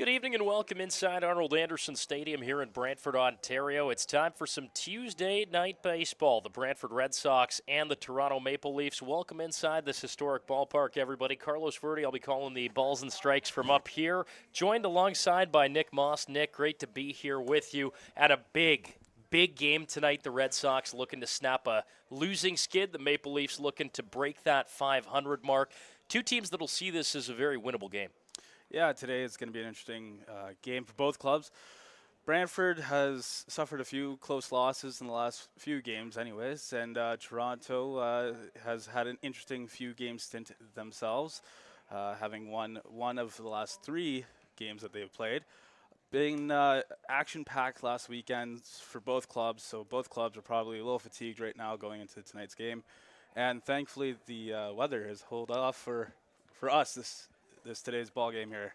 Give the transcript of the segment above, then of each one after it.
Good evening and welcome inside Arnold Anderson Stadium here in Brantford, Ontario. It's time for some Tuesday night baseball. The Brantford Red Sox and the Toronto Maple Leafs welcome inside this historic ballpark, everybody. Carlos Verde, I'll be calling the balls and strikes from up here, joined alongside by Nick Moss. Nick, great to be here with you at a big game tonight. The Red Sox looking to snap a losing skid. The Maple Leafs looking to break that 500 mark. Two teams that'll see this as a very winnable game. Yeah, today is going to be an interesting game for both clubs. Brantford has suffered a few close losses in the last few games anyways, and Toronto has had an interesting few game stint themselves, having won one of the last three games that they've played. Been action-packed last weekend for both clubs, so both clubs are probably a little fatigued right now going into tonight's game. And thankfully the weather has held off for us this today's ball game here.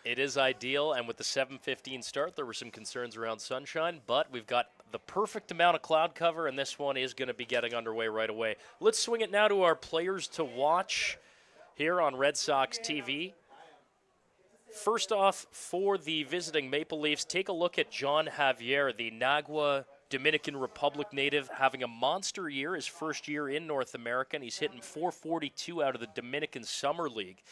It is ideal, and with the 7:15 start, there were some concerns around sunshine, but we've got the perfect amount of cloud cover, and this one is going to be getting underway right away. Let's swing it now to our players to watch here on Red Sox TV. First off, for the visiting Maple Leafs, take a look at John Javier, the Nagua Dominican Republic native, having a monster year, his first year in North America, and he's hitting .442 out of the Dominican Summer League.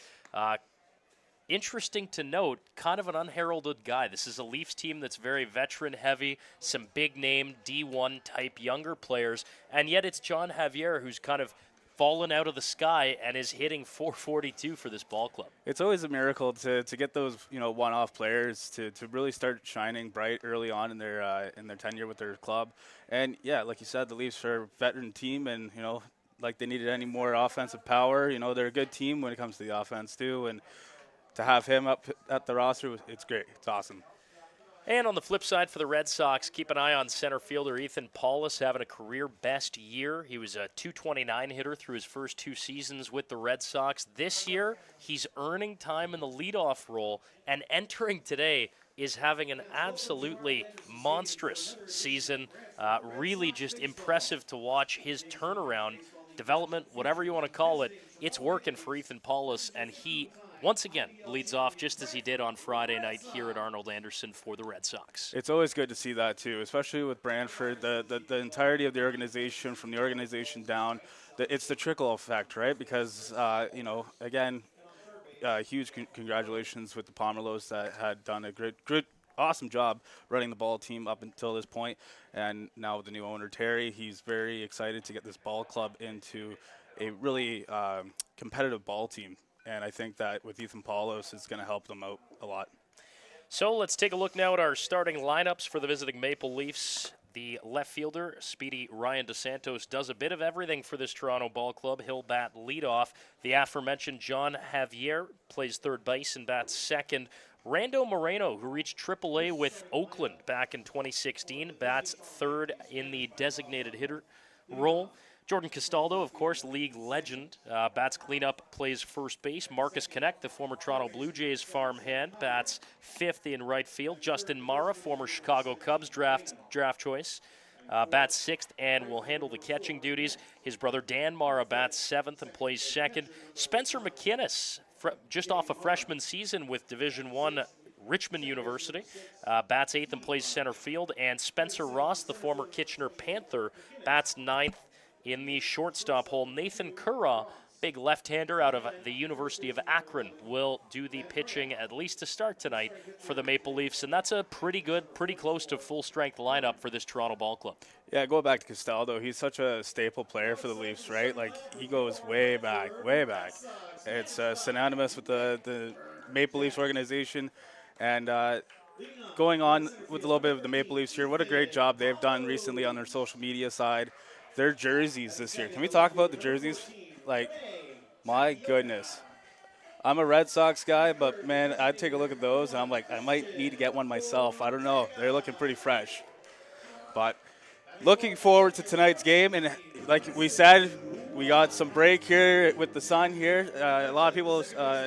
Interesting to note, kind of an unheralded guy. This is a Leafs team that's very veteran-heavy, some big-name D1 type younger players, and yet it's John Javier who's kind of fallen out of the sky and is hitting .442 for this ball club. It's always a miracle to get those one-off players to really start shining bright early on in their tenure with their club. And yeah, like you said, the Leafs are a veteran team, and like they needed any more offensive power. They're a good team when it comes to the offense too, and to have him up at the roster, it's great. It's awesome. And on the flip side for the Red Sox, keep an eye on center fielder Ethan Paulus having a career-best year. He was a .229 hitter through his first two seasons with the Red Sox. This year, he's earning time in the leadoff role, and entering today is having an absolutely monstrous season. Really just impressive to watch his turnaround, development, whatever you want to call it. It's working for Ethan Paulus, and he once again leads off just as he did on Friday night here at Arnold Anderson for the Red Sox. It's always good to see that too, especially with Brantford. The entirety of the organization, from the organization down, it's the trickle effect, right? Because again, huge congratulations with the Pomerlos that had done a good, awesome job running the ball team up until this point. And now with the new owner, Terry, he's very excited to get this ball club into a really competitive ball team. And I think that with Ethan Paulus, it's going to help them out a lot. So let's take a look now at our starting lineups for the visiting Maple Leafs. The left fielder, speedy Ryan DeSantos, does a bit of everything for this Toronto ball club. He'll bat leadoff. The aforementioned John Javier plays third base and bats second. Rando Moreno, who reached AAA with Oakland back in 2016, bats third in the designated hitter role. Jordan Castaldo, of course, league legend, bats cleanup, plays first base. Marcus Connect, the former Toronto Blue Jays farmhand, bats fifth in right field. Justin Mara, former Chicago Cubs draft choice, bats sixth and will handle the catching duties. His brother Dan Mara bats seventh and plays second. Spencer McInnes, just off a freshman season with Division I Richmond University, bats eighth and plays center field. And Spencer Ross, the former Kitchener Panther, bats ninth in the shortstop hole. Nathan Curra, big left-hander out of the University of Akron, will do the pitching at least to start tonight for the Maple Leafs, and that's a pretty good, pretty close to full-strength lineup for this Toronto ball club. Yeah, go back to Castaldo. He's such a staple player for the Leafs, right? Like, he goes way back, way back. It's synonymous with the Maple Leafs organization, and going on with a little bit of the Maple Leafs here, what a great job they've done recently on their social media side. Their jerseys this year. Can we talk about the jerseys? Like, my goodness. I'm a Red Sox guy, but, man, I take a look at those, and I'm like, I might need to get one myself. I don't know. They're looking pretty fresh. But looking forward to tonight's game, and like we said, we got some break here with the sun here. A lot of people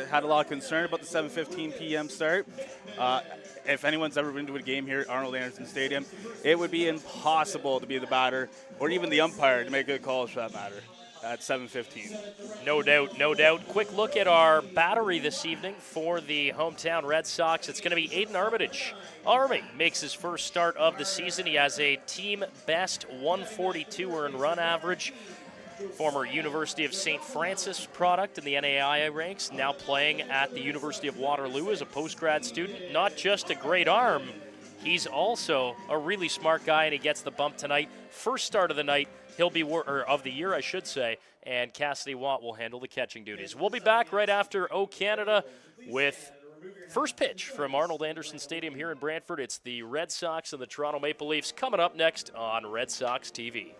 had a lot of concern about the 7:15 p.m. start. If anyone's ever been to a game here at Arnold Anderson Stadium, it would be impossible to be the batter or even the umpire to make good calls for that matter. at 7:15. No doubt, no doubt. Quick look at our battery this evening for the hometown Red Sox. It's going to be Aiden Armitage. Army makes his first start of the season. He has a team best 142 earned run average. Former University of St. Francis product in the NAIA ranks, now playing at the University of Waterloo as a post-grad student. Not just a great arm, he's also a really smart guy, and he gets the bump tonight. First start of the night, or of the year, I should say, and Cassidy Watt will handle the catching duties. We'll be back right after O Canada with first pitch from Arnold Anderson Stadium here in Brantford. It's the Red Sox and the Toronto Maple Leafs coming up next on Red Sox TV.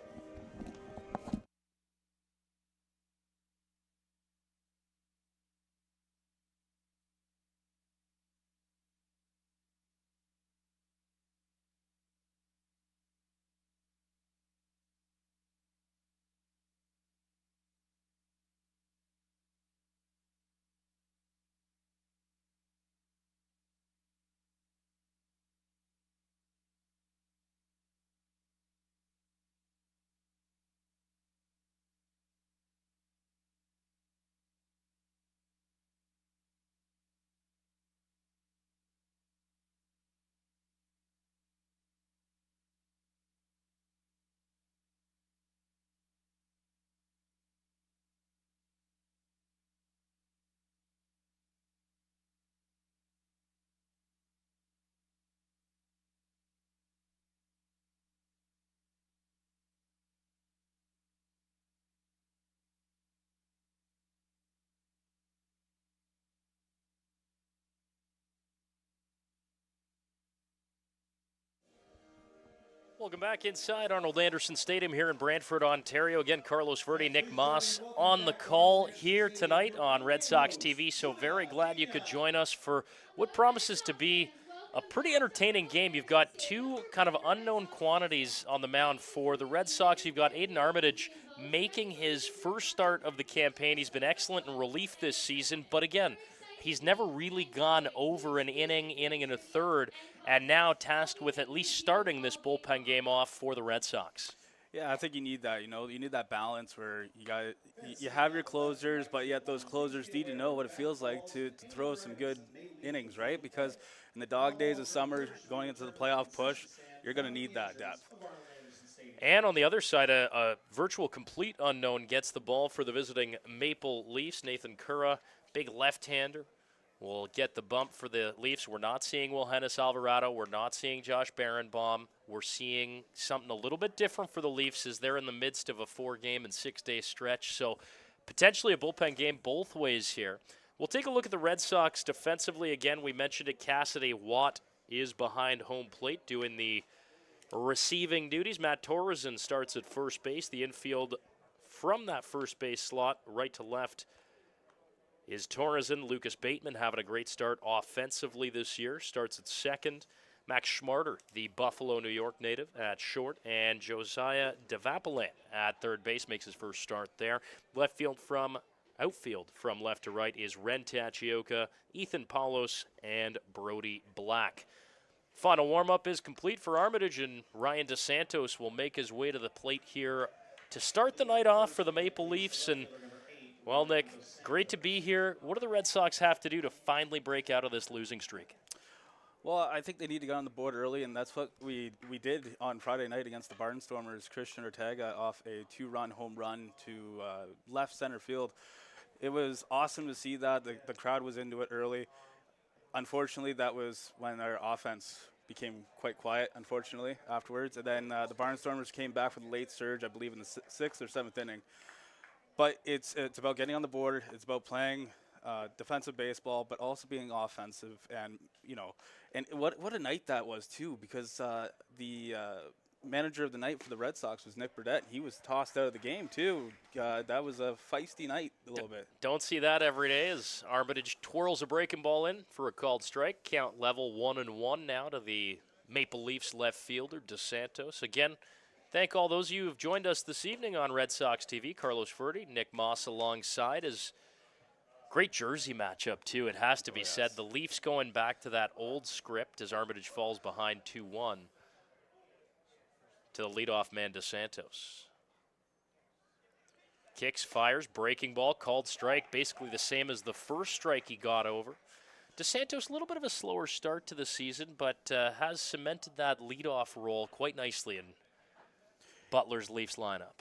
Welcome back inside Arnold Anderson Stadium here in Brantford, Ontario. Again, Carlos Verde, Nick Moss on the call here tonight on Red Sox TV. So very glad you could join us for what promises to be a pretty entertaining game. You've got two kind of unknown quantities on the mound for the Red Sox. You've got Aiden Armitage making his first start of the campaign. He's been excellent in relief this season, but again, he's never really gone over an inning and a third, and now tasked with at least starting this bullpen game off for the Red Sox. Yeah, I think you need that. You need that balance where you have your closers, but yet those closers need to know what it feels like to throw some good innings, right? Because in the dog days of summer, going into the playoff push, you're going to need that depth. And on the other side, a virtual complete unknown gets the ball for the visiting Maple Leafs. Nathan Cura, big left-hander, will get the bump for the Leafs. We're not seeing Wilhenis Alvarado. We're not seeing Josh Berenbaum. We're seeing something a little bit different for the Leafs as they're in the midst of a 4-game and 6-day stretch. So potentially a bullpen game both ways here. We'll take a look at the Red Sox defensively. Again, we mentioned it, Cassidy Watt is behind home plate doing the receiving duties. Matt Torreson starts at first base. The infield from that first base slot, right to left, is Torreson. Lucas Bateman having a great start offensively this year. Starts at second. Max Schmarter, the Buffalo, New York native, at short. And Josiah Devapalan at third base makes his first start there. Outfield from left to right is Ren Tachioka, Ethan Paulos, and Brody Black. Final warm-up is complete for Armitage, and Ryan DeSantos will make his way to the plate here to start the night off for the Maple Leafs. And, well, Nick, great to be here. What do the Red Sox have to do to finally break out of this losing streak? Well, I think they need to get on the board early, and that's what we did on Friday night against the Barnstormers. Christian Ortega off a 2-run home run to left center field. It was awesome to see that. The crowd was into it early. Unfortunately, that was when our offense became quite quiet, unfortunately, afterwards. And then the Barnstormers came back with a late surge, I believe, in the 6th or 7th inning. But it's about getting on the board. It's about playing defensive baseball, but also being offensive. And, and what a night that was, too, because the manager of the night for the Red Sox was Nick Burdett. He was tossed out of the game, too. That was a feisty night a little bit. Don't see that every day as Armitage twirls a breaking ball in for a called strike. Count level 1-1 now to the Maple Leafs left fielder, DeSantos. Again, thank all those of you who have joined us this evening on Red Sox TV. Carlos Verde, Nick Moss alongside. Is great jersey matchup, too. It has to be said. The Leafs going back to that old script as Armitage falls behind 2-1. To the leadoff man, DeSantos. Kicks, fires, breaking ball, called strike, basically the same as the first strike he got over. DeSantos, a little bit of a slower start to the season, but has cemented that leadoff role quite nicely in Butler's Leafs lineup.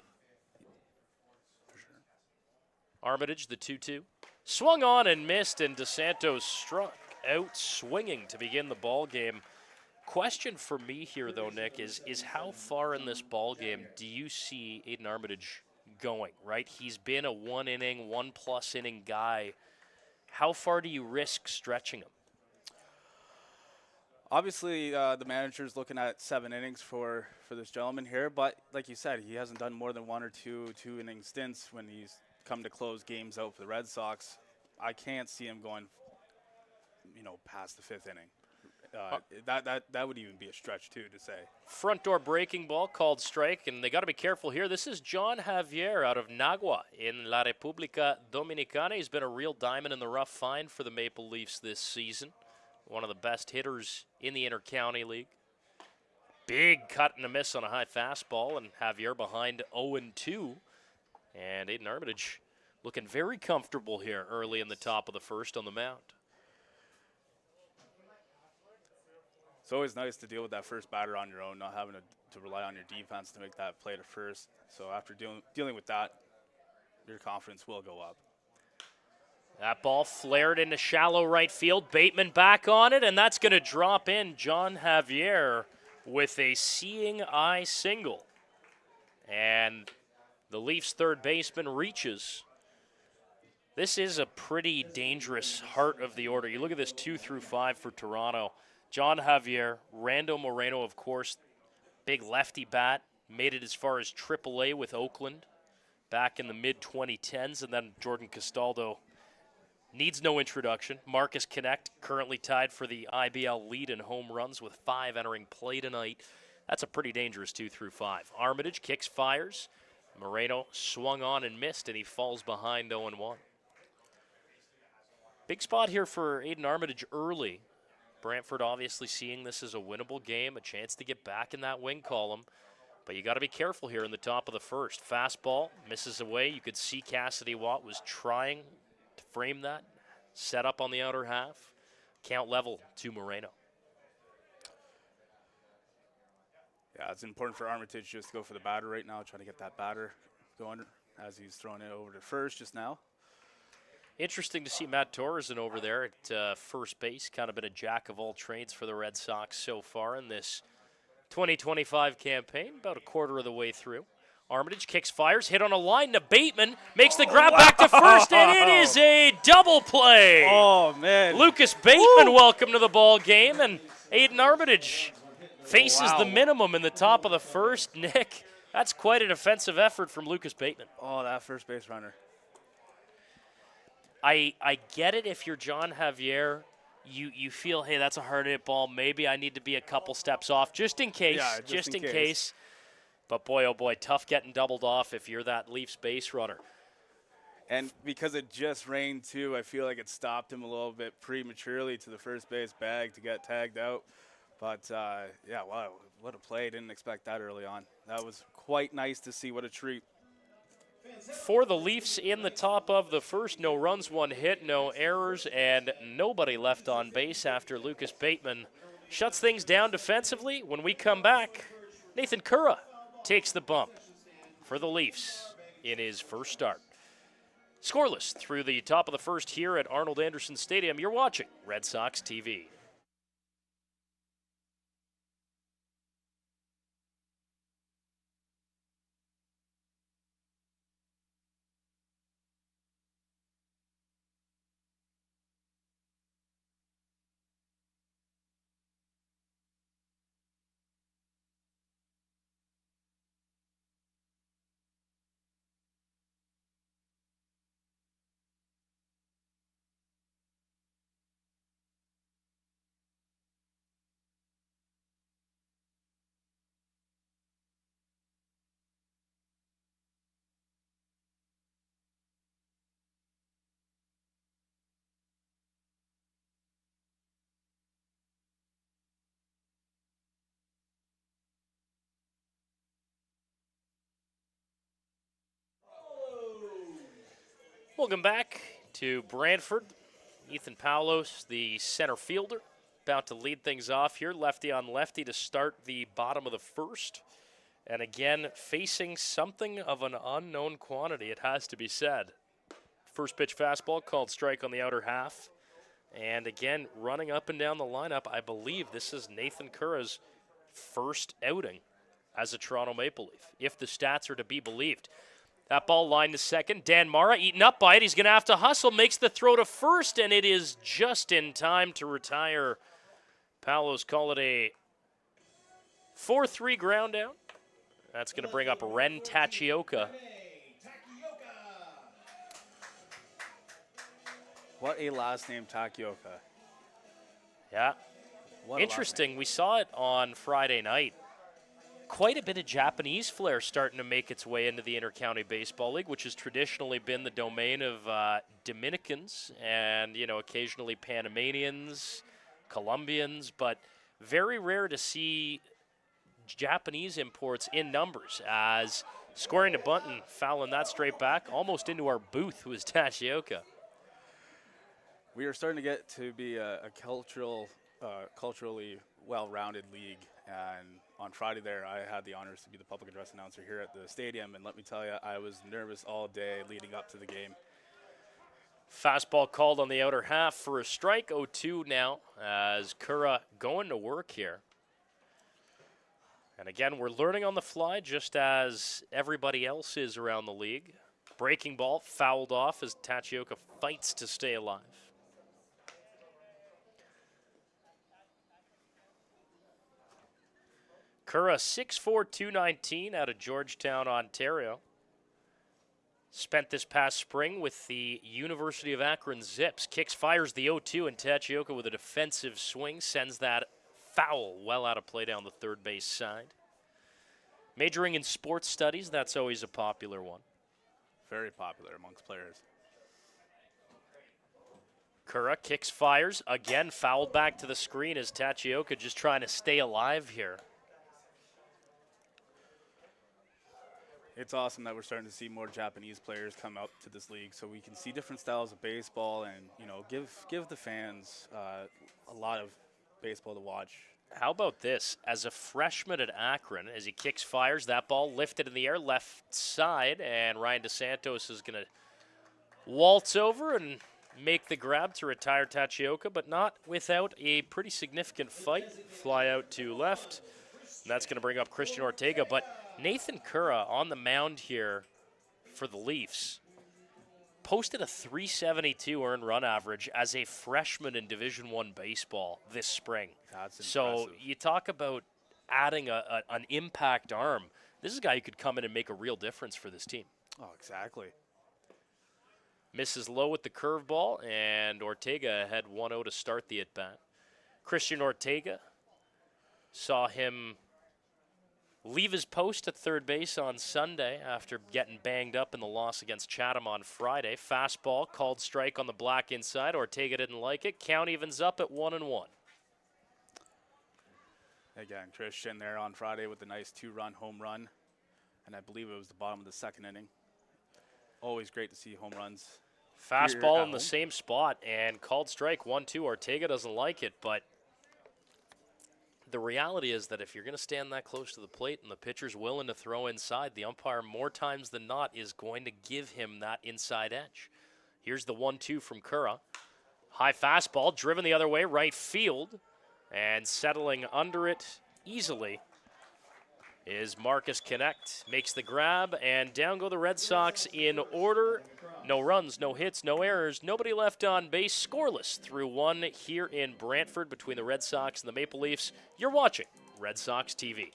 Armitage, the 2-2. Swung on and missed, and DeSantos struck out swinging to begin the ball game. Question for me here, though, Nick, is how far in this ball game do you see Aiden Armitage going, right? He's been a one-inning, one-plus inning guy. How far do you risk stretching him? Obviously, the manager's looking at 7 innings for this gentleman here, but like you said, he hasn't done more than 1 or 2 2-inning stints when he's come to close games out for the Red Sox. I can't see him going, past the 5th inning. That would even be a stretch, too, to say. Front door breaking ball, called strike, and they got to be careful here. This is John Javier out of Nagua in La República Dominicana. He's been a real diamond in the rough find for the Maple Leafs this season. One of the best hitters in the Intercounty League. Big cut and a miss on a high fastball, and Javier behind 0-2. And Aiden Armitage looking very comfortable here early in the top of the first on the mound. It's always nice to deal with that first batter on your own, not having to rely on your defense to make that play to first. So after dealing with that, your confidence will go up. That ball flared into shallow right field. Bateman back on it, and that's going to drop in. John Javier with a seeing eye single. And the Leafs' third baseman reaches. This is a pretty dangerous heart of the order. You look at this 2 through 5 for Toronto. John Javier, Rando Moreno, of course, big lefty bat, made it as far as AAA with Oakland back in the mid-2010s, and then Jordan Castaldo needs no introduction. Marcus Connect currently tied for the IBL lead in home runs with 5 entering play tonight. That's a pretty dangerous 2 through 5. Armitage kicks, fires. Moreno swung on and missed, and he falls behind 0-1. Big spot here for Aiden Armitage early. Brantford obviously seeing this as a winnable game, a chance to get back in that win column. But you got to be careful here in the top of the first. Fastball misses away. You could see Cassidy Watt was trying to frame that. Set up on the outer half. Count level to Moreno. Yeah, it's important for Armitage just to go for the batter right now, trying to get that batter going as he's throwing it over to first just now. Interesting to see Matt Torreson over there at first base. Kind of been a jack of all trades for the Red Sox so far in this 2025 campaign, about a quarter of the way through. Armitage kicks, fires, hit on a line to Bateman, makes the grab back to first, and it is a double play. Oh, man. Lucas Bateman, welcome to the ball game, and Aiden Armitage faces the minimum in the top of the first. Nick, that's quite a defensive effort from Lucas Bateman. Oh, that first base runner. I get it if you're John Javier. You feel, hey, that's a hard hit ball. Maybe I need to be a couple steps off just in case. Yeah, just in case. But boy, oh boy, tough getting doubled off if you're that Leafs base runner. And because it just rained too, I feel like it stopped him a little bit prematurely to the first base bag to get tagged out. But yeah, wow, what a play. Didn't expect that early on. That was quite nice to see. What a treat. For the Leafs in the top of the first, no runs, 1 hit, no errors, and nobody left on base after Lucas Bateman shuts things down defensively. When we come back, Nathan Cura takes the bump for the Leafs in his first start. Scoreless through the top of the first here at Arnold Anderson Stadium. You're watching Red Sox TV. Welcome back to Brantford. Ethan Paulos, the center fielder, about to lead things off here. Lefty on lefty to start the bottom of the first. And again, facing something of an unknown quantity, it has to be said. First pitch fastball called strike on the outer half. And again, running up and down the lineup, I believe this is Nathan Curra's first outing as a Toronto Maple Leaf, if the stats are to be believed. That ball lined to second. Dan Mara eaten up by it. He's going to have to hustle, makes the throw to first, and it is just in time to retire. Palos call it a 4-3 ground down. That's going to bring up Ren Tachioka. What a last name, Takioka. Yeah. Interesting. We saw it on Friday night. Quite a bit of Japanese flair starting to make its way into the Intercounty Baseball League, which has traditionally been the domain of Dominicans and, occasionally Panamanians, Colombians, but very rare to see Japanese imports in numbers, as scoring to bunt and fouling that straight back almost into our booth was Tachioka. We are starting to get to be a culturally well-rounded league, and on Friday there, I had the honors to be the public address announcer here at the stadium, and let me tell you, I was nervous all day leading up to the game. Fastball called on the outer half for a strike. 0-2 now as Curra going to work here. And again, we're learning on the fly just as everybody else is around the league. Breaking ball fouled off as Tachioka fights to stay alive. Curra 6'4", 219 out of Georgetown, Ontario. Spent this past spring with the University of Akron Zips. Kicks, fires the 0-2, and Tachioka with a defensive swing sends that foul well out of play down the third base side. Majoring in sports studies, that's always a popular one. Very popular amongst players. Curra kicks, fires, again fouled back to the screen as Tachioka just trying to stay alive here. It's awesome that we're starting to see more Japanese players come up to this league, so we can see different styles of baseball and give the fans a lot of baseball to watch. How about this? As a freshman at Akron, as he kicks, fires, that ball lifted in the air left side, and Ryan DeSantos is going to waltz over and make the grab to retire Tachioka, but not without a pretty significant fight. Fly out to left, and that's going to bring up Christian Ortega, but Nathan Curra on the mound here for the Leafs posted a .372 earned run average as a freshman in Division I baseball this spring. That's impressive. So you talk about adding an impact arm. This is a guy who could come in and make a real difference for this team. Oh, exactly. Misses low with the curveball, and Ortega had 1-0 to start the at-bat. Christian Ortega saw him leave his post at third base on Sunday after getting banged up in the loss against Chatham on Friday. Fastball called strike on the black inside. Ortega didn't like it. Count evens up at 1-1. Again, Christian there on Friday with a nice 2-run home run, and I believe it was the bottom of the second inning. Always great to see home runs. Fastball in the same spot and called strike 1-2. Ortega doesn't like it, but the reality is that if you're going to stand that close to the plate and the pitcher's willing to throw inside, the umpire more times than not is going to give him that inside edge. Here's the 1-2 from Curra. High fastball driven the other way, right field, and settling under it easily is Marcus Connect. Makes the grab, and down go the Red Sox in order. No runs, no hits, no errors, nobody left on base. Scoreless through one here in Brantford between the Red Sox and the Maple Leafs. You're watching Red Sox TV.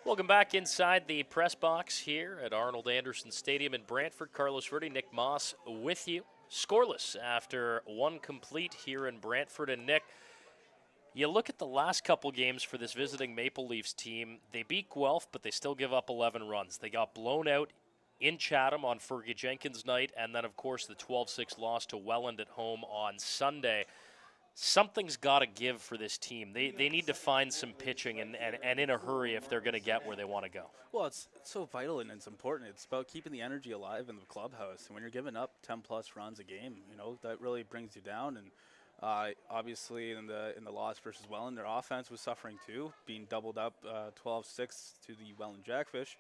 Welcome back inside the press box here at Arnold Anderson Stadium in Brantford. Carlos Verde, Nick Moss with you. Scoreless after one complete here in Brantford. And Nick, you look at the last couple games for this visiting Maple Leafs team. They beat Guelph, but they still give up 11 runs. They got blown out in Chatham on Fergie Jenkins night, and then, of course, the 12-6 loss to Welland at home on Sunday. Something's got to give for this team. They need to find some pitching and in a hurry if they're going to get where they want to go. Well, it's so vital and it's important. It's about keeping the energy alive in the clubhouse. And when you're giving up 10-plus runs a game, that really brings you down. And obviously in the loss versus Welland, their offense was suffering too, being doubled up 12-6 to the Welland Jackfish.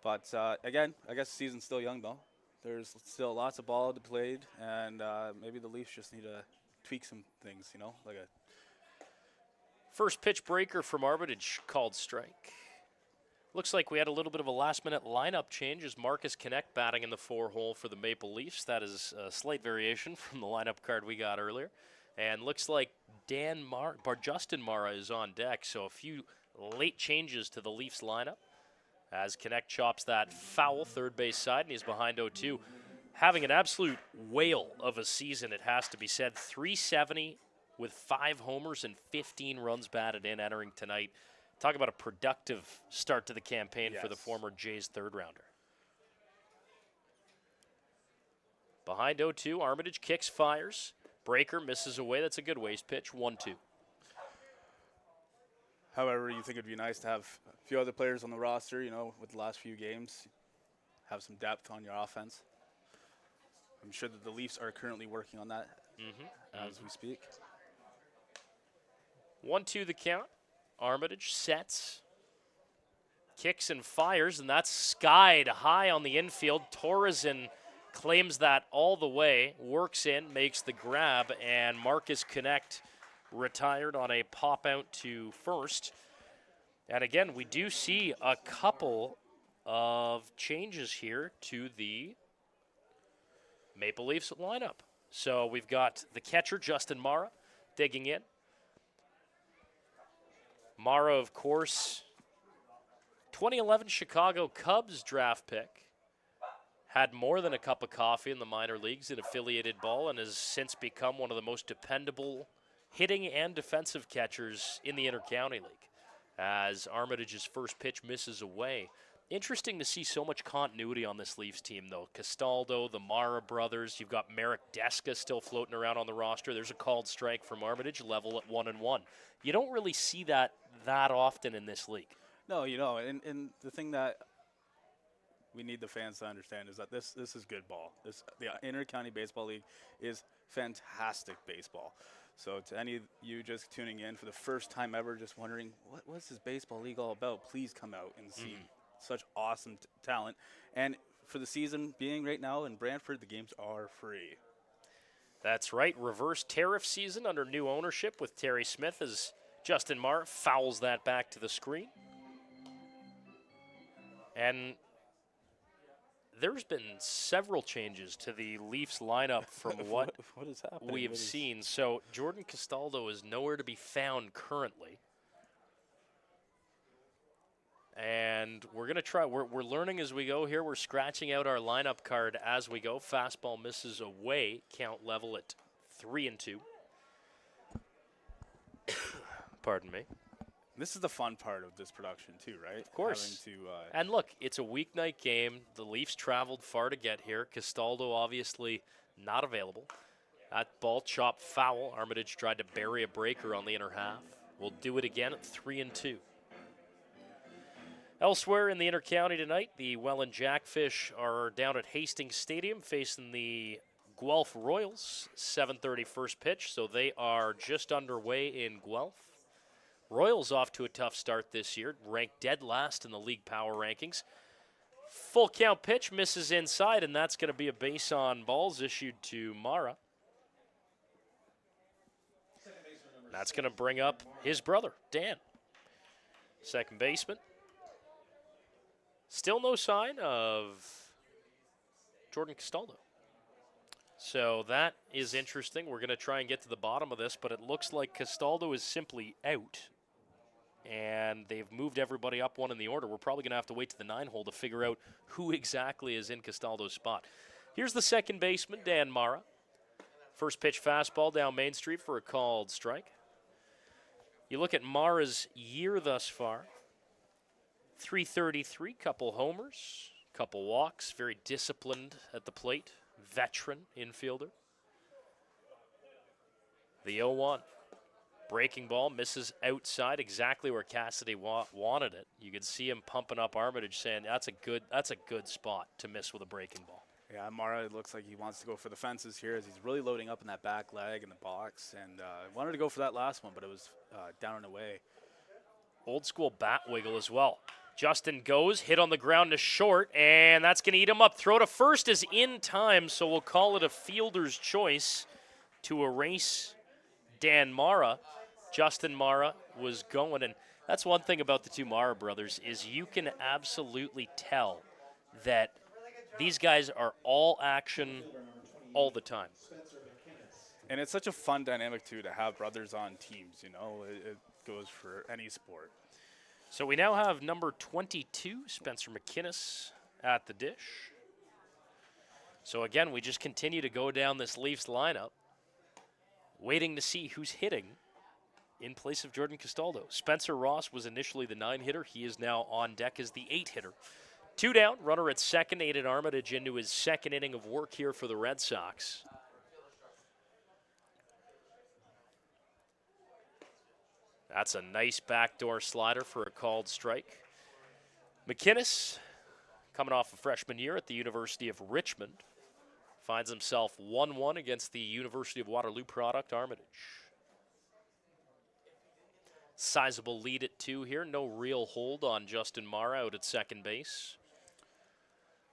But again, I guess the season's still young though. There's still lots of ball to be played, and maybe the Leafs just need to tweak some things, like a first pitch breaker from Armitage called strike. Looks like we had a little bit of a last-minute lineup change as Marcus Connect batting in the 4-hole for the Maple Leafs. That is a slight variation from the lineup card we got earlier. And looks like Justin Mara is on deck, so a few late changes to the Leafs lineup. As Connect chops that foul third base side, and he's behind 0-2. Having an absolute whale of a season, it has to be said. 370 with 5 homers and 15 runs batted in entering tonight. Talk about a productive start to the campaign for the former Jays third-rounder. Behind 0-2, Armitage kicks, fires. Breaker misses away. That's a good waste pitch, 1-2. However, you think it'd be nice to have a few other players on the roster, with the last few games, have some depth on your offense. I'm sure that the Leafs are currently working on that as we speak. 1-2 the count. Armitage sets, kicks and fires, and that's skied high on the infield. Torreson claims that all the way, works in, makes the grab, and Marcus Connect retired on a pop out to first. And again, we do see a couple of changes here to the Maple Leafs lineup. So we've got the catcher, Justin Mara, digging in. Mara, of course, 2011 Chicago Cubs draft pick. Had more than a cup of coffee in the minor leagues in affiliated ball and has since become one of the most dependable hitting and defensive catchers in the Intercounty League, as Armitage's first pitch misses away. Interesting to see so much continuity on this Leafs team, though. Castaldo, the Mara brothers, you've got Merrick Deska still floating around on the roster. There's a called strike from Armitage, level at 1-1. You don't really see that often in this league. No, and the thing that we need the fans to understand is that this is good ball. The Intercounty Baseball League is fantastic baseball. So to any of you just tuning in for the first time ever, just wondering, what's this baseball league all about? Please come out and see such awesome talent. And for the season being right now in Brantford, the games are free. That's right. Reverse tariff season under new ownership with Terry Smith as Justin Marr fouls that back to the screen. And there's been several changes to the Leafs lineup from what is happening? we have seen. So Jordan Castaldo is nowhere to be found currently. And we're going to try. We're learning as we go here. We're scratching out our lineup card as we go. Fastball misses away. Count level at 3-2. Pardon me. This is the fun part of this production too, right? Of course. And look, it's a weeknight game. The Leafs traveled far to get here. Castaldo obviously not available. That ball chopped foul. Armitage tried to bury a breaker on the inner half. We'll do it again at 3-2. Elsewhere in the Intercounty tonight, the Welland Jackfish are down at Hastings Stadium facing the Guelph Royals. 7:30 first pitch, so they are just underway in Guelph. Royals off to a tough start this year, ranked dead last in the league power rankings. Full count pitch misses inside, and that's going to be a base on balls issued to Mara. That's going to bring up his brother, Dan. Second baseman. Still no sign of Jordan Castaldo. So that is interesting. We're going to try and get to the bottom of this, but it looks like Castaldo is simply out. and they've moved everybody up one in the order. We're probably going to have to wait to the 9-hole to figure out who exactly is in Castaldo's spot. Here's the second baseman, Dan Mara. First pitch fastball down Main Street for a called strike. You look at Mara's year thus far. 333, couple homers, couple walks, very disciplined at the plate, veteran infielder. The 0-1. Breaking ball, misses outside, exactly where Cassidy wanted it. You could see him pumping up Armitage, saying that's a good spot to miss with a breaking ball. Yeah, Mara looks like he wants to go for the fences here as he's really loading up in that back leg in the box. And wanted to go for that last one, but it was down and away. Old school bat wiggle as well. Justin goes, hit on the ground to short, and that's going to eat him up. Throw to first is in time, so we'll call it a fielder's choice to erase Dan Mara. Justin Mara was going, and that's one thing about the two Mara brothers is you can absolutely tell that these guys are all action all the time. And it's such a fun dynamic, too, to have brothers on teams, you know. It goes for any sport. So we now have number 22, Spencer McInnes, at the dish. So again, we just continue to go down this Leafs lineup, waiting to see who's hitting in place of Jordan Castaldo. Spencer Ross was initially the 9-hitter. He is now on deck as the 8-hitter. 2 down, runner at second, aided Armitage into his second inning of work here for the Red Sox. That's a nice backdoor slider for a called strike. McInnes, coming off a freshman year at the University of Richmond, finds himself 1-1 against the University of Waterloo product, Armitage. Sizable lead at 2 here. No real hold on Justin Mara out at second base.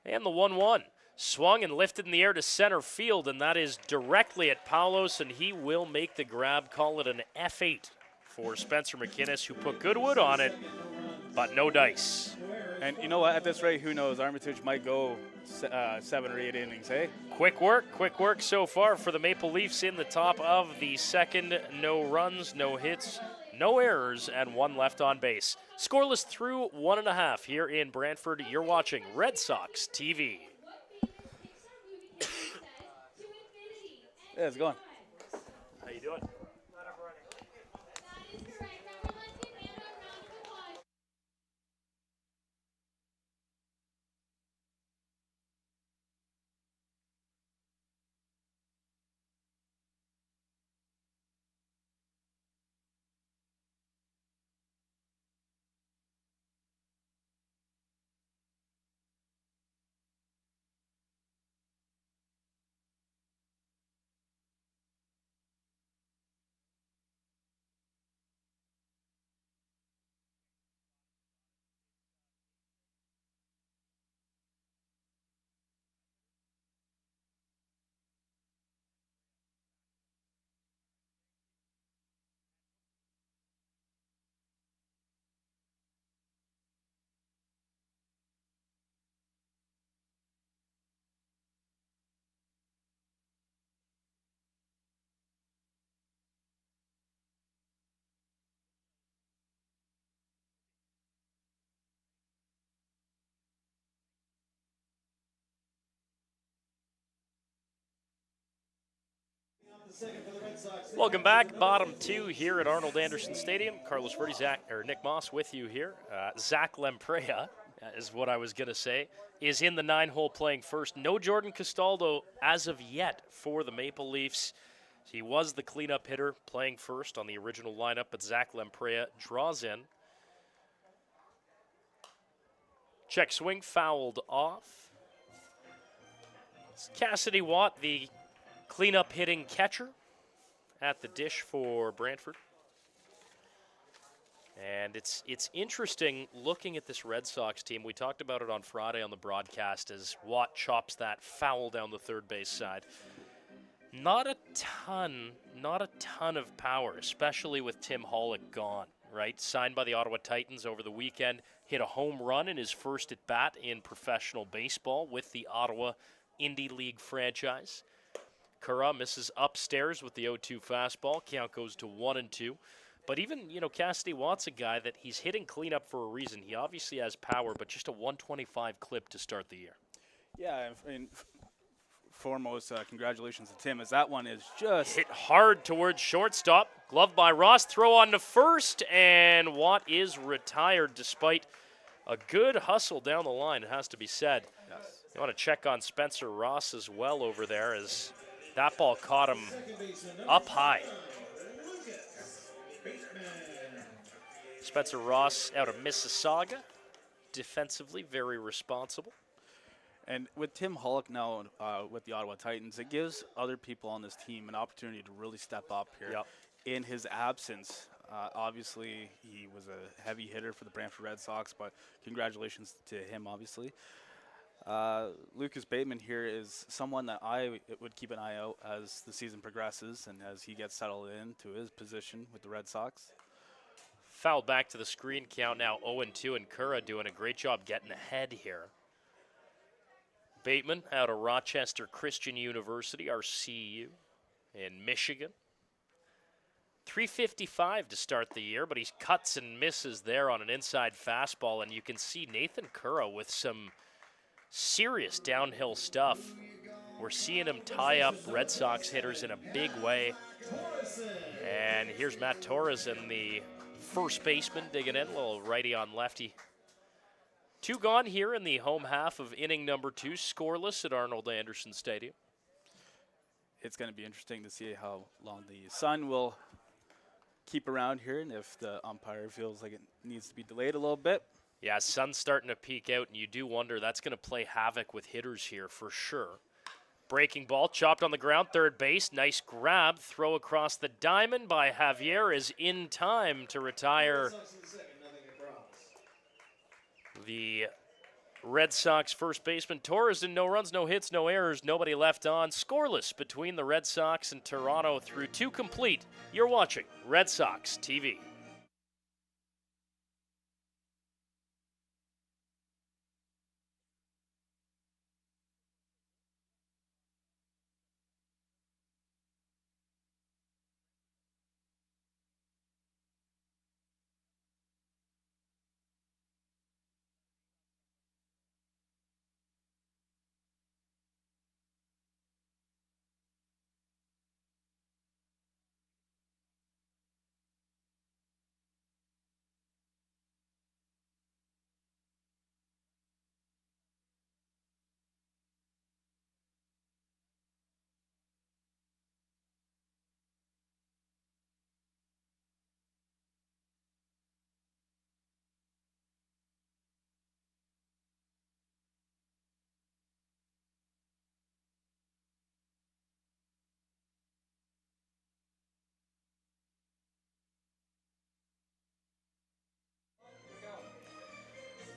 And the 1-1. Swung and lifted in the air to center field, and that is directly at Paulos, and he will make the grab. Call it an F8 for Spencer McInnes, who put good wood on it, but no dice. And you know what? At this rate, who knows? Armitage might go 7 or 8 innings, hey? Quick work so far for the Maple Leafs in the top of the second. No runs, no hits, no errors, and 1 left on base. Scoreless through 1.5 here in Brantford. You're watching Red Sox TV. Yeah, it's going. How you doing? Welcome back. Bottom 2 here at Arnold Anderson Stadium. Carlos Verdi, Nick Moss with you here. Zach Lamprella is what I was going to say, is in the 9-hole playing first. No Jordan Castaldo as of yet for the Maple Leafs. He was the cleanup hitter playing first on the original lineup, but Zach Lamprella draws in. Check swing, fouled off. It's Cassidy Watt, the cleanup hitting catcher at the dish for Brantford. And it's interesting looking at this Red Sox team. We talked about it on Friday on the broadcast as Watt chops that foul down the third base side. Not a ton of power, especially with Tim Hollick gone, right? Signed by the Ottawa Titans over the weekend, hit a home run in his first at bat in professional baseball with the Ottawa Indie League franchise. Kura misses upstairs with the 0-2 fastball. Count goes to 1-2. But even, Cassidy Watt's a guy that he's hitting cleanup for a reason. He obviously has power, but just a 125 clip to start the year. Yeah, I mean, foremost, congratulations to Tim, as that one is just hit hard towards shortstop. Glove by Ross, throw on to first, and Watt is retired despite a good hustle down the line, it has to be said. Yes. You want to check on Spencer Ross as well over there, as that ball caught him up high. Spencer Ross out of Mississauga, defensively very responsible. And with Tim Hullock now with the Ottawa Titans, it gives other people on this team an opportunity to really step up here. Yep. In his absence, obviously he was a heavy hitter for the Brantford Red Sox, but congratulations to him, obviously. Lucas Bateman here is someone that I would keep an eye out as the season progresses and as he gets settled into his position with the Red Sox. Foul back to the screen count now 0-2, and Curra doing a great job getting ahead here. Bateman out of Rochester Christian University, RCU, in Michigan. 355 to start the year, but he cuts and misses there on an inside fastball, and you can see Nathan Curra with some serious downhill stuff. We're seeing him tie up Red Sox hitters in a big way. And here's Matt Torres in the first baseman digging in, a little righty on lefty. Two gone here in the home half of inning number 2, scoreless at Arnold Anderson Stadium. It's going to be interesting to see how long the sun will keep around here and if the umpire feels like it needs to be delayed a little bit. Yeah, sun's starting to peek out, and you do wonder that's going to play havoc with hitters here for sure. Breaking ball, chopped on the ground, third base. Nice grab, throw across the diamond by Javier is in time to retire the Red Sox first baseman. Torres in no runs, no hits, no errors, nobody left on. Scoreless between the Red Sox and Toronto through 2 complete. You're watching Red Sox TV.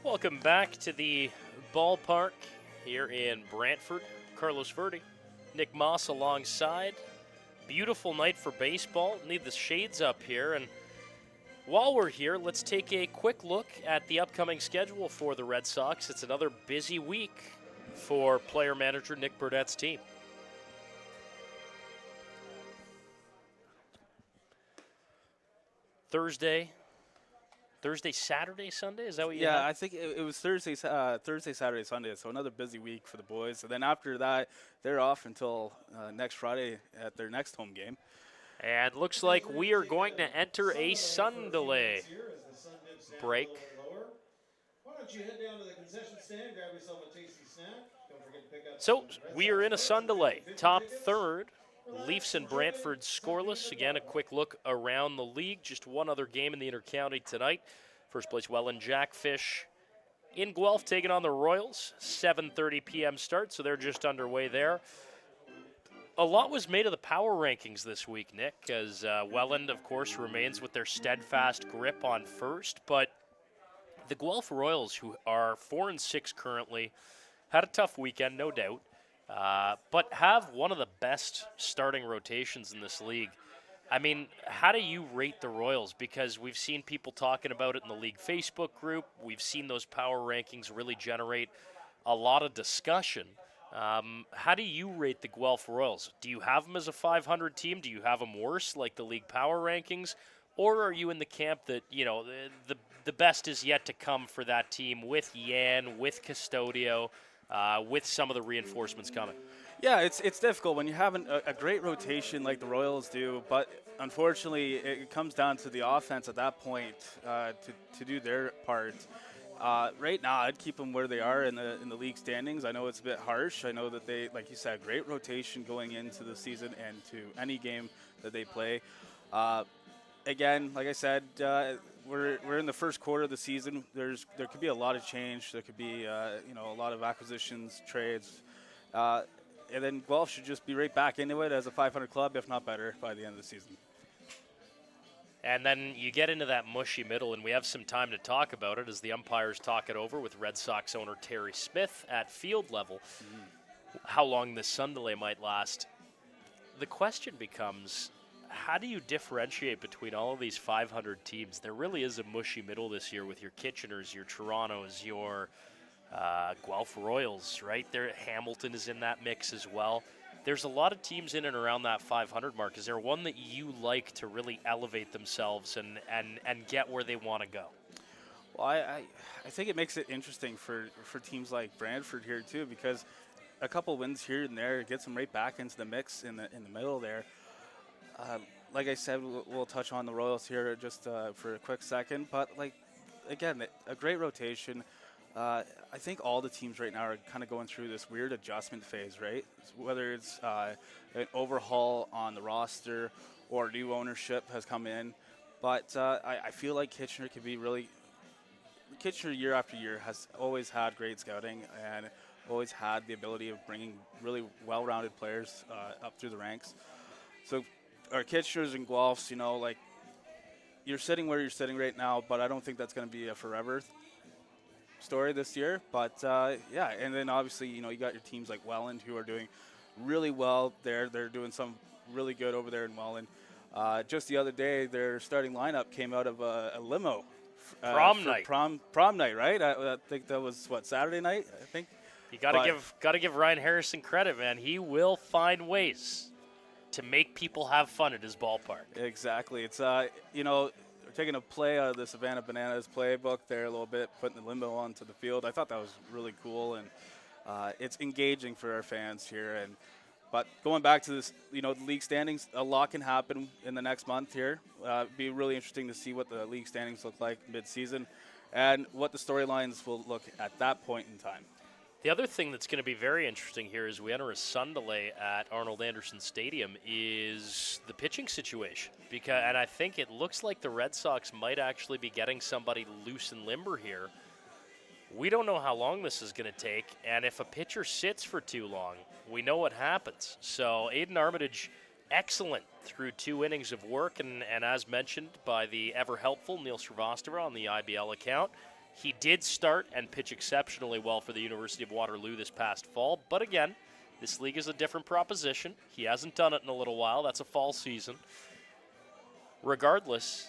Welcome back to the ballpark here in Brantford. Carlos Verde, Nick Moss alongside. Beautiful night for baseball. Need the shades up here. And while we're here, let's take a quick look at the upcoming schedule for the Red Sox. It's another busy week for player manager Nick Burdett's team. Thursday, Saturday, Sunday? Is that what you have? Yeah, I think it was Thursday, Saturday, Sunday. So another busy week for the boys. And then after that, they're off until next Friday at their next home game. And looks like we are going to enter a sun delay break. So we are in a sun delay. Top third, Leafs and Brantford scoreless. Again, a quick look around the league. Just one other game in the intercounty tonight. First place, Welland Jackfish in Guelph taking on the Royals. 7:30 p.m. start, so they're just underway there. A lot was made of the power rankings this week, Nick, as Welland, of course, remains with their steadfast grip on first. But the Guelph Royals, who are 4-6 currently, had a tough weekend, no doubt. But have one of the best starting rotations in this league. I mean, how do you rate the Royals? Because we've seen people talking about it in the league Facebook group. We've seen those power rankings really generate a lot of discussion. How do you rate the Guelph Royals? Do you have them as a 500 team? Do you have them worse, like the league power rankings? Or are you in the camp that, the best is yet to come for that team with Yan, with Custodio, with some of the reinforcements coming? Yeah, it's difficult when you have a great rotation like the Royals do, but unfortunately it comes down to the offense at that point to do their part. Right now, I'd keep them where they are in the league standings. I know it's a bit harsh. I know that they, like you said, great rotation going into the season and to any game that they play. Uh, Again, like I said, we're in the first quarter of the season. There could be a lot of change. There could be a lot of acquisitions, trades, uh, and then Guelph should just be right back into it as a 500 club, if not better, by the end of the season. And then you get into that mushy middle, and we have some time to talk about it as the umpires talk it over with Red Sox owner Terry Smith at field level. How long this sun delay might last. The question becomes, how do you differentiate between all of these 500 teams? There really is a mushy middle this year with your Kitcheners, your Torontos, your Guelph Royals, right? There, Hamilton is in that mix as well. There's a lot of teams in and around that 500 mark. Is there one that you like to really elevate themselves and get where they want to go? Well, I think it makes it interesting for teams like Brantford here too, because a couple wins here and there gets them right back into the mix in the middle there. Like I said, we'll touch on the Royals here just for a quick second, but again, a great rotation. I think all the teams right now are kind of going through this weird adjustment phase, right? Whether it's an overhaul on the roster or new ownership has come in, but I feel like Kitchener could be really. Kitchener year after year has always had great scouting and always had the ability of bringing really well-rounded players up through the ranks. So our Kitcheners and Guelphs, you're sitting where you're sitting right now, but I don't think that's going to be a forever story this year. But yeah, and then obviously, you got your teams like Welland who are doing really well there. They're doing some really good over there in Welland. Just the other day, their starting lineup came out of a limo. Prom night. Prom night, right? I think that was, Saturday night, I think? You got to give Ryan Harrison credit, man. He will find ways to make people have fun at his ballpark. Exactly. It's we're taking a play out of the Savannah Bananas playbook there a little bit, putting the limo onto the field. I thought that was really cool, and it's engaging for our fans here. But going back to this, the league standings, a lot can happen in the next month here. It'd be really interesting to see what the league standings look like mid-season and what the storylines will look at that point in time. The other thing that's going to be very interesting here as we enter a sun delay at Arnold Anderson Stadium is the pitching situation. And I think it looks like the Red Sox might actually be getting somebody loose and limber here. We don't know how long this is going to take, and if a pitcher sits for too long, we know what happens. So Aiden Armitage, excellent through 2 innings of work, and as mentioned by the ever-helpful Neil Srivastava on the IBL account, he did start and pitch exceptionally well for the University of Waterloo this past fall. But again, this league is a different proposition. He hasn't done it in a little while. That's a fall season. Regardless,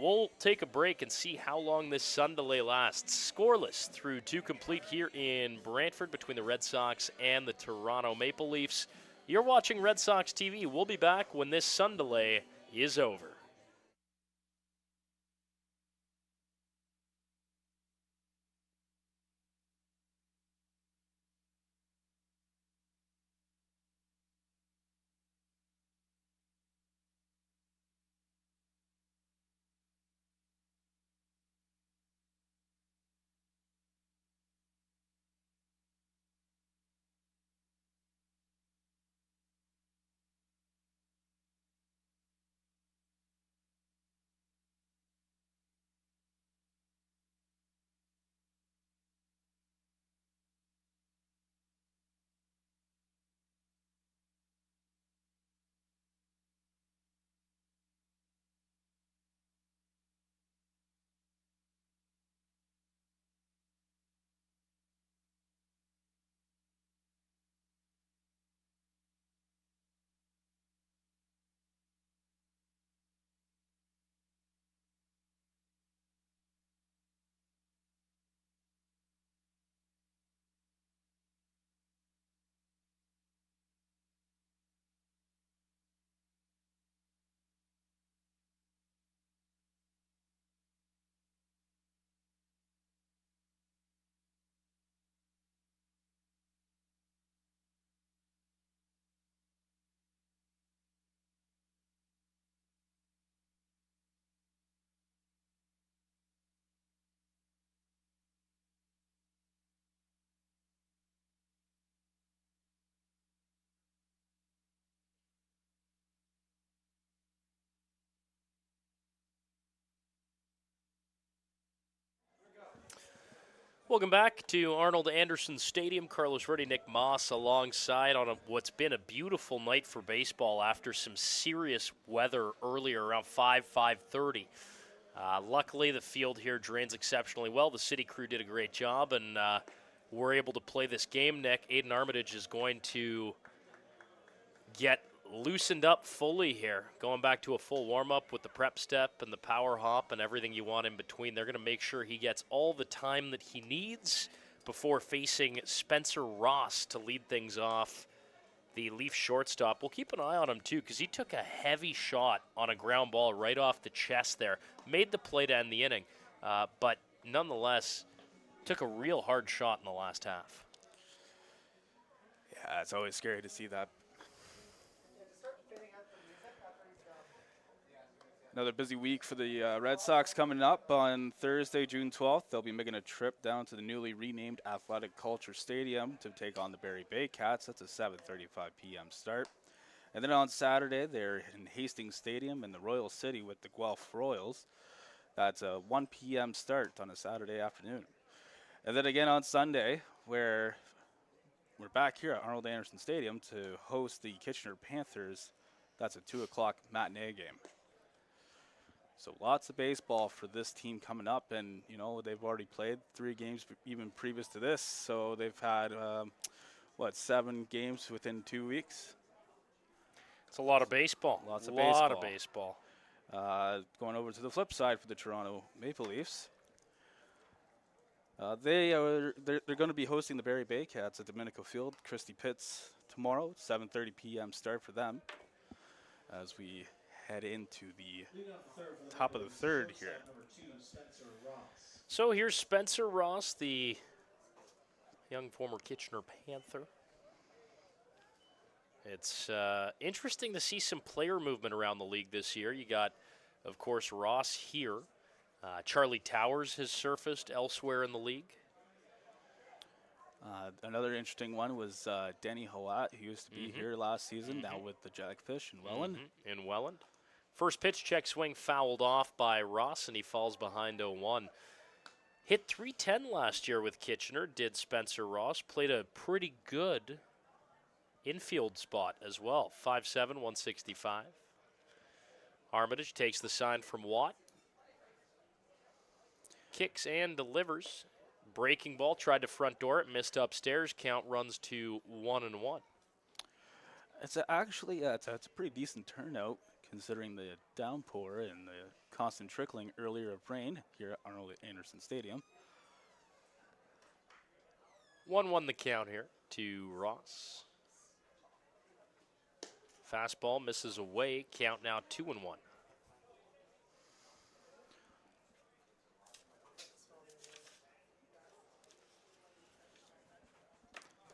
we'll take a break and see how long this sun delay lasts. Scoreless through 2 complete here in Brantford between the Red Sox and the Toronto Maple Leafs. You're watching Red Sox TV. We'll be back when this sun delay is over. Welcome back to Arnold Anderson Stadium. Carlos Reddy, Nick Moss alongside on what's been a beautiful night for baseball after some serious weather earlier around 5:30. Luckily, the field here drains exceptionally well. The city crew did a great job, and we're able to play this game, Nick. Aiden Armitage is going to get loosened up fully here, going back to a full warm-up with the prep step and the power hop and everything you want in between. They're going to make sure he gets all the time that he needs before facing Spencer Ross to lead things off, the Leaf shortstop. We'll keep an eye on him, too, because he took a heavy shot on a ground ball right off the chest there. Made the play to end the inning, but nonetheless took a real hard shot in the last half. Yeah, it's always scary to see that. Another busy week for the Red Sox coming up on Thursday, June 12th. They'll be making a trip down to the newly renamed Athletic Culture Stadium to take on the Barrie Bay Cats. That's a 7:35 p.m. start. And then on Saturday, they're in Hastings Stadium in the Royal City with the Guelph Royals. That's a 1 p.m. start on a Saturday afternoon. And then again on Sunday, where we're back here at Arnold Anderson Stadium to host the Kitchener Panthers. That's a 2 o'clock matinee game. So lots of baseball for this team coming up, and they've already played 3 games even previous to this. So they've had 7 games within 2 weeks. It's a lot of baseball. Lots of baseball. A lot of baseball. Going over to the flip side for the Toronto Maple Leafs. They're going to be hosting the Barrie Bay Cats at Domenico Field, Christie Pitts tomorrow, 7:30 p.m. start for them. As we head into the top of the third here. So here's Spencer Ross, the young former Kitchener Panther. It's interesting to see some player movement around the league this year. You got, of course, Ross here. Charlie Towers has surfaced elsewhere in the league. Another interesting one was Denny Howat, who used to be here last season, now with the Jackfish in Welland. In Welland. First pitch, check swing fouled off by Ross, and he falls behind 0-1. Hit .310 last year with Kitchener, did Spencer Ross. Played a pretty good infield spot as well, 5'7", 165. Armitage takes the sign from Watt. Kicks and delivers. Breaking ball, tried to front door it, missed upstairs. Count runs to 1-1. It's a pretty decent turnout considering the downpour and the constant trickling earlier of rain here at Arnold Anderson Stadium. 1-1 the count here to Ross. Fastball misses away. Count now 2-1.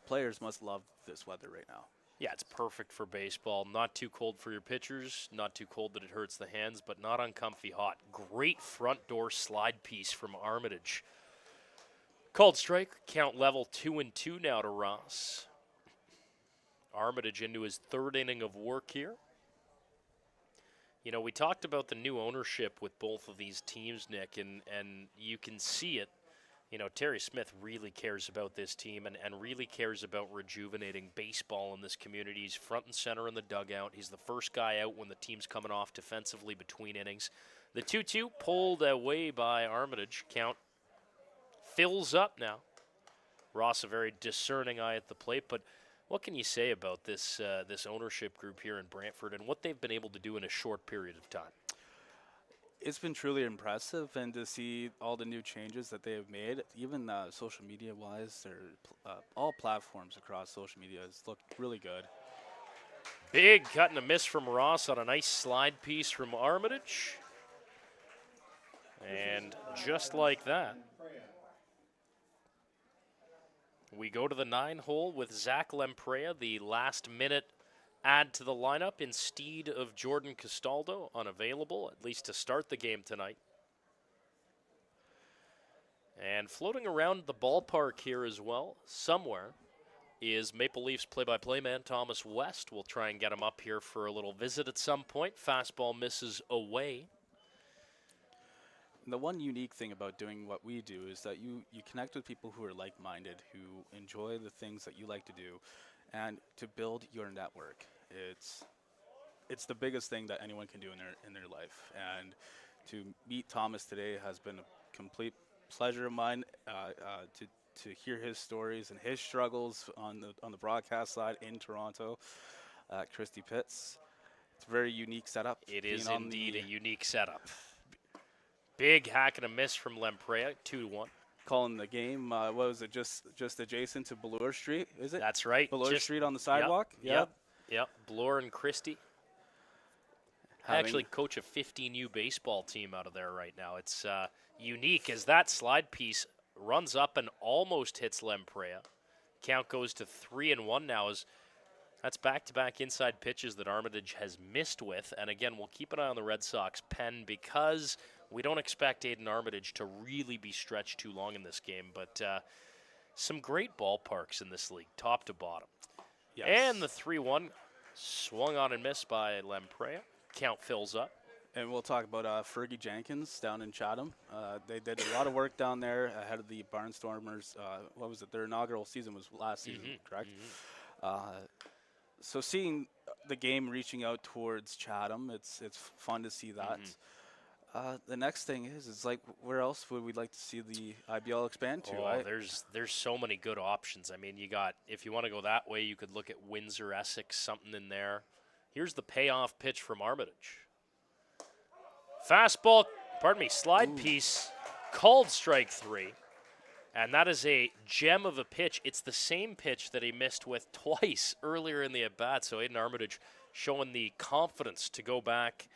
Players must love this weather right now. Yeah, it's perfect for baseball. Not too cold for your pitchers, not too cold that it hurts the hands, but not uncomfy hot. Great front door slide piece from Armitage. Called strike, count level 2-2 now to Ross. Armitage into his 3rd inning of work here. We talked about the new ownership with both of these teams, Nick, and you can see it. Terry Smith really cares about this team and really cares about rejuvenating baseball in this community. He's front and center in the dugout. He's the first guy out when the team's coming off defensively between innings. The 2-2 pulled away by Armitage. Count fills up now. Ross, a very discerning eye at the plate, but what can you say about this ownership group here in Brantford and what they've been able to do in a short period of time? It's been truly impressive, and to see all the new changes that they have made, even social media-wise, all platforms across social media has looked really good. Big cut and a miss from Ross on a nice slide piece from Armitage. And just like that, we go to the 9-hole with Zach Lemprea, the last-minute add to the lineup instead of Jordan Castaldo, unavailable, at least to start the game tonight. And floating around the ballpark here as well, somewhere, is Maple Leafs play-by-play man Thomas West. We'll try and get him up here for a little visit at some point. Fastball misses away. And the one unique thing about doing what we do is that you connect with people who are like-minded, who enjoy the things that you like to do, and to build your network. It's the biggest thing that anyone can do in their life. And to meet Thomas today has been a complete pleasure of mine. To hear his stories and his struggles on the broadcast side in Toronto at Christie Pitts. It's a very unique setup. It is indeed a unique setup. Big hack and a miss from Lempreya, 2-1. Calling the game, what was it, just adjacent to Bloor Street, is it? That's right. Bloor Street on the sidewalk? Yep. Bloor and Christie. I actually coach a 15U baseball team out of there right now. It's unique as that slide piece runs up and almost hits Lempreya. Count goes to 3-1 now. That's back-to-back inside pitches that Armitage has missed with. And again, we'll keep an eye on the Red Sox pen because we don't expect Aiden Armitage to really be stretched too long in this game. But some great ballparks in this league, top to bottom. Yes. And the 3-1 swung on and missed by Lempreya. Count fills up. And we'll talk about Fergie Jenkins down in Chatham. They did a lot of work down there ahead of the Barnstormers. What was it? Their inaugural season was last season, correct? So seeing the game reaching out towards Chatham, it's fun to see that. The next thing is like, where else would we like to see the IBL expand to? Oh, there's so many good options. I mean, you got, if you want to go that way, you could look at Windsor, Essex, something in there. Here's the payoff pitch from Armitage. Fastball, slide piece, called strike 3. And that is a gem of a pitch. It's the same pitch that he missed with twice earlier in the at-bat. So Aiden Armitage showing the confidence to go back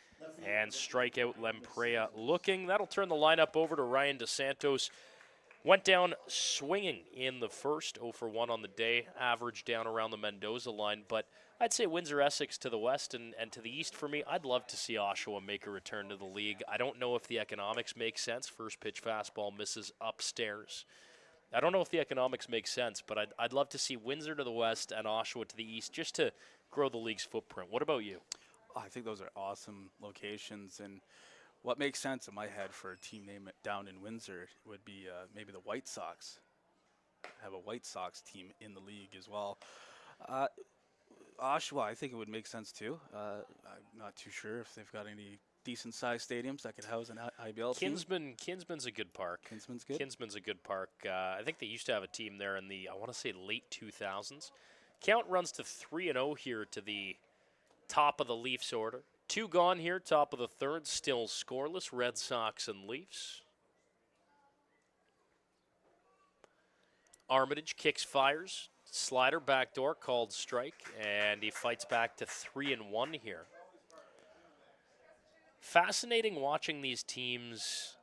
and strike out Lempreya looking. That'll turn the lineup over to Ryan DeSantos. Went down swinging in the first, 0 for 1 on the day, average down around the Mendoza line. But I'd say Windsor-Essex to the west and to the east for me. I'd love to see Oshawa make a return to the league. I don't know if the economics make sense. First pitch fastball misses upstairs. I don't know if the economics make sense, but I'd love to see Windsor to the west and Oshawa to the east just to grow the league's footprint. What about you? I think those are awesome locations. And what makes sense in my head for a team name down in Windsor would be maybe the White Sox. Have a White Sox team in the league as well. Oshawa, I think it would make sense too. I'm not too sure if they've got any decent-sized stadiums that could house an IBL team. Kinsman's a good park. Kinsman's good? Kinsman's a good park. I think they used to have a team there in the, I want to say, late 2000s. Count runs to 3-0 here to the top of the Leafs order. 2 gone here, top of the third, still scoreless, Red Sox and Leafs. Armitage kicks, fires. Slider, backdoor, called strike, and he fights back to 3-1 here. Fascinating watching these teams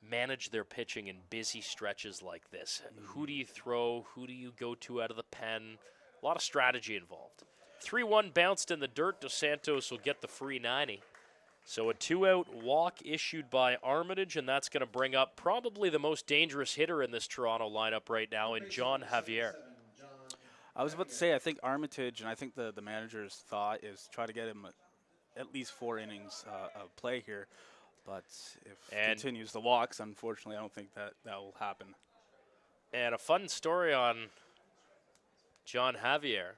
manage their pitching in busy stretches like this. Who do you throw? Who do you go to out of the pen? A lot of strategy involved. 3-1 bounced in the dirt. Dos Santos will get the free 90. So a 2-out walk issued by Armitage, and that's going to bring up probably the most dangerous hitter in this Toronto lineup right now in John Javier. I was about to say, I think Armitage, and I think the manager's thought is try to get him at least 4 innings of play here. But if he continues the walks, unfortunately, I don't think that will happen. And a fun story on John Javier.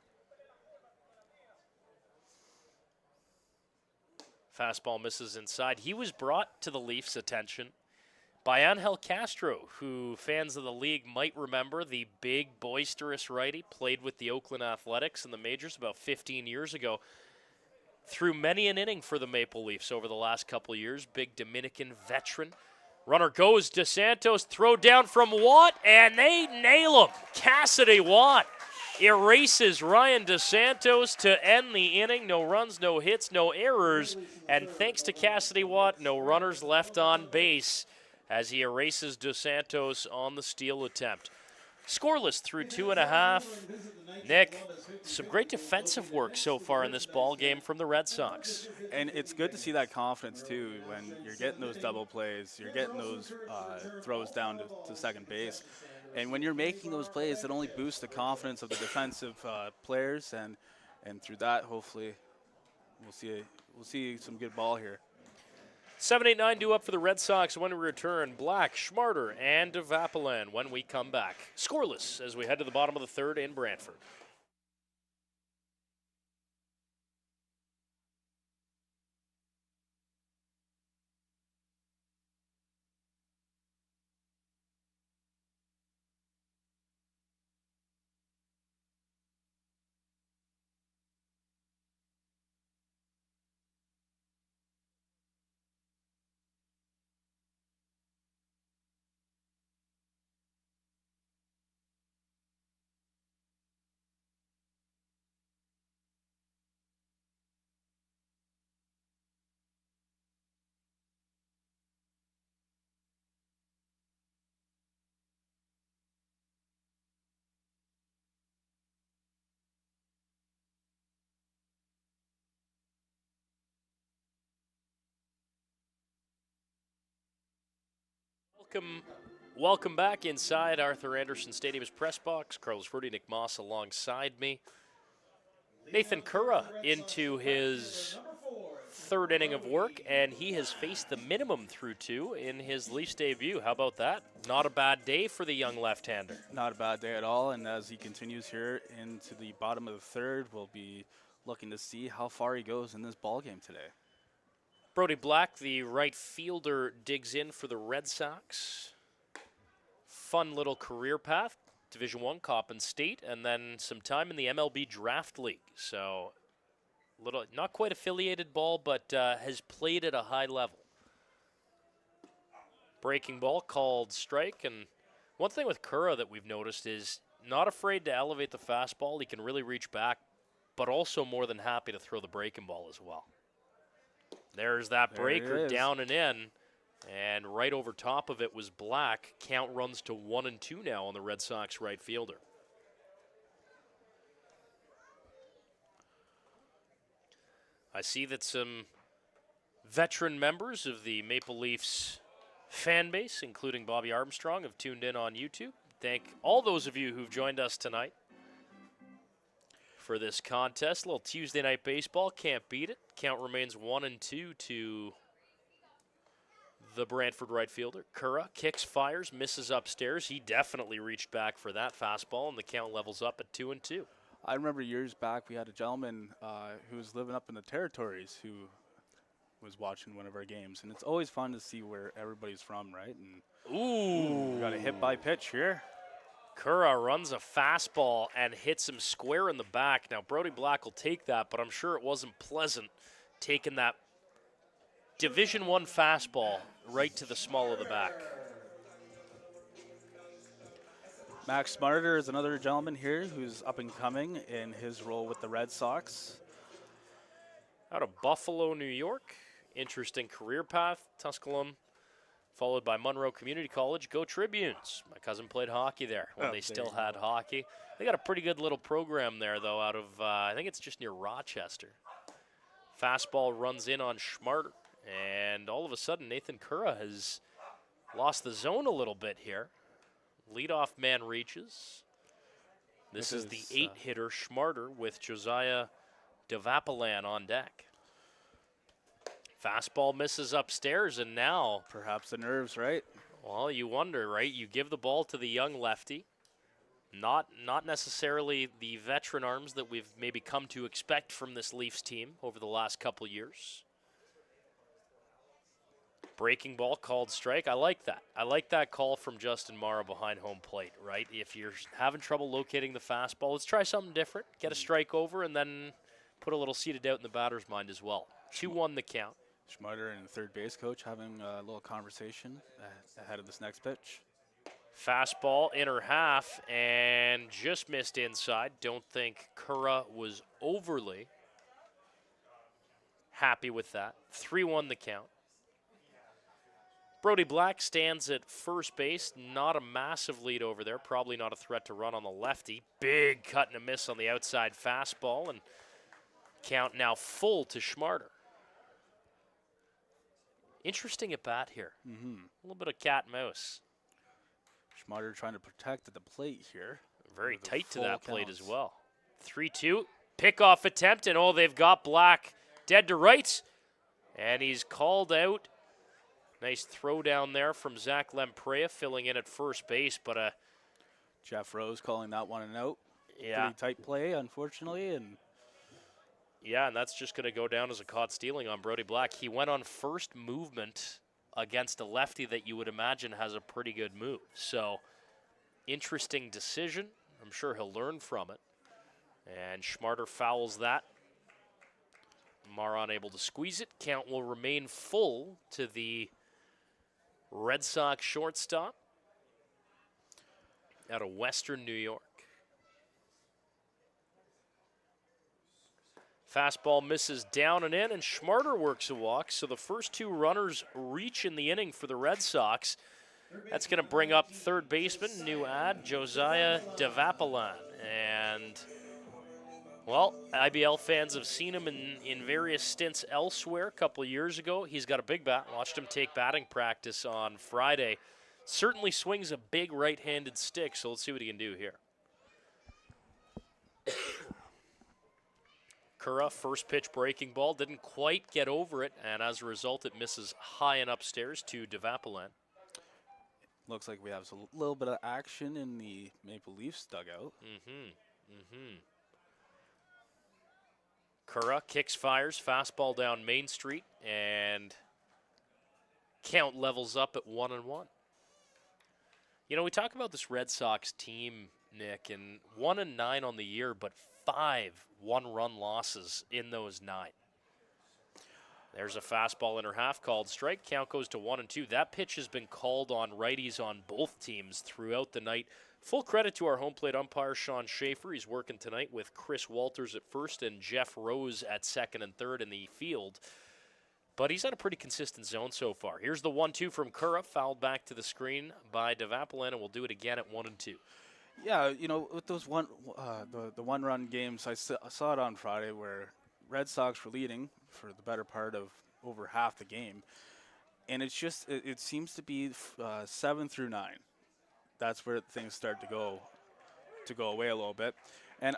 Fastball misses inside. He was brought to the Leafs' attention by Angel Castro, who fans of the league might remember, the big, boisterous righty, played with the Oakland Athletics in the majors about 15 years ago. Threw many an inning for the Maple Leafs over the last couple of years. Big Dominican veteran. Runner goes, DeSantos, throw down from Watt, and they nail him. Cassidy Watt erases Ryan DeSantos to end the inning. No runs, no hits, no errors. And thanks to Cassidy Watt, no runners left on base as he erases DeSantos on the steal attempt. Scoreless through 2.5. Nick, some great defensive work so far in this ball game from the Red Sox. And it's good to see that confidence, too, when you're getting those double plays, you're getting those throws down to second base. And when you're making those plays, it only boosts the confidence of the defensive players. And through that, hopefully, we'll see some good ball here. 7-8-9 due up for the Red Sox when we return. Black, Schmarter, and Devapalan when we come back. Scoreless as we head to the bottom of the third in Brantford. Welcome back inside Arthur Anderson Stadium's press box. Carlos Rudy, Nick Moss alongside me. Nathan Curra into his third inning of work, and he has faced the minimum through 2 in his Leafs debut. How about that? Not a bad day for the young left-hander. Not a bad day at all, and as he continues here into the bottom of the third, we'll be looking to see how far he goes in this ball game today. Brody Black, the right fielder, digs in for the Red Sox. Fun little career path, Division I, Coppin State, and then some time in the MLB Draft League. So, little, not quite affiliated ball, but has played at a high level. Breaking ball called strike, and one thing with Curra that we've noticed is not afraid to elevate the fastball. He can really reach back, but also more than happy to throw the breaking ball as well. There's that breaker down and in, and right over top of it was Black. Count runs to 1-2 now on the Red Sox right fielder. I see that some veteran members of the Maple Leafs fan base, including Bobby Armstrong, have tuned in on YouTube. Thank all those of you who've joined us tonight for this contest. A little Tuesday night baseball, can't beat it. Count remains 1-2 to the Brantford right fielder. Curra kicks, fires, misses upstairs. He definitely reached back for that fastball, and the count levels up at 2-2. I remember years back we had a gentleman who was living up in the territories who was watching one of our games, and it's always fun to see where everybody's from, right? And ooh, we got a hit by pitch here. Curra runs a fastball and hits him square in the back. Now, Brody Black will take that, but I'm sure it wasn't pleasant taking that Division I fastball right to the small of the back. Max Smarter is another gentleman here who's up and coming in his role with the Red Sox. Out of Buffalo, New York. Interesting career path. Tusculum, followed by Monroe Community College. Go Tribunes. My cousin played hockey there when they still had hockey. They got a pretty good little program there, though, out of, I think it's just near Rochester. Fastball runs in on Schmarter. And all of a sudden, Nathan Curra has lost the zone a little bit here. Leadoff man reaches. This is the 8-hitter Schmarter with Josiah Devapalan on deck. Fastball misses upstairs, and now perhaps the nerves, right? Well, you wonder, right? You give the ball to the young lefty. Not necessarily the veteran arms that we've maybe come to expect from this Leafs team over the last couple years. Breaking ball called strike. I like that. I like that call from Justin Morrow behind home plate, right? If you're having trouble locating the fastball, let's try something different. Get a strike over and then put a little seeded out in the batter's mind as well. 2-1 the count. Schmarter and third base coach having a little conversation ahead of this next pitch. Fastball, inner half, and just missed inside. Don't think Curra was overly happy with that. 3-1 the count. Brody Black stands at first base. Not a massive lead over there. Probably not a threat to run on the lefty. Big cut and a miss on the outside fastball, and count now full to Schmarter. Interesting at bat here. A little bit of cat and mouse. Schmarter trying to protect at the plate here. Very tight to that plate as well. 3-2. Pickoff attempt, and they've got Black dead to rights. And he's called out Nice throw down there from Zach Lempreya, filling in at first base, but Jeff Rose calling that one an out. yeah. Pretty tight play, unfortunately, and Yeah, and that's just going to go down as a caught stealing on Brody Black. He went on first movement against a lefty that you would imagine has a pretty good move. So, interesting decision. I'm sure he'll learn from it. And Schmarter fouls that. Maron able to squeeze it. Count will remain full to the Red Sox shortstop out of Western New York. Fastball misses down and in, and Schmarter works a walk. So the first two runners reach in the inning for the Red Sox. That's going to bring up third baseman, new add, Josiah Devapalan. And, well, IBL fans have seen him in various stints elsewhere a couple of years ago. He's got a big bat. Watched him take batting practice on Friday. Certainly swings a big right-handed stick, so let's see what he can do here. Curra, first pitch breaking ball, didn't quite get over it, and as a result, it misses high and upstairs to Devapalan. looks like we have a little bit of action in the Maple Leafs dugout. Curra kicks, fires, fastball down Main Street, and count levels up at 1-1. You know, we talk about this Red Sox team, Nick, and 1-9 on the year, but 5 one-run losses in those 9. There's a fastball in her half called strike. Count goes to 1-2. That pitch has been called on righties on both teams throughout the night. Full credit to our home plate umpire, Sean Schaefer. He's working tonight with Chris Walters at first and Jeff Rose at second and third in the field. But he's had a pretty consistent zone so far. Here's the 1-2 from Curra, fouled back to the screen by Devapalan, and we'll do it again at 1-2. Yeah, you know, with those the one-run games, I saw it on Friday where Red Sox were leading for the better part of over half the game, and it's just it seems to be 7 through 9. That's where things start to go away a little bit, and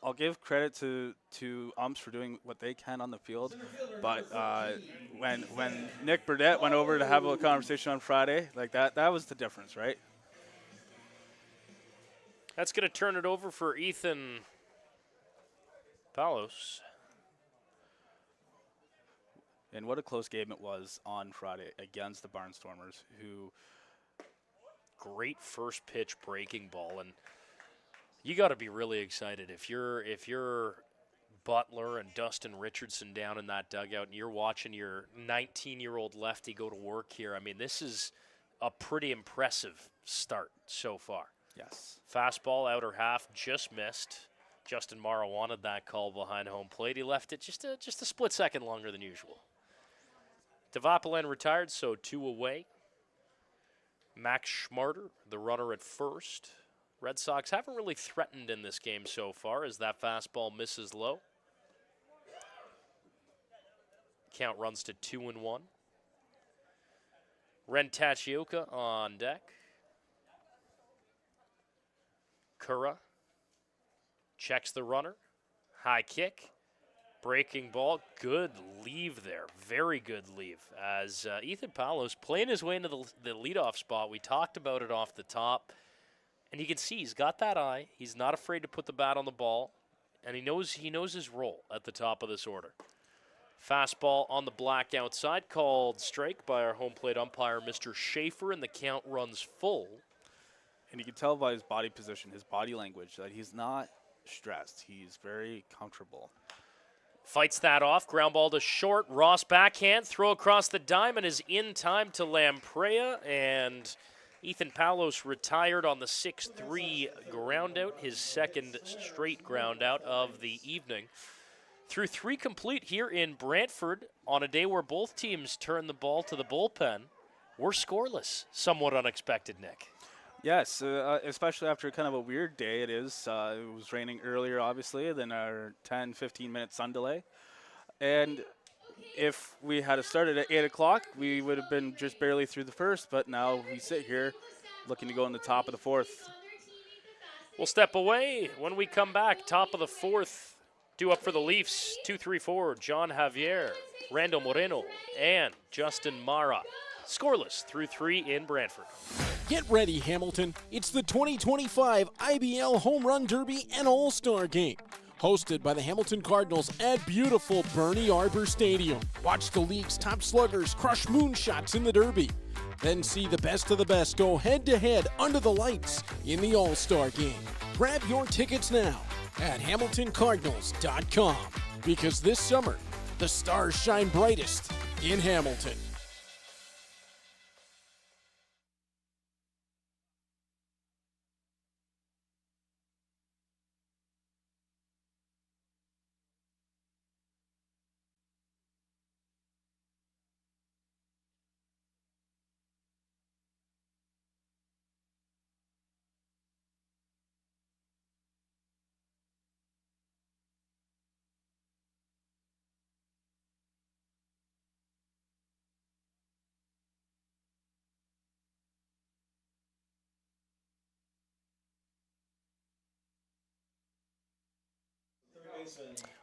I'll give credit to umps for doing what they can on the field, but when Nick Burdett went over to have a conversation on Friday, like that was the difference, right? That's going to turn it over for Ethan Palos. And what a close game it was on Friday against the Barnstormers, who great first pitch breaking ball, and you got to be really excited if you're Butler and Dustin Richardson down in that dugout and you're watching your 19-year-old lefty go to work here. I mean, this is a pretty impressive start so far. Yes. Fastball outer half just missed. Justin Morrow wanted that call behind home plate. He left it just a split second longer than usual. Devapalan retired, so 2 away. Max Schmarter, the runner at first. Red Sox haven't really threatened in this game so far as that fastball misses low. Count runs to 2-1. Ren Tachioka on deck. Curra checks the runner. High kick. Breaking ball. Good leave there. Very good leave. As Ethan Palos playing his way into the leadoff spot. We talked about it off the top. And you can see he's got that eye. He's not afraid to put the bat on the ball. And he knows his role at the top of this order. Fastball on the black outside. Called strike by our home plate umpire, Mr. Schaefer. And the count runs full. And you can tell by his body position, his body language, that he's not stressed. He's very comfortable. Fights that off. Ground ball to short. Ross backhand. Throw across the diamond is in time to Lampreya. And Ethan Palos retired on the 6-3 ground out, his second straight ground out of the evening. Through 3 complete here in Brantford on a day where both teams turn the ball to the bullpen, we're scoreless. Somewhat unexpected, Nick. Yes, especially after kind of a weird day it is. It was raining earlier, obviously, than our 10, 15-minute sun delay. And if we had started at 8 o'clock, we would have been just barely through the first, but now we sit here looking to go in the top of the 4th. We'll step away when we come back. Top of the 4th. Due up for the Leafs, 2-3-4, John Javier, Randall Moreno, and Justin Mara. Scoreless through 3 in Brantford. Get ready, Hamilton. It's the 2025 IBL Home Run Derby and All-Star Game. Hosted by the Hamilton Cardinals at beautiful Bernie Arbor Stadium. Watch the league's top sluggers crush moonshots in the Derby. Then see the best of the best go head-to-head under the lights in the All-Star Game. Grab your tickets now at HamiltonCardinals.com, because this summer, the stars shine brightest in Hamilton.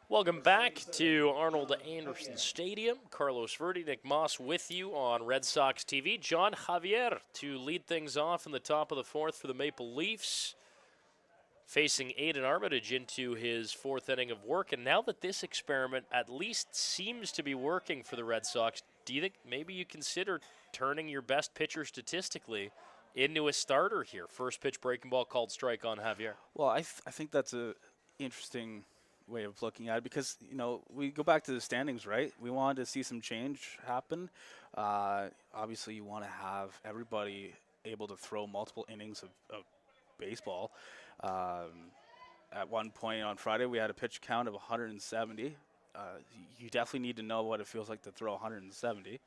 Welcome back to Arnold Anderson Stadium. Carlos Verde, Nick Moss with you on Red Sox TV. John Javier to lead things off in the top of the fourth for the Maple Leafs, facing Aiden Armitage into his fourth inning of work. And now that this experiment at least seems to be working for the Red Sox, do you think maybe you consider turning your best pitcher statistically into a starter here? First pitch breaking ball called strike on Javier. Well, I think that's a interesting way of looking at it, because we go back to the standings, right? We wanted to see some change happen. Obviously, you want to have everybody able to throw multiple innings of baseball. At one point on Friday, we had a pitch count of 170. You definitely need to know what it feels like to throw 170,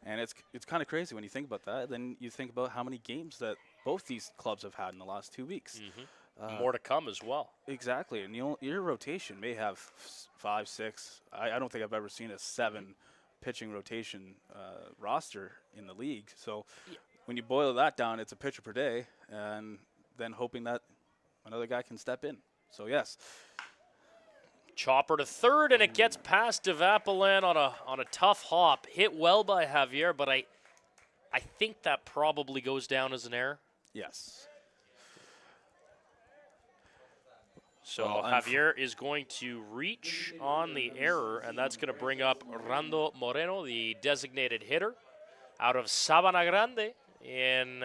and it's kind of crazy when you think about that. Then you think about how many games that both these clubs have had in the last 2 weeks. Mm-hmm. More to come as well. Exactly, and your rotation may have 5, 6. I don't think I've ever seen a 7 pitching rotation roster in the league. So when you boil that down, it's a pitcher per day, and then hoping that another guy can step in. So yes. Chopper to third, and it gets past Devapalan on a tough hop. Hit well by Javier, but I think that probably goes down as an error. Yes. So Javier is going to reach on the error, and that's going to bring up Rando Moreno, the designated hitter, out of Sabana Grande in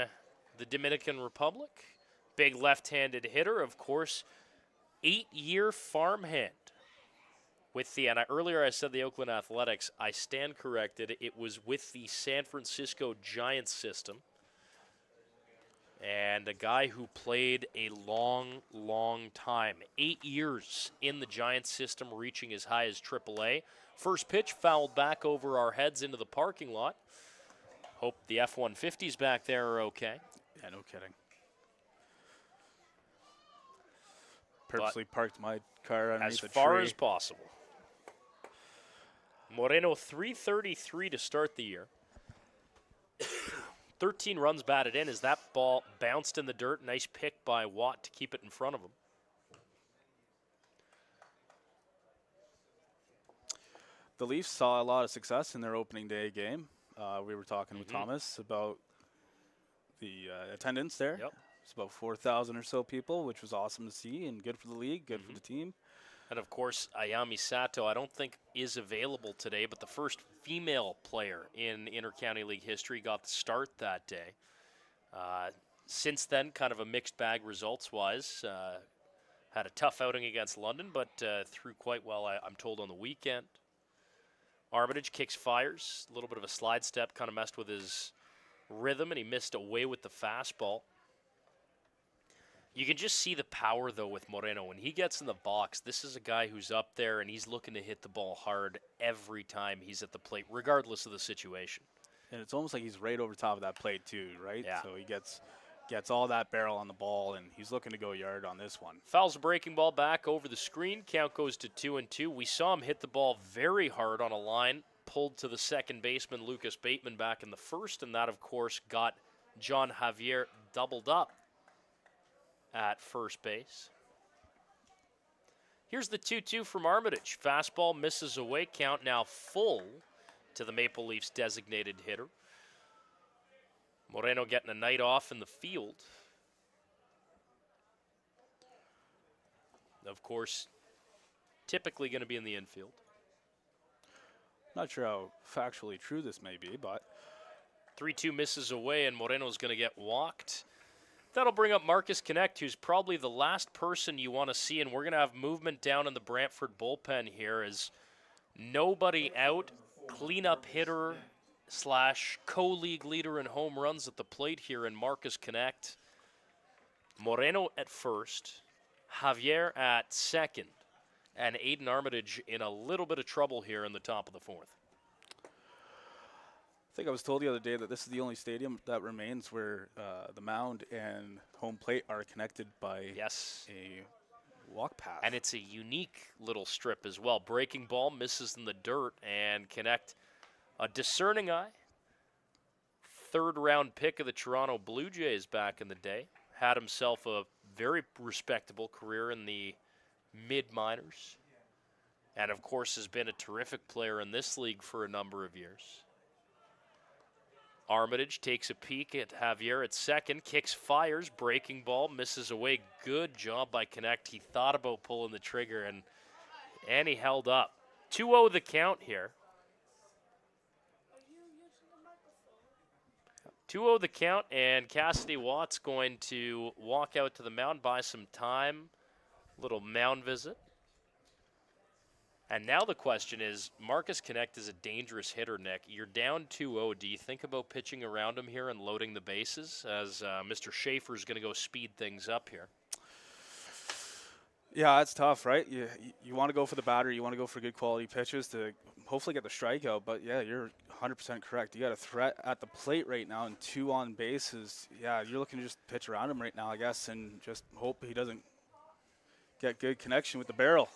the Dominican Republic. Big left-handed hitter, of course, 8-year farmhand. Earlier I said the Oakland Athletics. I stand corrected. It was with the San Francisco Giants system. And a guy who played a long, long time. 8 years in the Giants system, reaching as high as AAA. First pitch fouled back over our heads into the parking lot. Hope the F-150s back there are okay. Yeah, no kidding. Purposely parked my car underneath a tree. As far as possible. Moreno, 333 to start the year. 13 runs batted in as that ball bounced in the dirt. Nice pick by Watt to keep it in front of him. The Leafs saw a lot of success in their opening day game. We were talking with Thomas about the attendance there. Yep. It's about 4,000 or so people, which was awesome to see and good for the league, good for the team. And, of course, Ayami Sato, I don't think is available today, but the first female player in Intercounty League history got the start that day. Since then, kind of a mixed bag results-wise. Had a tough outing against London, but threw quite well, I'm told, on the weekend. Armitage kicks, fires. A little bit of a slide step, kind of messed with his rhythm, and he missed away with the fastball. You can just see the power, though, with Moreno. When he gets in the box, this is a guy who's up there, and he's looking to hit the ball hard every time he's at the plate, regardless of the situation. And it's almost like he's right over top of that plate, too, right? Yeah. So he gets all that barrel on the ball, and he's looking to go yard on this one. Fouls a breaking ball back over the screen. Count goes to 2-2. We saw him hit the ball very hard on a line, pulled to the second baseman, Lucas Bateman, back in the first, and that, of course, got John Javier doubled up at first base. Here's the 2-2 from Armitage. Fastball misses away. Count now full to the Maple Leafs designated hitter. Moreno getting a night off in the field. Of course, typically going to be in the infield. Not sure how factually true this may be, but 3-2 misses away, and Moreno's going to get walked. That'll bring up Marcus Connect, who's probably the last person you want to see, and we're going to have movement down in the Brantford bullpen here as nobody out. Cleanup hitter / co-league leader in home runs at the plate here in Marcus Connect. Moreno at first, Javier at second, and Aiden Armitage in a little bit of trouble here in the top of the fourth. I think I was told the other day that this is the only stadium that remains where the mound and home plate are connected by a walk path. And it's a unique little strip as well. Breaking ball misses in the dirt, and Connect, a discerning eye. Third-round pick of the Toronto Blue Jays back in the day. Had himself a very respectable career in the mid-minors. And, of course, has been a terrific player in this league for a number of years. Armitage takes a peek at Javier at second, kicks, fires, breaking ball, misses away. Good job by Connect. He thought about pulling the trigger, and he held up. 2-0 the count here. 2-0 the count, and Cassidy Watt's going to walk out to the mound, buy some time, little mound visit. And now the question is, Marcus Connect is a dangerous hitter, Nick. You're down 2-0. Do you think about pitching around him here and loading the bases as Mr. Schaefer's going to go speed things up here? Yeah, it's tough, right? You want to go for the batter. You want to go for good quality pitches to hopefully get the strikeout. But, yeah, you're 100% correct. You got a threat at the plate right now and 2 on bases. Yeah, you're looking to just pitch around him right now, I guess, and just hope he doesn't get good connection with the barrel.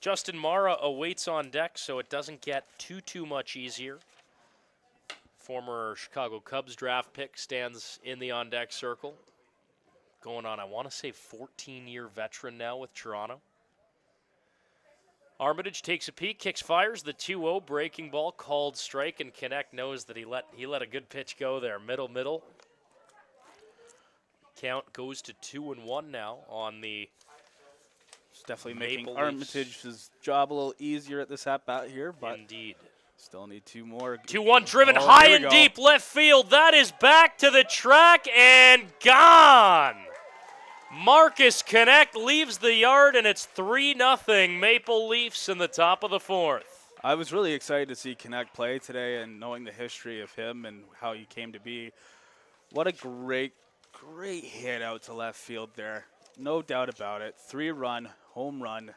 Justin Mara awaits on deck, so it doesn't get too much easier. Former Chicago Cubs draft pick stands in the on-deck circle. Going on, I want to say, 14-year veteran now with Toronto. Armitage takes a peek, kicks, fires. The 2-0 breaking ball, called strike, and Connect knows that he let a good pitch go there. Middle. Count goes to 2-1 now on the It's definitely Maple making Armitage's job a little easier at this at-bat here, but indeed. Still need 2 more. 2-1 driven high and deep left field. That is back to the track and gone. Marcus Connect leaves the yard, and it's 3-0 Maple Leafs in the top of the fourth. I was really excited to see Connect play today, and knowing the history of him and how he came to be. What a great hit out to left field there. No doubt about it. 3-run, home run.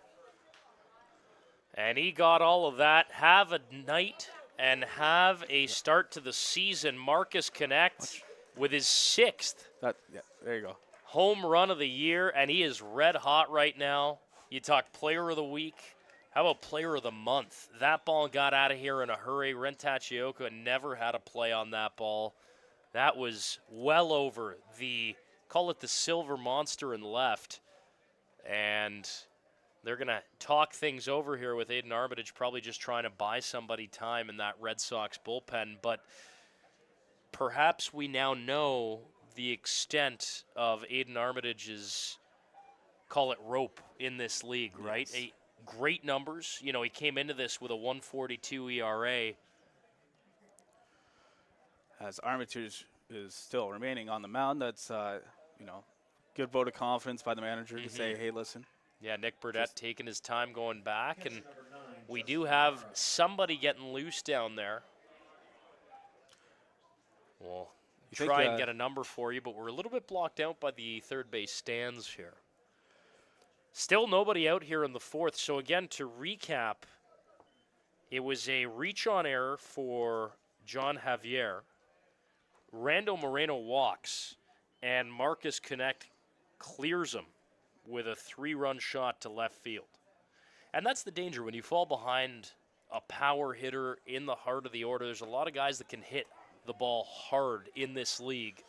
And he got all of that. Have a night and have a start to the season. Marcus Connect with his 6th There you go. home run of the year, and he is red hot right now. You talk player of the week. How about player of the month? That ball got out of here in a hurry. Rentachioka never had a play on that ball. That was well over the, call it the silver monster in left. And they're going to talk things over here with Aiden Armitage, probably just trying to buy somebody time in that Red Sox bullpen. But perhaps we now know the extent of Aiden Armitage's, call it rope, in this league, right? Yes. Great numbers. You know, he came into this with a 1.42 ERA. As Armitage is still remaining on the mound, that's, good vote of confidence by the manager to say, hey, listen. Yeah, Nick Burdett taking his time going back, and we do have somebody getting loose down there. We'll try and get a number for you, but we're a little bit blocked out by the third base stands here. Still nobody out here in the fourth. So again, to recap, it was a reach-on error for John Javier. Rando Moreno walks, and Marcus Connect clears him with a 3-run shot to left field. And that's the danger when you fall behind a power hitter in the heart of the order. There's a lot of guys that can hit the ball hard in this league.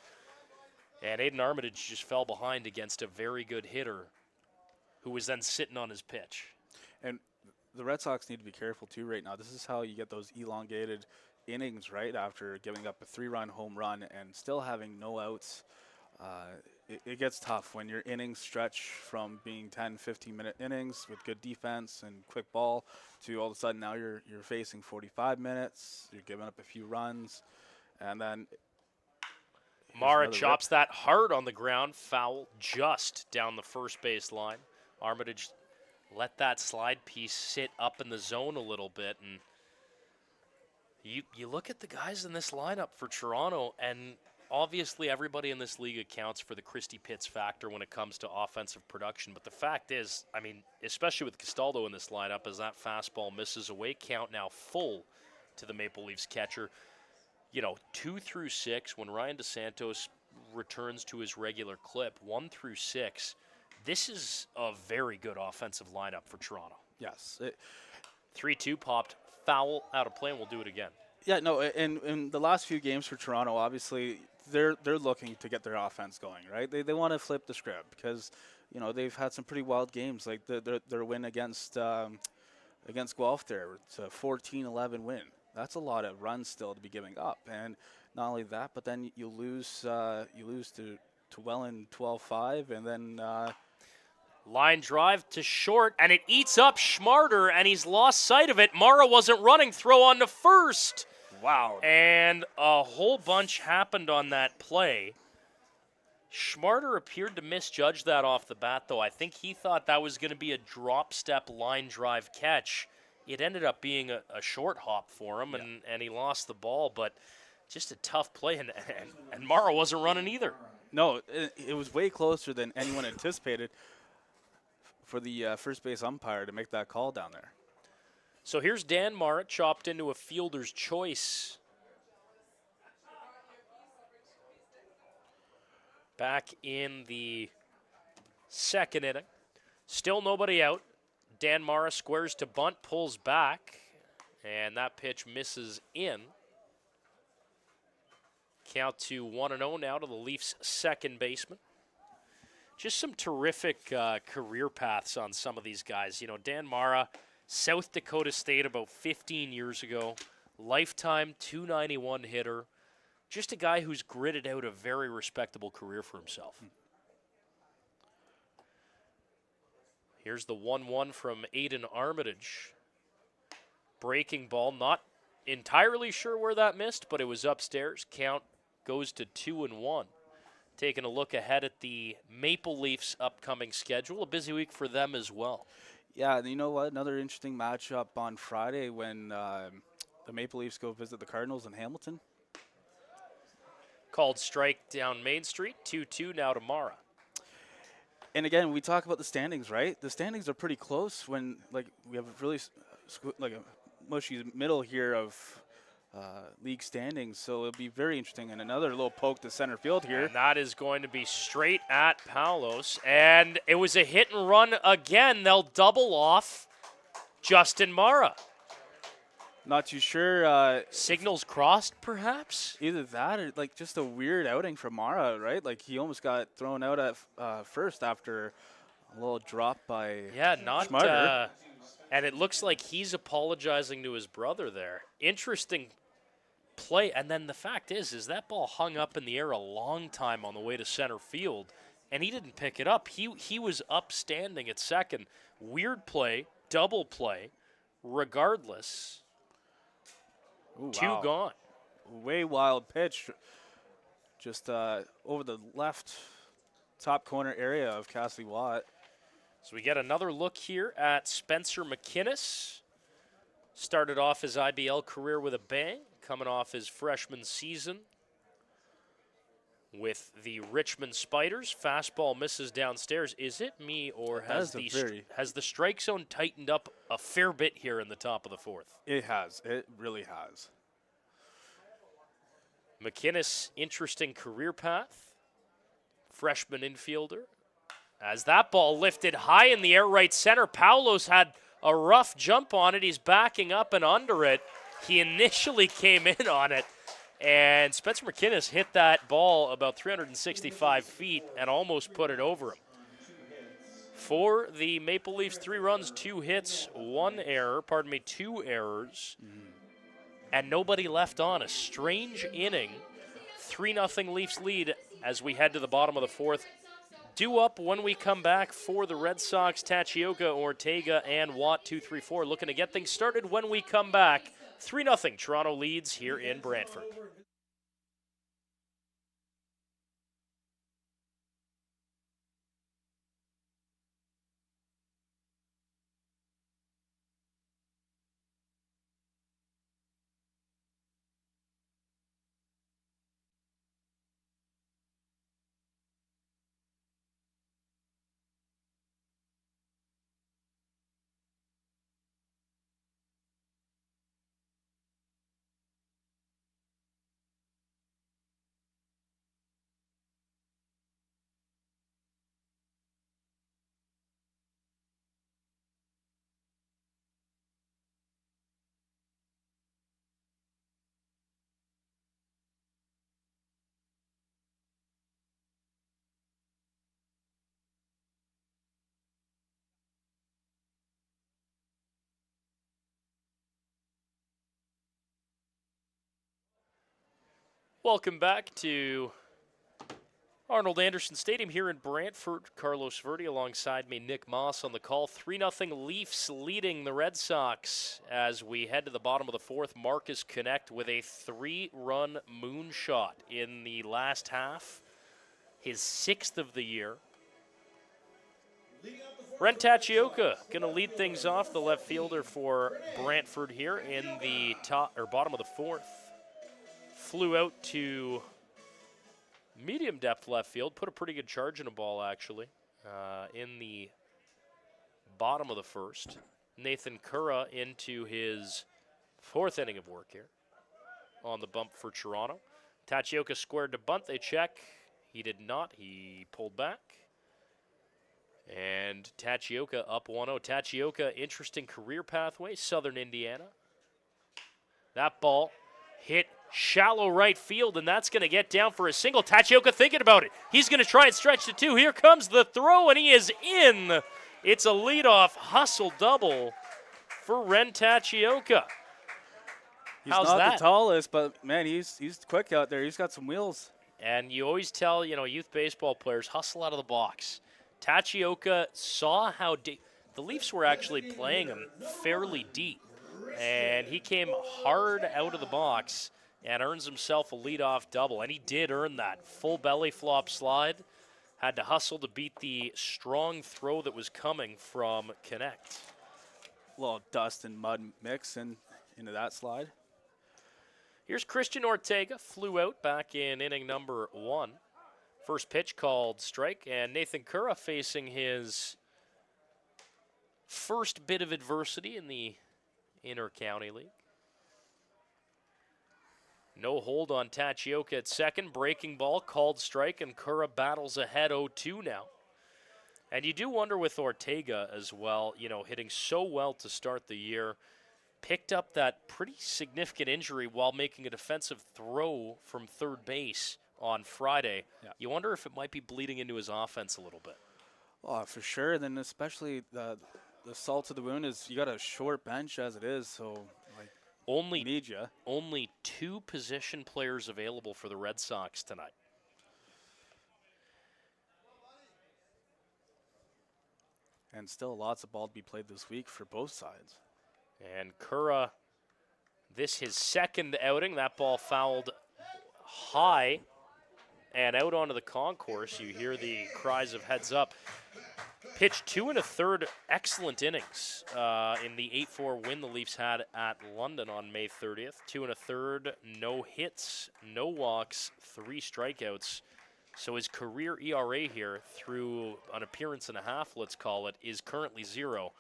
And Aiden Armitage just fell behind against a very good hitter. who was then sitting on his pitch. And the Red Sox need to be careful too right now. This is how you get those elongated innings, right? After giving up a 3-run home run and still having no outs. It gets tough when your innings stretch from being 10, 15-minute innings with good defense and quick ball to all of a sudden now you're facing 45 minutes, you're giving up a few runs, and then Mara chops that hard on the ground, foul just down the first base line. Armitage let that slide piece sit up in the zone a little bit, and you look at the guys in this lineup for Toronto, and obviously everybody in this league accounts for the Christie Pitts factor when it comes to offensive production, but the fact is, I mean, especially with Castaldo in this lineup, as that fastball misses away, count now full to the Maple Leafs catcher. 2 through 6, when Ryan DeSantos returns to his regular clip, 1 through 6, this is a very good offensive lineup for Toronto. Yes. 3-2 popped, foul out of play, and we'll do it again. Yeah, no, in the last few games for Toronto, obviously, they're looking to get their offense going, right? They want to flip the script because, they've had some pretty wild games, like their win against Guelph there. It's a 14-11 win. That's a lot of runs still to be giving up. And not only that, but then you lose to Welland 12-5, and then line drive to short, and it eats up Schmarter, and he's lost sight of it. Mara wasn't running, throw on to first. wow. And a whole bunch happened on that play. Schmarter appeared to misjudge that off the bat, though. I think he thought that was going to be a drop step line drive catch. It ended up being a short hop for him, and he lost the ball, but just a tough play, and Mara wasn't running either. No, it was way closer than anyone anticipated for the first base umpire to make that call down there. So here's Dan Mara chopped into a fielder's choice. Back in the second inning. Still nobody out. Dan Mara squares to bunt, pulls back, and that pitch misses in. Count to 1-0 now to the Leafs' second baseman. Just some terrific career paths on some of these guys. Dan Mara, South Dakota State about 15 years ago, lifetime .291 hitter. Just a guy who's gritted out a very respectable career for himself. Here's the 1-1 from Aiden Armitage. Breaking ball, not entirely sure where that missed, but it was upstairs. Count goes to 2-1. Taking a look ahead at the Maple Leafs' upcoming schedule. A busy week for them as well. Yeah, and you know what? Another interesting matchup on Friday when the Maple Leafs go visit the Cardinals in Hamilton. Called strike down Main Street. 2-2 now to Mara. And again, we talk about the standings, right? The standings are pretty close when, we have a really a mushy middle here of league standings, so it'll be very interesting. And another little poke to center field here. And that is going to be straight at Paulos. And it was a hit and run again. They'll double off Justin Mara. Not too sure. Signals crossed, perhaps? Either that or just a weird outing from Mara, right? He almost got thrown out at first after a little drop by Schmarter. And it looks like he's apologizing to his brother there. Interesting play. And then the fact is that ball hung up in the air a long time on the way to center field, and he didn't pick it up. He was upstanding at second. Weird play, double play. Regardless, Ooh, two wow. gone. Way wild pitch. Just over the left top corner area of Cassidy Watt. So we get another look here at Spencer McInnes. Started off his IBL career with a bang, coming off his freshman season with the Richmond Spiders. Fastball misses downstairs. Is it me, or has the strike zone tightened up a fair bit here in the top of the fourth? It has. It really has. McInnes, interesting career path. Freshman infielder. As that ball lifted high in the air right center, Paulos had a rough jump on it. He's backing up and under it. He initially came in on it, and Spencer McInnes hit that ball about 365 feet and almost put it over him. For the Maple Leafs, 3 runs, 2 hits, 1 error, 2 errors, and nobody left on. A strange inning. 3-0 Leafs lead as we head to the bottom of the 4th. Due up when we come back for the Red Sox, Tachioka, Ortega, and Watt, 2-3-4. Looking to get things started when we come back. 3-0 Toronto leads here in Brantford. Welcome back to Arnold Anderson Stadium here in Brantford. Carlos Verde alongside me, Nick Moss on the call. 3-0 Leafs leading the Red Sox as we head to the bottom of the 4th. Marcus Connect with a 3-run moonshot in the last half, his 6th of the year. Ren Tachioka going to lead things off, the left fielder for Brantford here in the bottom of the 4th. Flew out to medium depth left field, put a pretty good charge in a ball actually in the bottom of the 1st. Nathan Curra into his 4th inning of work here on the bump for Toronto. Tachioka squared to bunt, they check. He did not, he pulled back. And Tachioka up 1-0. Tachioka, interesting career pathway, Southern Indiana. That ball hit shallow right field, and that's going to get down for a single. Tachioka thinking about it. He's going to try and stretch to 2. Here comes the throw, and he is in. It's a leadoff hustle double for Ren Tachioka. He's How's not that? the tallest, but, man, he's quick out there. He's got some wheels. And you always tell, youth baseball players, hustle out of the box. Tachioka saw how deep. The Leafs were actually playing him fairly deep, and he came hard out of the box and earns himself a leadoff double, and he did earn that. Full belly flop slide. Had to hustle to beat the strong throw that was coming from Connect. A little dust and mud mix into that slide. Here's Christian Ortega, flew out back in inning number 1. First pitch called strike, and Nathan Curra facing his first bit of adversity in the Inter-County League. No hold on Tachioka at second. Breaking ball, called strike, and Curra battles ahead 0-2 now. And you do wonder with Ortega as well, hitting so well to start the year. Picked up that pretty significant injury while making a defensive throw from third base on Friday. Yeah. You wonder if it might be bleeding into his offense a little bit. Oh, for sure. Then especially the salt to the wound is you got a short bench as it is, so Only 2 position players available for the Red Sox tonight. And still lots of ball to be played this week for both sides. And Curra, this his second outing. That ball fouled high and out onto the concourse. You hear the cries of heads up. Pitched 2 1/3 excellent innings in the 8-4 win the Leafs had at London on May 30th. 2 1/3, no hits, no walks, 3 strikeouts. So his career ERA here through an appearance and a half, let's call it, is currently 0.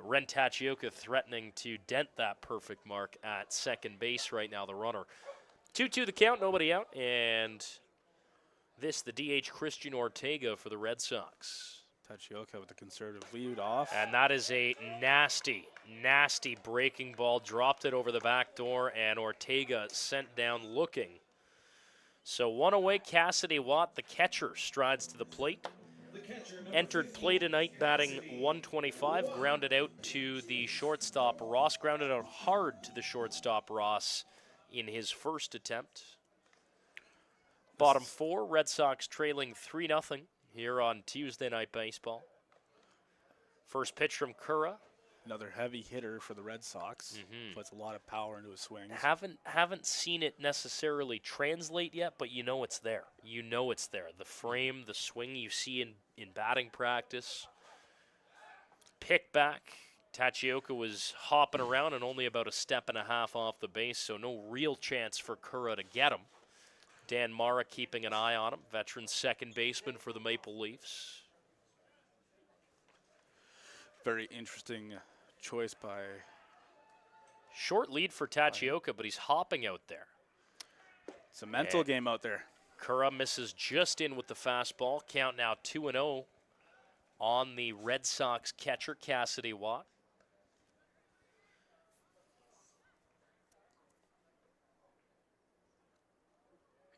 Ren Tachioka threatening to dent that perfect mark at second base right now, the runner. 2-2 the count, nobody out, and this the DH Christian Ortega for the Red Sox. Tachioka with the conservative lead off. And that is a nasty, nasty breaking ball. Dropped it over the back door, and Ortega sent down looking. So 1 away, Cassidy Watt, the catcher, strides to the plate. entered play tonight batting 125, grounded out to the shortstop Ross, grounded out hard to the shortstop Ross in his first attempt. Bottom four, Red Sox trailing 3-0 here on Tuesday Night Baseball. First pitch from Cura. Another heavy hitter for the Red Sox. Puts a lot of power into his swings. Haven't seen it necessarily translate yet, but you know it's there. You know it's there. The frame, the swing you see in batting practice. Pick back. Tachioka was hopping around and only about a step and a half off the base, so no real chance for Cura to get him. Dan Mara keeping an eye on him, veteran second baseman for the Maple Leafs. Very interesting choice by... Short lead for Tachioka, but he's hopping out there. It's a mental game out there. Cura misses just in with the fastball. Count now 2-0 on the Red Sox catcher, Cassidy Watt.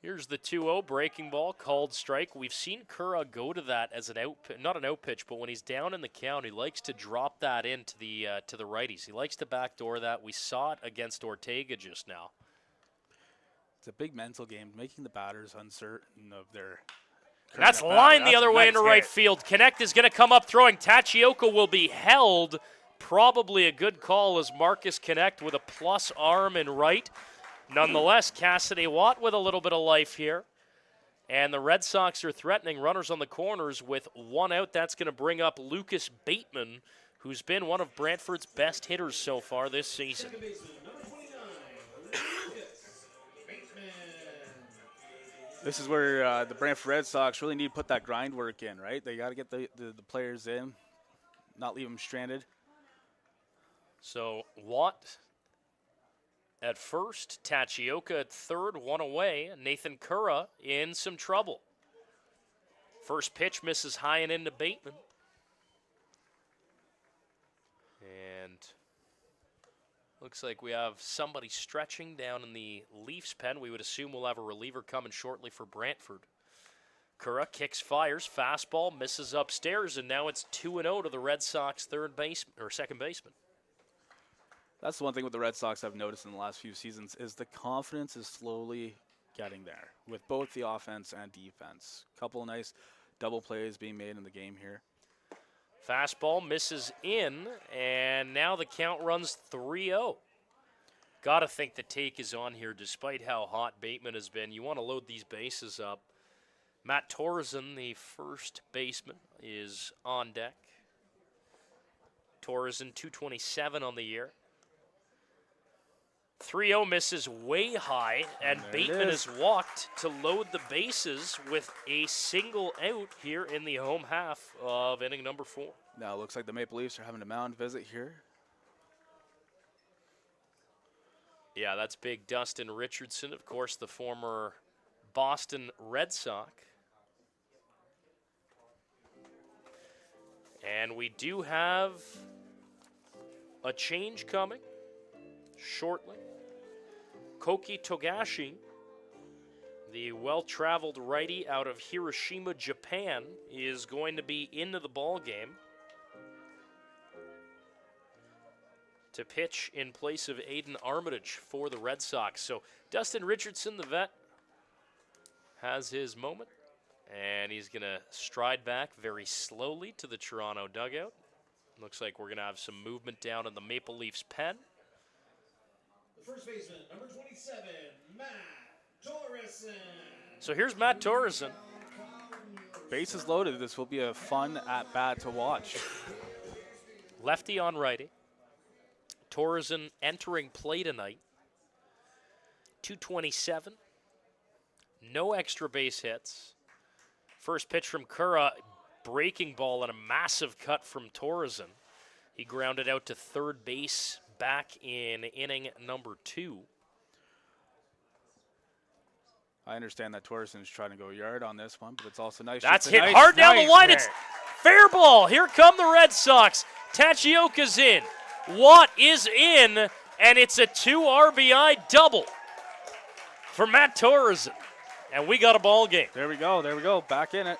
Here's the 2-0 breaking ball, called strike. We've seen Cura go to that as an out, not an out pitch, but when he's down in the count, he likes to drop that into the righties. He likes to backdoor that. We saw it against Ortega just now. It's a big mental game, making the batters uncertain of their... And that's lined the other way into right field. Connect is going to come up throwing. Tachioka will be held. Probably a good call as Marcus Connect with a plus arm in right. Nonetheless, Cassidy Watt with a little bit of life here. And the Red Sox are threatening runners on the corners with one out. That's going to bring up Lucas Bateman, who's been one of Brantford's best hitters so far this season. This is where the Brantford Red Sox really need to put that grind work in, right? They got to get the players in, not leave them stranded. So Watt at first, Tachioka at third, one away. Nathan Cura in some trouble. First pitch misses high and into Bateman. And looks like we have somebody stretching down in the Leafs pen. We would assume we'll have a reliever coming shortly for Brantford. Cura kicks, fires, fastball, misses upstairs, and now it's 2-0 to the Red Sox second baseman. That's the one thing with the Red Sox I've noticed in the last few seasons is the confidence is slowly getting there with both the offense and defense. Couple of nice double plays being made in the game here. Fastball misses in, and now the count runs 3-0. Got to think the take is on here despite how hot Bateman has been. You want to load these bases up. Matt Torreson, the first baseman, is on deck. Torreson, 227 on the year. 3-0 misses way high, and Bateman has walked to load the bases with a single out here in the home half of inning number 4. Now it looks like the Maple Leafs are having a mound visit here. Yeah, that's big Dustin Richardson, of course, the former Boston Red Sox. And we do have a change coming shortly. Koki Togashi, the well-traveled righty out of Hiroshima, Japan, is going to be into the ball game to pitch in place of Aiden Armitage for the Red Sox. So Dustin Richardson, the vet, has his moment, and he's going to stride back very slowly to the Toronto dugout. Looks like we're going to have some movement down in the Maple Leafs pen. First baseman, number 27, Matt Torreson. So here's Matt Torreson. Bases loaded. This will be a fun at-bat to watch. Lefty on righty. Torreson entering play tonight. 227. No extra base hits. First pitch from Cura, breaking ball and a massive cut from Torreson. He grounded out to third base back in inning number 2. I understand that Torreson's trying to go yard on this one, but it's also nice. That's hit hard down the line. It's fair ball. Here come the Red Sox. Tachioka's in. Watt is in, and it's a 2 RBI double for Matt Torreson. And we got a ball game. There we go. There we go. Back in it.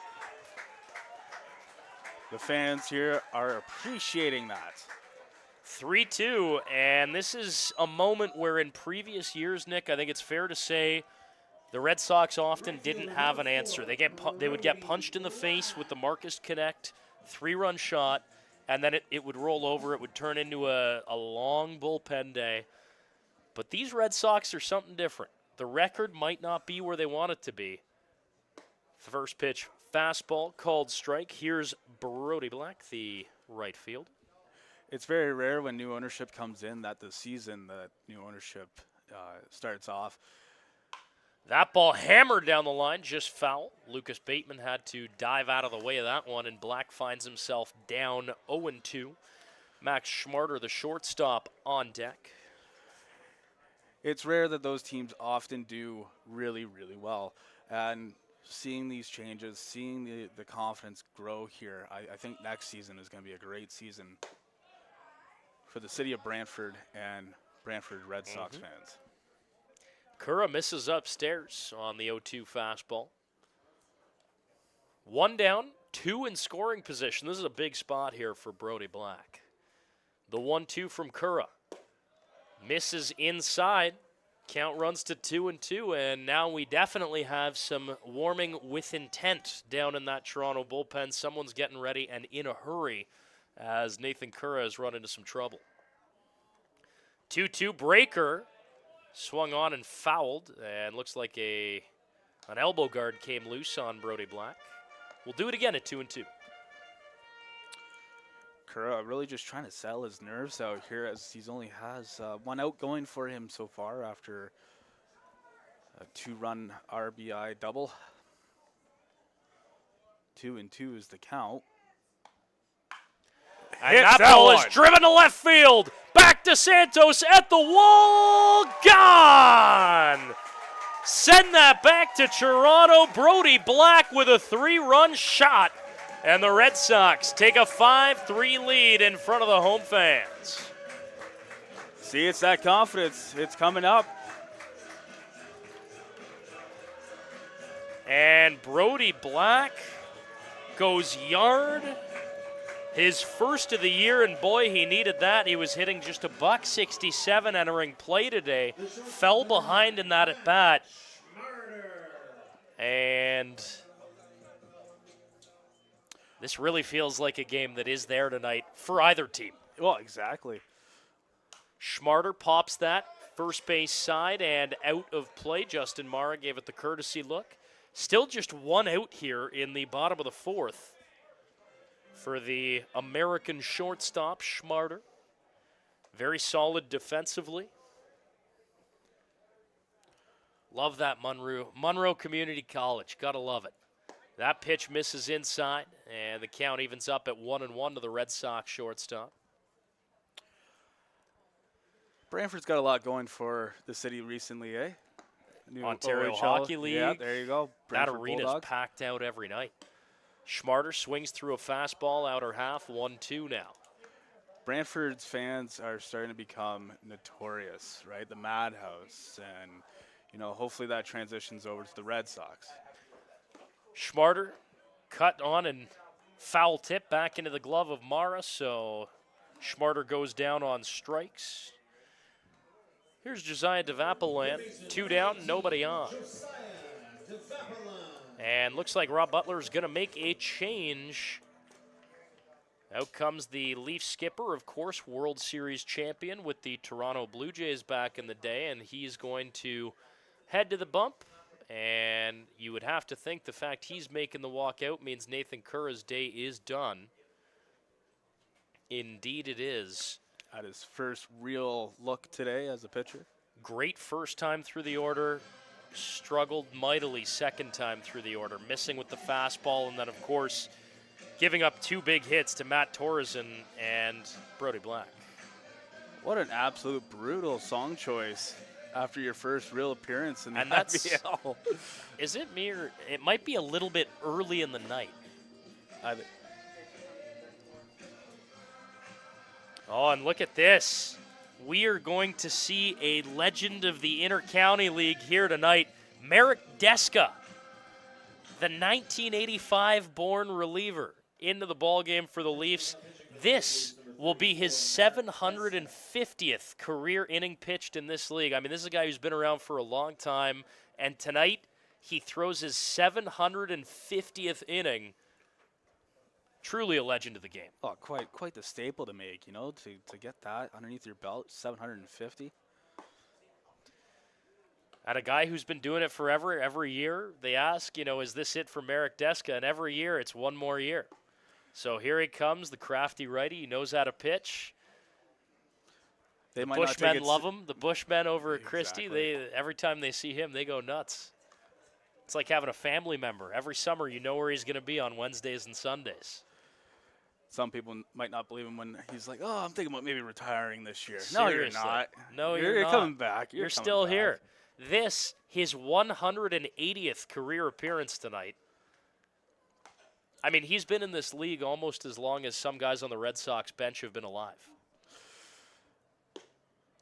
The fans here are appreciating that. 3-2, and this is a moment where in previous years, Nick, I think it's fair to say the Red Sox often didn't have an answer. They would get punched in the face with the Marcus Connect 3-run shot, and then it would roll over. It would turn into a long bullpen day. But these Red Sox are something different. The record might not be where they want it to be. First pitch, fastball, called strike. Here's Brody Black, the right field. It's very rare when new ownership comes in that the season that new ownership starts off. That ball hammered down the line, just foul. Lucas Bateman had to dive out of the way of that one, and Black finds himself down 0-2. Max Schmarter, the shortstop, on deck. It's rare that those teams often do really, really well. And seeing these changes, seeing the confidence grow here, I think next season is going to be a great season for the city of Brantford and Brantford Red Sox fans. Cura misses upstairs on the 0-2 fastball. 1 down, 2 in scoring position. This is a big spot here for Brody Black. The 1-2 from Cura. Misses inside. Count runs to 2-2, and now we definitely have some warming with intent down in that Toronto bullpen. Someone's getting ready and in a hurry as Nathan Cura has run into some trouble. 2-2 breaker. Swung on and fouled, and looks like an elbow guard came loose on Brody Black. We'll do it again at 2-2. Cura really just trying to settle his nerves out here as he's only has 1 out going for him so far after a 2-run RBI double. 2-2 is the count. And that ball is driven to left field. Back to Santos at the wall. Gone! Send that back to Toronto. Brody Black with a 3-run shot. And the Red Sox take a 5-3 lead in front of the home fans. See, it's that confidence. It's coming up. And Brody Black goes yard. His first of the year, and boy, he needed that. He was hitting just a $167 entering play today. Fell behind in that at bat. And this really feels like a game that is there tonight for either team. Well, exactly. Schmarter pops that first base side and out of play. Justin Mara gave it the courtesy look. Still just 1 out here in the bottom of the 4th. For the American shortstop, Schmarter. Very solid defensively. Love that Monroe Community College. Gotta love it. That pitch misses inside, and the count evens up at 1-1 to the Red Sox shortstop. Brantford's got a lot going for the city recently, eh? New Ontario OHL. Hockey League. Yeah, there you go. That Brantford arena's Bulldogs. packed out every night. Schmarter swings through a fastball, outer half, 1-2 now. Brantford's fans are starting to become notorious, right? The Madhouse, and hopefully that transitions over to the Red Sox. Schmarter cut on and foul tip back into the glove of Mara, so Schmarter goes down on strikes. Here's Josiah DeVapalan, 2 down, nobody on. And looks like Rob Butler is going to make a change. Out comes the Leaf skipper, of course, World Series champion with the Toronto Blue Jays back in the day, and he's going to head to the bump. And you would have to think the fact he's making the walk out means Nathan Cura's day is done. Indeed it is. At his first real look today as a pitcher. Great first time through the order. Struggled mightily second time through the order, missing with the fastball, and then, of course, giving up 2 big hits to Matt Torreson and Brody Black. What an absolute brutal song choice after your first real appearance in the And that's, IBL. Is it me, or it might be a little bit early in the night? Oh, and look at this. We are going to see a legend of the Inter-County League here tonight. Merrick Deska, the 1985-born reliever, into the ball game for the Leafs. This will be his 750th career inning pitched in this league. I mean, this is a guy who's been around for a long time, and tonight he throws his 750th inning. Truly a legend of the game. Oh, quite the staple to make, you know, to get that underneath your belt, 750. And a guy who's been doing it forever, every year, they ask, you know, is this it for Marek Deska? And every year, it's one more year. So here he comes, the crafty righty. He knows how to pitch. They The might not take Bushmen it love him. The Bushmen over at Christie, Exactly. every time they see him, they go nuts. It's like having a family member. Every summer, you know where he's going to be on Wednesdays and Sundays. Some people might not believe him when he's like, "Oh, I'm thinking about maybe retiring this year." No, you're Seriously. not. No, you're not. coming back. You're coming still back. here. This, his 180th career appearance tonight. I mean, he's been in this league almost as long as some guys on the Red Sox bench have been alive.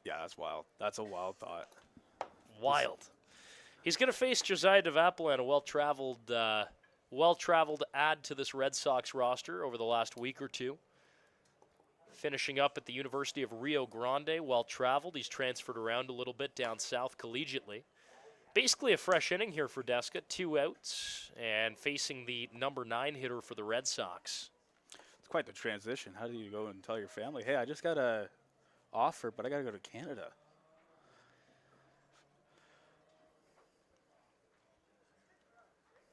Yeah, that's wild. That's a wild thought. Wild. He's going to face Josiah DeVapalan, a well-traveled add to this Red Sox roster over the last week or two. Finishing up at the University of Rio Grande, well-traveled. He's transferred around a little bit down south collegiately. Basically a fresh inning here for Deska, 2 outs, and facing the number 9 hitter for the Red Sox. It's quite the transition. How do you go and tell your family, "Hey, I just got a offer, but I got to go to Canada"?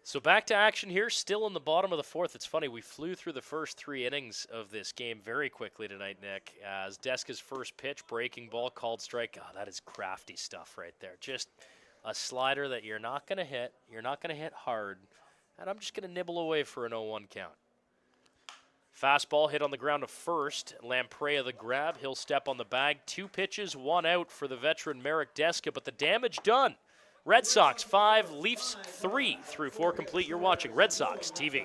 So back to action here, still in the bottom of the 4th. It's funny, we flew through the first 3 innings of this game very quickly tonight, Nick, as Deska's first pitch, breaking ball, called strike. Oh, that is crafty stuff right there. Just a slider that you're not going to hit. You're not going to hit hard. And I'm just going to nibble away for an 0-1 count. Fastball hit on the ground to first. Lamprey the grab. He'll step on the bag. 2 pitches, 1 out for the veteran Marek Deska, but the damage done. Red Sox 5, Leafs 3 through 4 complete. You're watching Red Sox TV.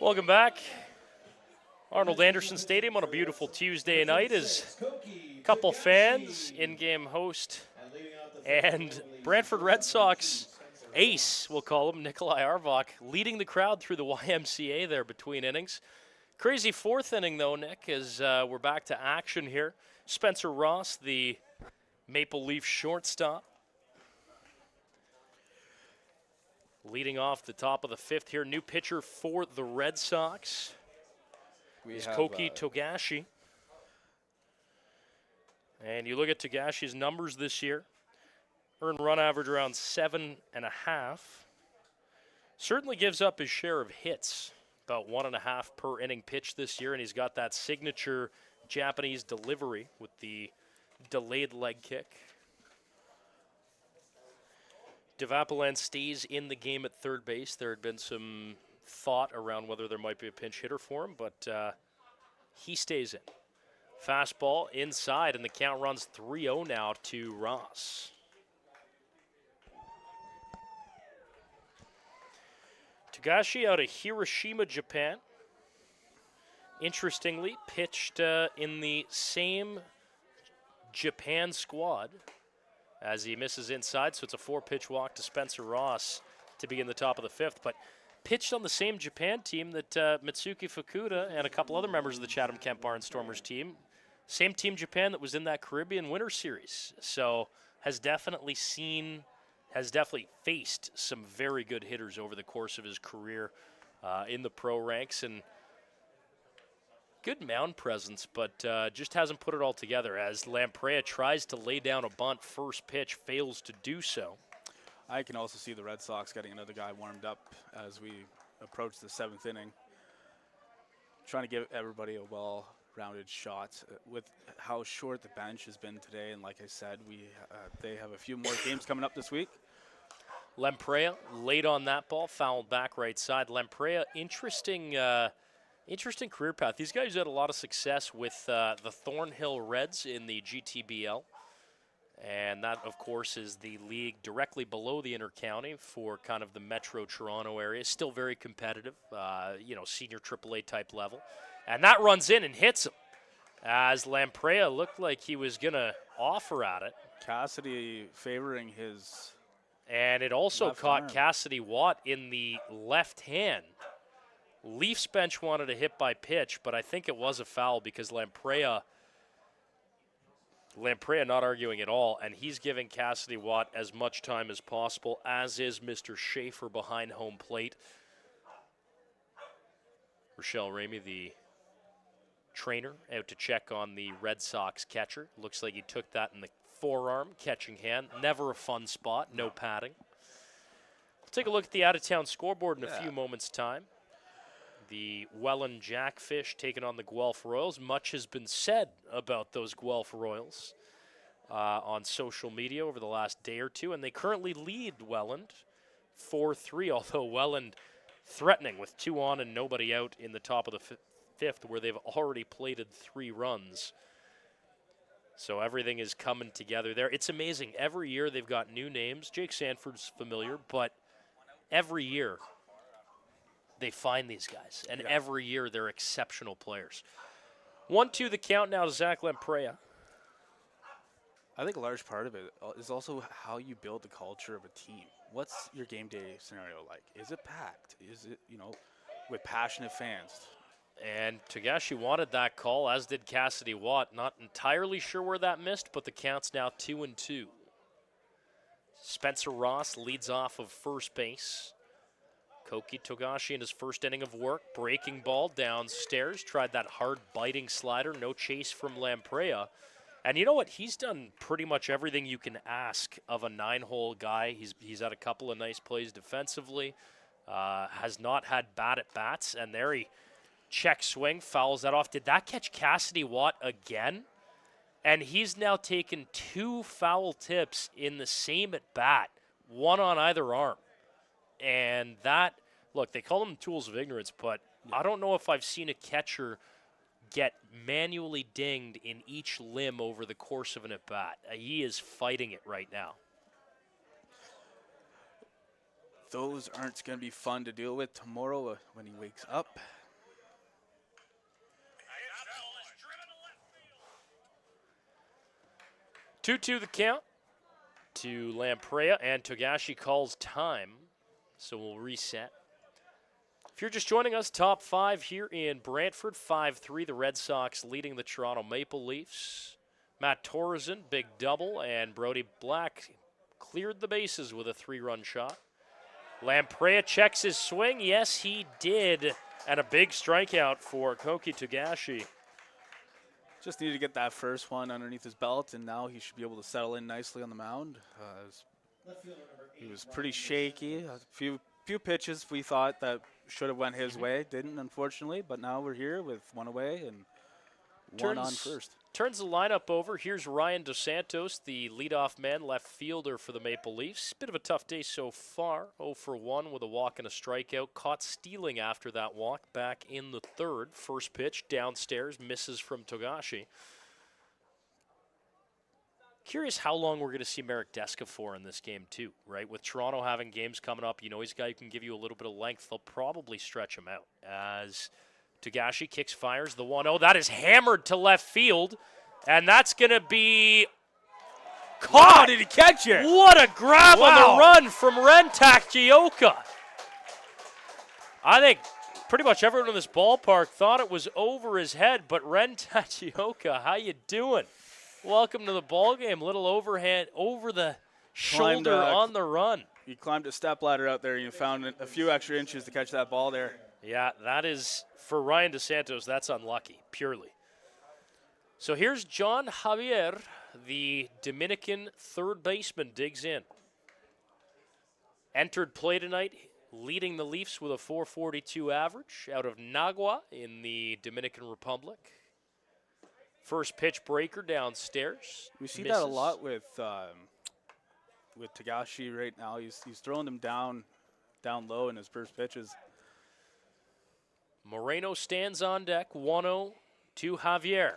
Welcome back. Arnold Anderson Stadium on a beautiful Tuesday night as a couple fans, in-game host, and Brantford Red Sox ace, we'll call him, Nikolai Arvok, leading the crowd through the YMCA there between innings. Crazy fourth inning, though, Nick, as we're back to action here. Spencer Ross, the Maple Leaf shortstop, leading off the top of the fifth here. New pitcher for the Red Sox is Koki Togashi. And you look at Togashi's numbers this year. Earned run average around 7.5. Certainly gives up his share of hits. About 1.5 per inning pitch this year, and he's got that signature Japanese delivery with the delayed leg kick. Devapalan stays in the game at third base. There had been some thought around whether there might be a pinch hitter for him, but he stays in. Fastball inside, and the count runs 3-0 now to Ross. Togashi out of Hiroshima, Japan. Interestingly, pitched in the same Japan squad as he misses inside, so it's a 4-pitch walk to Spencer Ross to begin the top of the fifth. But pitched on the same Japan team that Mitsuki Fukuda and a couple other members of the Chatham-Kent Barnstormers team. Same team Japan that was in that Caribbean Winter Series. So has definitely faced some very good hitters over the course of his career in the pro ranks, and good mound presence, but just hasn't put it all together as Lamprey tries to lay down a bunt. First pitch fails to do so. I can also see the Red Sox getting another guy warmed up as we approach the 7th inning. Trying to give everybody a well-rounded shot with how short the bench has been today, and like I said, they have a few more games coming up this week. Lamprey late on that ball, fouled back right side. Lamprey, interesting career path. These guys had a lot of success with the Thornhill Reds in the GTBL. And that, of course, is the league directly below the intercounty for kind of the Metro Toronto area. Still very competitive, senior AAA type level. And that runs in and hits him as Lamprey looked like he was going to offer at it. Cassidy favoring his And it also caught arm. Cassidy Watt in the left hand. Leafs bench wanted a hit by pitch, but I think it was a foul because Lamprey not arguing at all, and he's giving Cassidy Watt as much time as possible, as is Mr. Schaefer behind home plate. Rochelle Ramey, the trainer, out to check on the Red Sox catcher. Looks like he took that in the forearm, catching hand. Never a fun spot, no padding. We'll take a look at the out-of-town scoreboard in a few moments' time. The Welland Jackfish taking on the Guelph Royals. Much has been said about those Guelph Royals on social media over the last day or two, and they currently lead Welland 4-3, although Welland threatening with 2 on and nobody out in the top of the fifth, where they've already plated 3 runs. So everything is coming together there. It's amazing. Every year they've got new names. Jake Sanford's familiar, but every year they find these guys, and every year they're exceptional players. 1-2 the count now to Zach Lamprey. I think a large part of it is also how you build the culture of a team. What's your game day scenario like? Is it packed? Is it, with passionate fans? And Togashi wanted that call, as did Cassidy Watt. Not entirely sure where that missed, but the count's now 2-2. Spencer Ross leads off of first base. Koki Togashi in his first inning of work, breaking ball downstairs, tried that hard biting slider, no chase from Lamprey. And you know what? He's done pretty much everything you can ask of a 9-hole guy. He's had a couple of nice plays defensively, has not had bad at bats, and there he check swing, fouls that off. Did that catch Cassidy Watt again? And he's now taken 2 foul tips in the same at bat, 1 on either arm. And that, look, they call them tools of ignorance, but I don't know if I've seen a catcher get manually dinged in each limb over the course of an at-bat. He is fighting it right now. Those aren't going to be fun to deal with tomorrow when he wakes up. 2-2 the count to Lamprey, and Togashi calls time, so we'll reset. If you're just joining us, top 5 here in Brantford, 5-3, the Red Sox leading the Toronto Maple Leafs. Matt Torreson, big double, and Brody Black cleared the bases with a 3-run shot. Lamprey checks his swing. Yes, he did. And a big strikeout for Koki Togashi. Just needed to get that first one underneath his belt, and now he should be able to settle in nicely on the mound. He was pretty shaky. A few pitches we thought that should have went his way. Didn't, unfortunately, but now we're here with one away and one on first. Turns the lineup over. Here's Ryan DeSantos, the leadoff man, left fielder for the Maple Leafs. Bit of a tough day so far. 0 for 1 with a walk and a strikeout. Caught stealing after that walk back in the third. First pitch downstairs, misses from Togashi. Curious how long we're going to see Marek Deska for in this game too, right? With Toronto having games coming up, you know he's a guy who can give you a little bit of length. They'll probably stretch him out as Togashi kicks, fires the 1-0. That is hammered to left field, and that's going to be caught. Wow, did he catch it? What a grab on the run from Rentak Gioka. I think pretty much everyone in this ballpark thought it was over his head, but Rentak Gioka, how you doing? Welcome to the ball game. Little overhand over the shoulder on the run. He climbed a step ladder out there, and you found a few extra inches to catch that ball there. Yeah, that is, for Ryan DeSantos, that's unlucky, purely. So here's John Javier, the Dominican third baseman, digs in. Entered play tonight, leading the Leafs with a .442 average out of Nagua in the Dominican Republic. First pitch breaker downstairs. We see that a lot with Togashi right now. He's throwing them down low in his first pitches. Moreno stands on deck. 1-0 to Javier.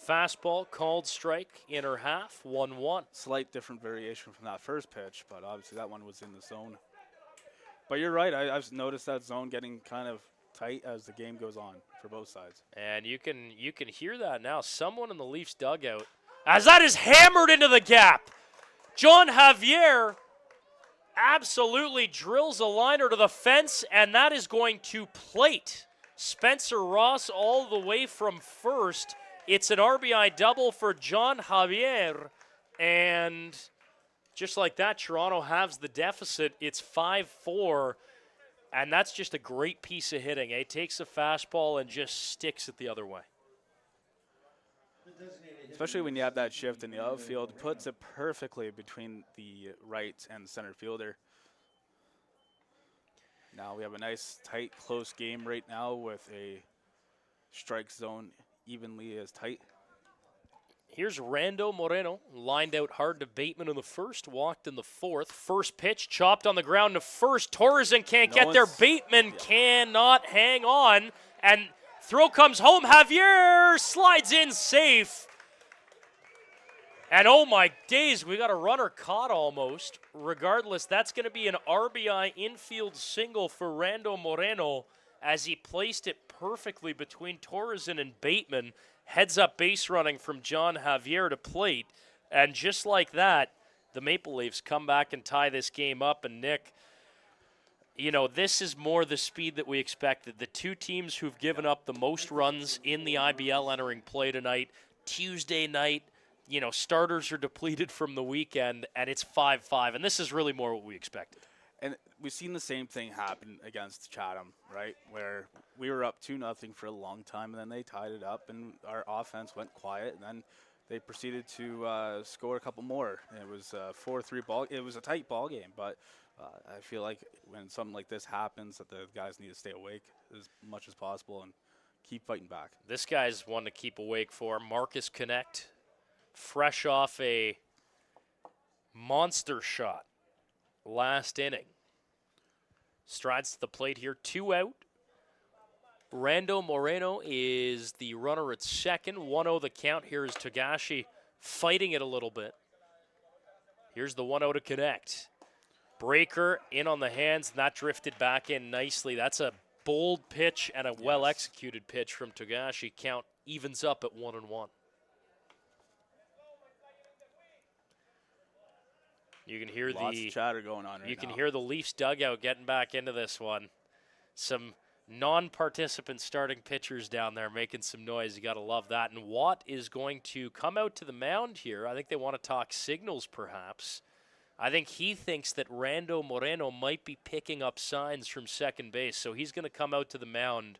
Fastball called strike, inner half, 1-1. Slight different variation from that first pitch, but obviously that one was in the zone. But you're right. I've noticed that zone getting kind of tight as the game goes on for both sides. And you can hear that now. Someone in the Leafs dugout, as that is hammered into the gap. John Javier absolutely drills a liner to the fence, and that is going to plate Spencer Ross all the way from first. It's an RBI double for John Javier, and just like that, Toronto halves the deficit. It's 5-4. And that's just a great piece of hitting. He takes a fastball and just sticks it the other way. Especially when you have that shift in the outfield, puts it perfectly between the right and center fielder. Now we have a nice, tight, close game right now with a strike zone evenly as tight. Here's Rando Moreno, lined out hard to Bateman in the first, walked in the fourth. First pitch, chopped on the ground to first. Torreson can't get there. Bateman cannot hang on, and throw comes home. Javier slides in safe. And oh my days, we got a runner caught almost. Regardless, that's going to be an RBI infield single for Rando Moreno as he placed it perfectly between Torreson and Bateman. Heads up base running from John Javier to plate. And just like that, the Maple Leafs come back and tie this game up. And Nick, you know, this is more the speed that we expected. The two teams who've given up the most runs in the IBL entering play tonight. Tuesday night, you know, starters are depleted from the weekend, and it's 5-5. And this is really more what we expected. And we've seen the same thing happen against Chatham, right, where we were up 2-0 for a long time, and then they tied it up, and our offense went quiet, and then they proceeded to score a couple more. And it was a 4-3 ball. It was a tight ball game, but I feel like when something like this happens, that the guys need to stay awake as much as possible and keep fighting back. This guy's one to keep awake for. Marcus Connect, fresh off a monster shot last inning. Strides to the plate here, 2 out. Rando Moreno is the runner at second. 1-0 the count. Here is Togashi fighting it a little bit. Here's the 1-0 to connect. Breaker in on the hands, and that drifted back in nicely. That's a bold pitch and a well-executed pitch from Togashi. Count evens up at 1-1. You can hear lots of chatter going on right now. You can hear the Leafs dugout getting back into this one. Some non-participant starting pitchers down there making some noise. You got to love that. And Watt is going to come out to the mound here. I think they want to talk signals, perhaps. I think he thinks that Rando Moreno might be picking up signs from second base, so he's going to come out to the mound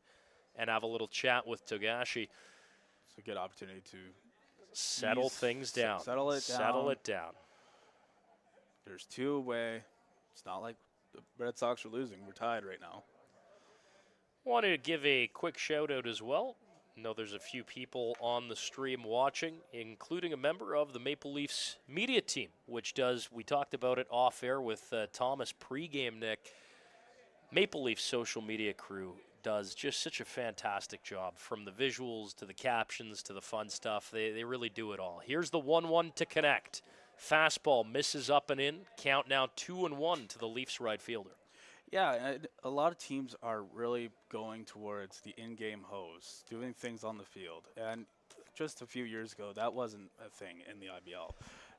and have a little chat with Togashi. It's a good opportunity to settle things down. Settle it down. Settle it down. There's 2 away. It's not like the Red Sox are losing. We're tied right now. Wanted to give a quick shout out as well. I know there's a few people on the stream watching, including a member of the Maple Leafs media team, which does, we talked about it off air with Thomas pregame, Nick. Maple Leafs social media crew does just such a fantastic job, from the visuals to the captions to the fun stuff. They really do it all. Here's the 1-1 to connect. Fastball misses up and in. Count now 2-1 to the Leafs right fielder. Yeah, a lot of teams are really going towards the in-game hose, doing things on the field. And just a few years ago, that wasn't a thing in the IBL.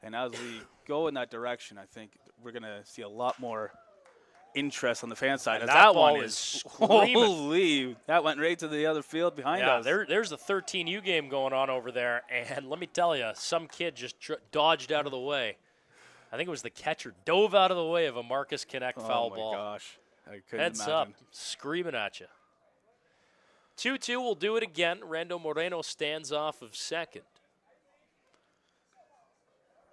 And as we go in that direction, I think we're going to see a lot more interest on the fan side. And as that one ball is is screaming. Holy, that went right to the other field behind us. There's the 13U game going on over there. And let me tell you, some kid just dodged out of the way. I think it was the catcher, dove out of the way of a Marcus Connect foul ball. Oh, my gosh. I couldn't Heads imagine. up, screaming at you. 2-2 will do it again. Rando Moreno stands off of second.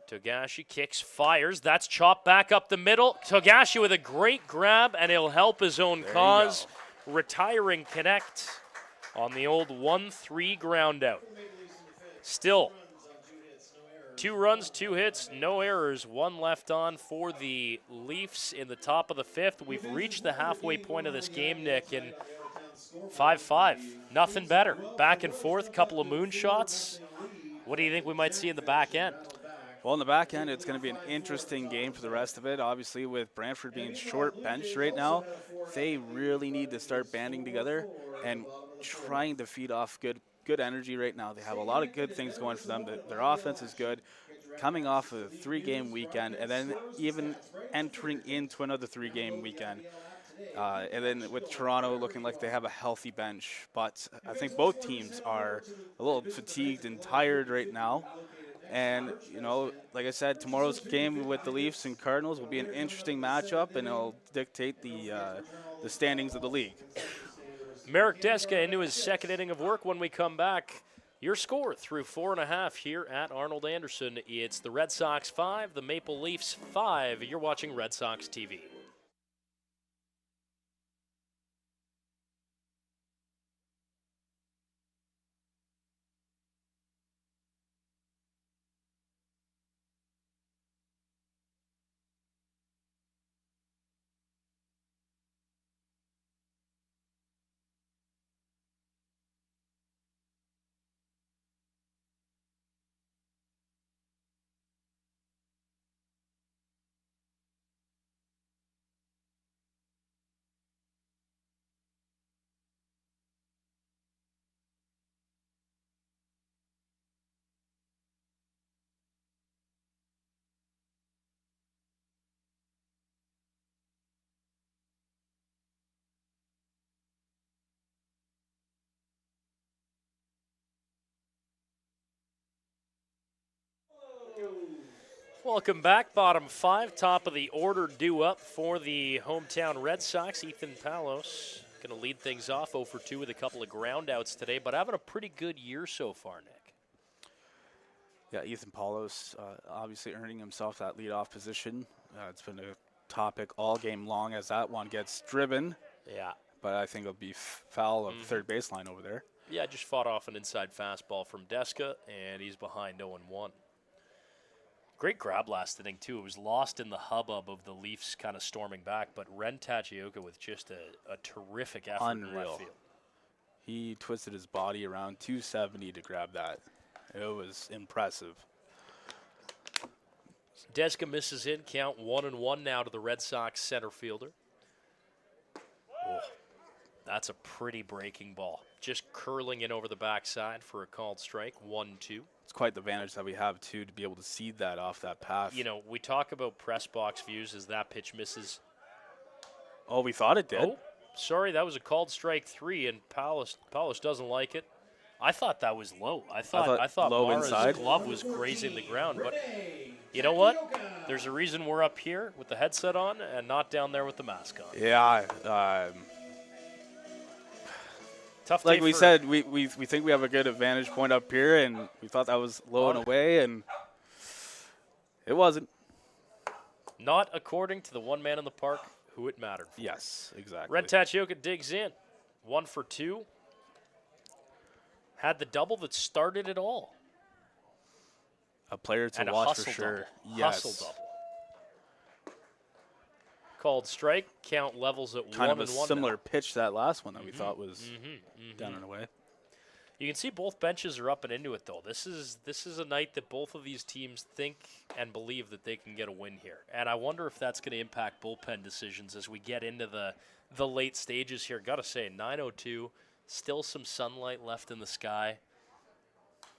Togashi kicks, fires. That's chopped back up the middle. Togashi with a great grab, and he'll help his own cause. Retiring Connect on the old 1-3 ground out. Still, 2 runs, 2 hits, no errors, 1 left on for the Leafs in the top of the 5th. We've reached the halfway point of this game, Nick, and 5-5. Nothing better. Back and forth, couple of moonshots. What do you think we might see in the back end? Well, in the back end, it's going to be an interesting game for the rest of it. Obviously, with Brantford being short bench right now, they really need to start banding together and trying to feed off good energy right now. They have a lot of good things going for them. Their offense is good. Coming off a 3-game weekend, and then even entering into another 3-game weekend. And then with Toronto looking like they have a healthy bench. But I think both teams are a little fatigued and tired right now. And, you know, like I said, tomorrow's game with the Leafs and Cardinals will be an interesting matchup, and it'll dictate the standings of the league. Merrick Deska into his second inning of work when we come back. Your score through 4.5 here at Arnold Anderson. It's the Red Sox 5, the Maple Leafs 5. You're watching Red Sox TV. Welcome back. Bottom 5, top of the order due up for the hometown Red Sox. Ethan Palos going to lead things off 0 for 2 with a couple of ground outs today, but having a pretty good year so far, Nick. Yeah, Ethan Palos obviously earning himself that leadoff position. It's been a topic all game long as that one gets driven. Yeah. But I think it'll be foul of third baseline over there. Yeah, just fought off an inside fastball from Deska, and he's behind 0-1. Great grab last inning, too. It was lost in the hubbub of the Leafs kind of storming back, but Ren Tachioka with just a terrific effort in left field. He twisted his body around 270 to grab that. It was impressive. Deska misses in, count 1-1 now to the Red Sox center fielder. Oh, that's a pretty breaking ball. Just curling in over the backside for a called strike, 1-2. It's quite the advantage that we have, too, to be able to seed that off that path. You know, we talk about press box views as that pitch misses. Oh, we thought it did. Oh, sorry, that was a called strike 3, and Paulus doesn't like it. I thought that was low. I thought low Mara's inside. glove was grazing the ground, but you know what? There's a reason we're up here with the headset on and not down there with the mask on. Yeah. Tough Like day we for- said, we think we have a good advantage point up here, and we thought that was low and away, and it wasn't. Not according to the one man in the park who it mattered for. Yes, exactly. Ren Tachioka digs in. 1 for 2. Had the double that started it all. A player to And a watch for hustle sure. double. Yes. Hustle double. Called strike. Count levels at Kind 1 of a and 1 similar now. pitch to that last one that we thought was down and away. You can see both benches are up and into it, though. This is a night that both of these teams think and believe that they can get a win here. And I wonder if that's going to impact bullpen decisions as we get into the late stages here. Got to say, 9:02, still some sunlight left in the sky.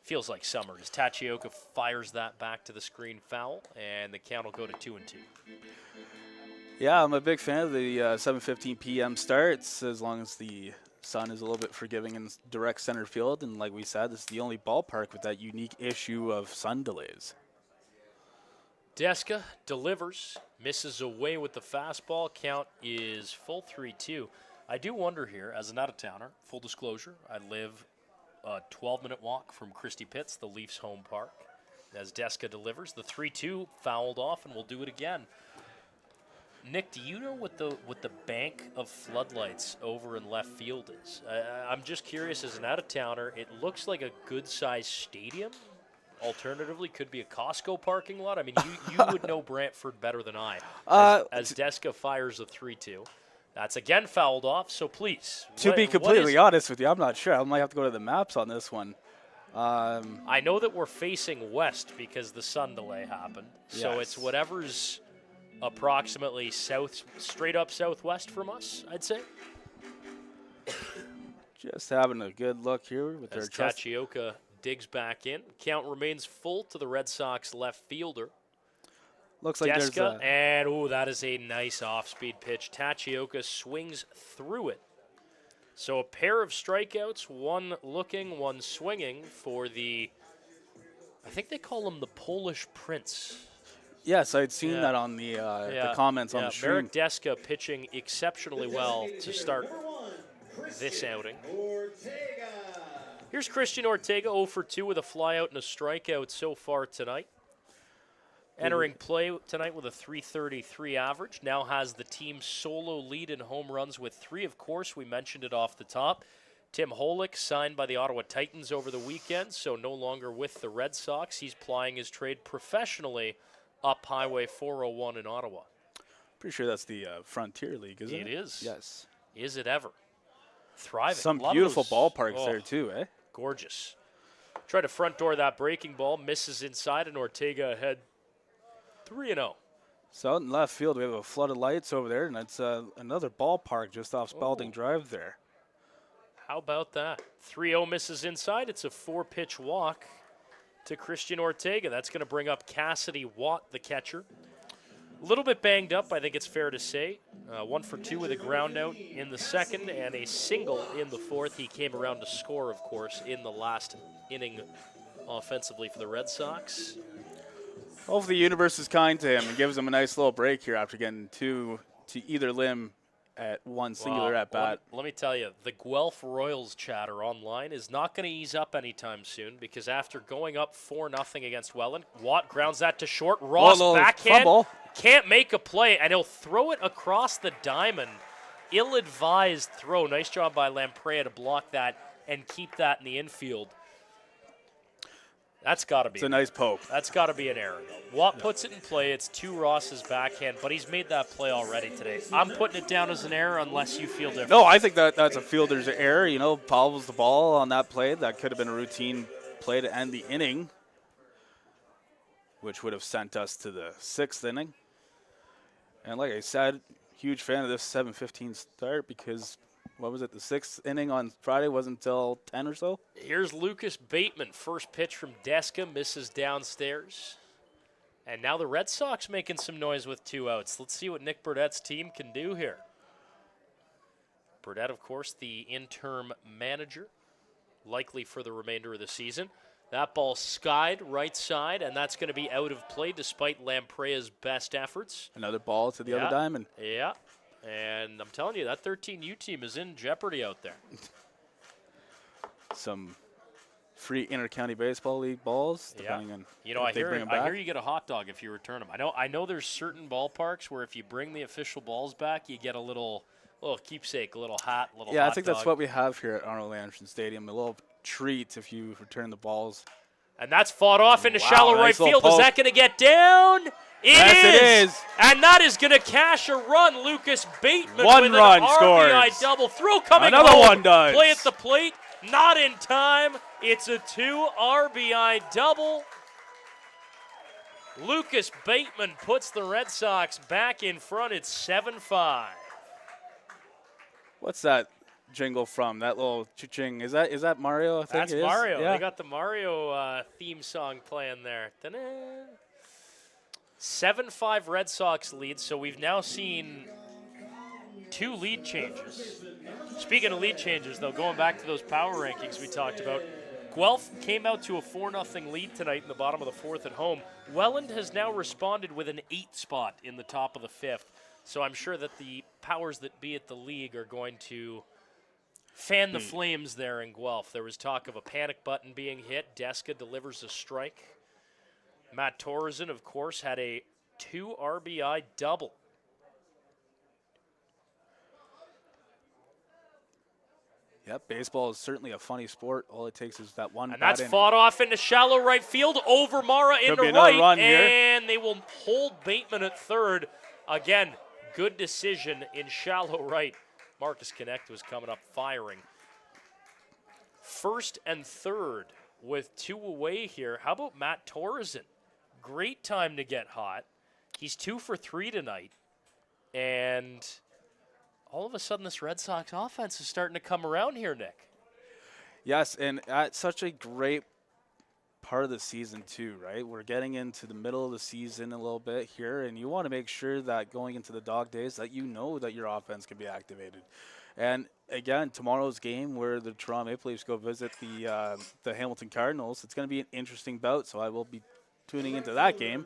Feels like summer as Tachioka fires that back to the screen foul, and the count will go to 2-2. Yeah, I'm a big fan of the 7:15 p.m. starts as long as the sun is a little bit forgiving in direct center field. And like we said, this is the only ballpark with that unique issue of sun delays. Deska delivers, misses away with the fastball. Count is full 3-2. I do wonder here, as an out-of-towner, full disclosure, I live a 12-minute walk from Christie Pitts, the Leafs' home park. As Deska delivers, the 3-2 fouled off, and we'll do it again. Nick, do you know what the bank of floodlights over in left field is? I'm just curious, as an out-of-towner, it looks like a good-sized stadium. Alternatively, could be a Costco parking lot. I mean, you would know Brantford better than I. As Deska fires a 3-2. That's again fouled off, so please. To be completely honest with you, I'm not sure. I might have to go to the maps on this one. I know that we're facing west because the sun delay happened. So Yes. it's whatever's approximately straight up southwest from us, I'd say. Just having a good look here with their As Tachioka digs back in. Count remains full to the Red Sox left fielder. Looks like there's Deska, a, and that is a nice off-speed pitch. Tachioka swings through it. So a pair of strikeouts, one looking, one swinging for the, I think they call him the Polish Prince. yes, I'd seen that on the comments on the stream. Marek Deska pitching exceptionally well to start this outing. Here's Christian Ortega, 0 for 2 with a flyout and a strikeout so far tonight. Entering play tonight with a .333 average. Now has the team's solo lead in home runs with 3, of course. We mentioned it off the top. Tim Holick signed by the Ottawa Titans over the weekend, so no longer with the Red Sox. He's plying his trade professionally up Highway 401 in Ottawa. Pretty sure that's the Frontier League, isn't it? It is. Yes. Is it ever? Thriving. Some A lot of beautiful those- ballparks there, too, eh? Gorgeous. Tried to front door that breaking ball, misses inside, and Ortega ahead 3-0. So out in left field, we have a flood of lights over there, and it's another ballpark just off Spalding Drive there. How about that? 3-0 misses inside. It's a 4-pitch walk to Christian Ortega. That's going to bring up Cassidy Watt, the catcher. A little bit banged up, I think it's fair to say. 1 for 2 with a ground out in the second and a single in the fourth. He came around to score, of course, in the last inning offensively for the Red Sox. Hopefully the universe is kind to him and gives him a nice little break here after getting 2 to either limb at one singular Well, at bat. Let me tell you, the Guelph Royals chatter online is not going to ease up anytime soon because after going up 4-0 against Welland, Watt grounds that to short. Ross backhand fumble. can't make a play, and he'll throw it across the diamond. Ill-advised throw. Nice job by Lamprey to block that and keep that in the infield. That's got to be. It's a nice poke. That's got to be an error, though. Watt puts it in play. It's to Ross's backhand, but he's made that play already today. I'm putting it down as an error unless you feel different. No, I think that's a fielder's error. You know, follows the ball on that play. That could have been a routine play to end the inning, which would have sent us to the 6th inning. And like I said, huge fan of this 7:15 start because, what was it, the 6th inning on Friday wasn't until 10 or so? Here's Lucas Bateman. First pitch from Deska, misses downstairs. And now the Red Sox making some noise with 2 outs. Let's see what Nick Burdett's team can do here. Burdett, of course, the interim manager, likely for the remainder of the season. That ball skied right side, and that's going to be out of play despite Lamprea's best efforts. Another ball to the other diamond. Yeah, and I'm telling you, that 13U team is in jeopardy out there. Some free inter-county baseball league balls, depending on I if they bring them hear back. you get a hot dog if you return them. I know there's certain ballparks where if you bring the official balls back, you get a little keepsake, a little hat, a little Yeah, hot I think dog. that's what we have here at Arnold Anderson Stadium, a little treat if you return the balls. And that's fought off into Wow, shallow nice right little field. Is poke. that going to get down? Yes, it is. And that is going to cash a run. Lucas Bateman One with run an scores. RBI double. Throw coming Another home. one does. Play at the plate. Not in time. It's a 2 RBI double. Lucas Bateman puts the Red Sox back in front. It's 7-5. What's that jingle from? That little cha-ching. Is that Mario? I think That's it is? Mario. Yeah. They got the Mario theme song playing there. Ta-da. 7-5 Red Sox lead, so we've now seen 2 lead changes. Speaking of lead changes, though, going back to those power rankings we talked about, Guelph came out to a 4-0 lead tonight in the bottom of the 4th at home. Welland has now responded with an 8 spot in the top of the 5th, so I'm sure that the powers that be at the league are going to fan the flames there in Guelph. There was talk of a panic button being hit. Deska delivers a strike. Matt Torreson, of course, had a 2 RBI double. Yep, baseball is certainly a funny sport. All it takes is that one And bat that's in. fought off into shallow right field, over Mara into be another right, run here. and they will hold Bateman at third. Again, good decision in shallow right. Marcus Connect was coming up firing. First and third with 2 away here. How about Matt Torreson? Great time to get hot. He's 2 for 3 tonight, and all of a sudden this Red Sox offense is starting to come around here, Nick. Yes, and at such a great part of the season too, right? We're getting into the middle of the season a little bit here, and you want to make sure that going into the dog days that you know that your offense can be activated. And again, tomorrow's game where the Toronto Maple Leafs go visit the Hamilton Cardinals, it's going to be an interesting bout, so I will be tuning into that game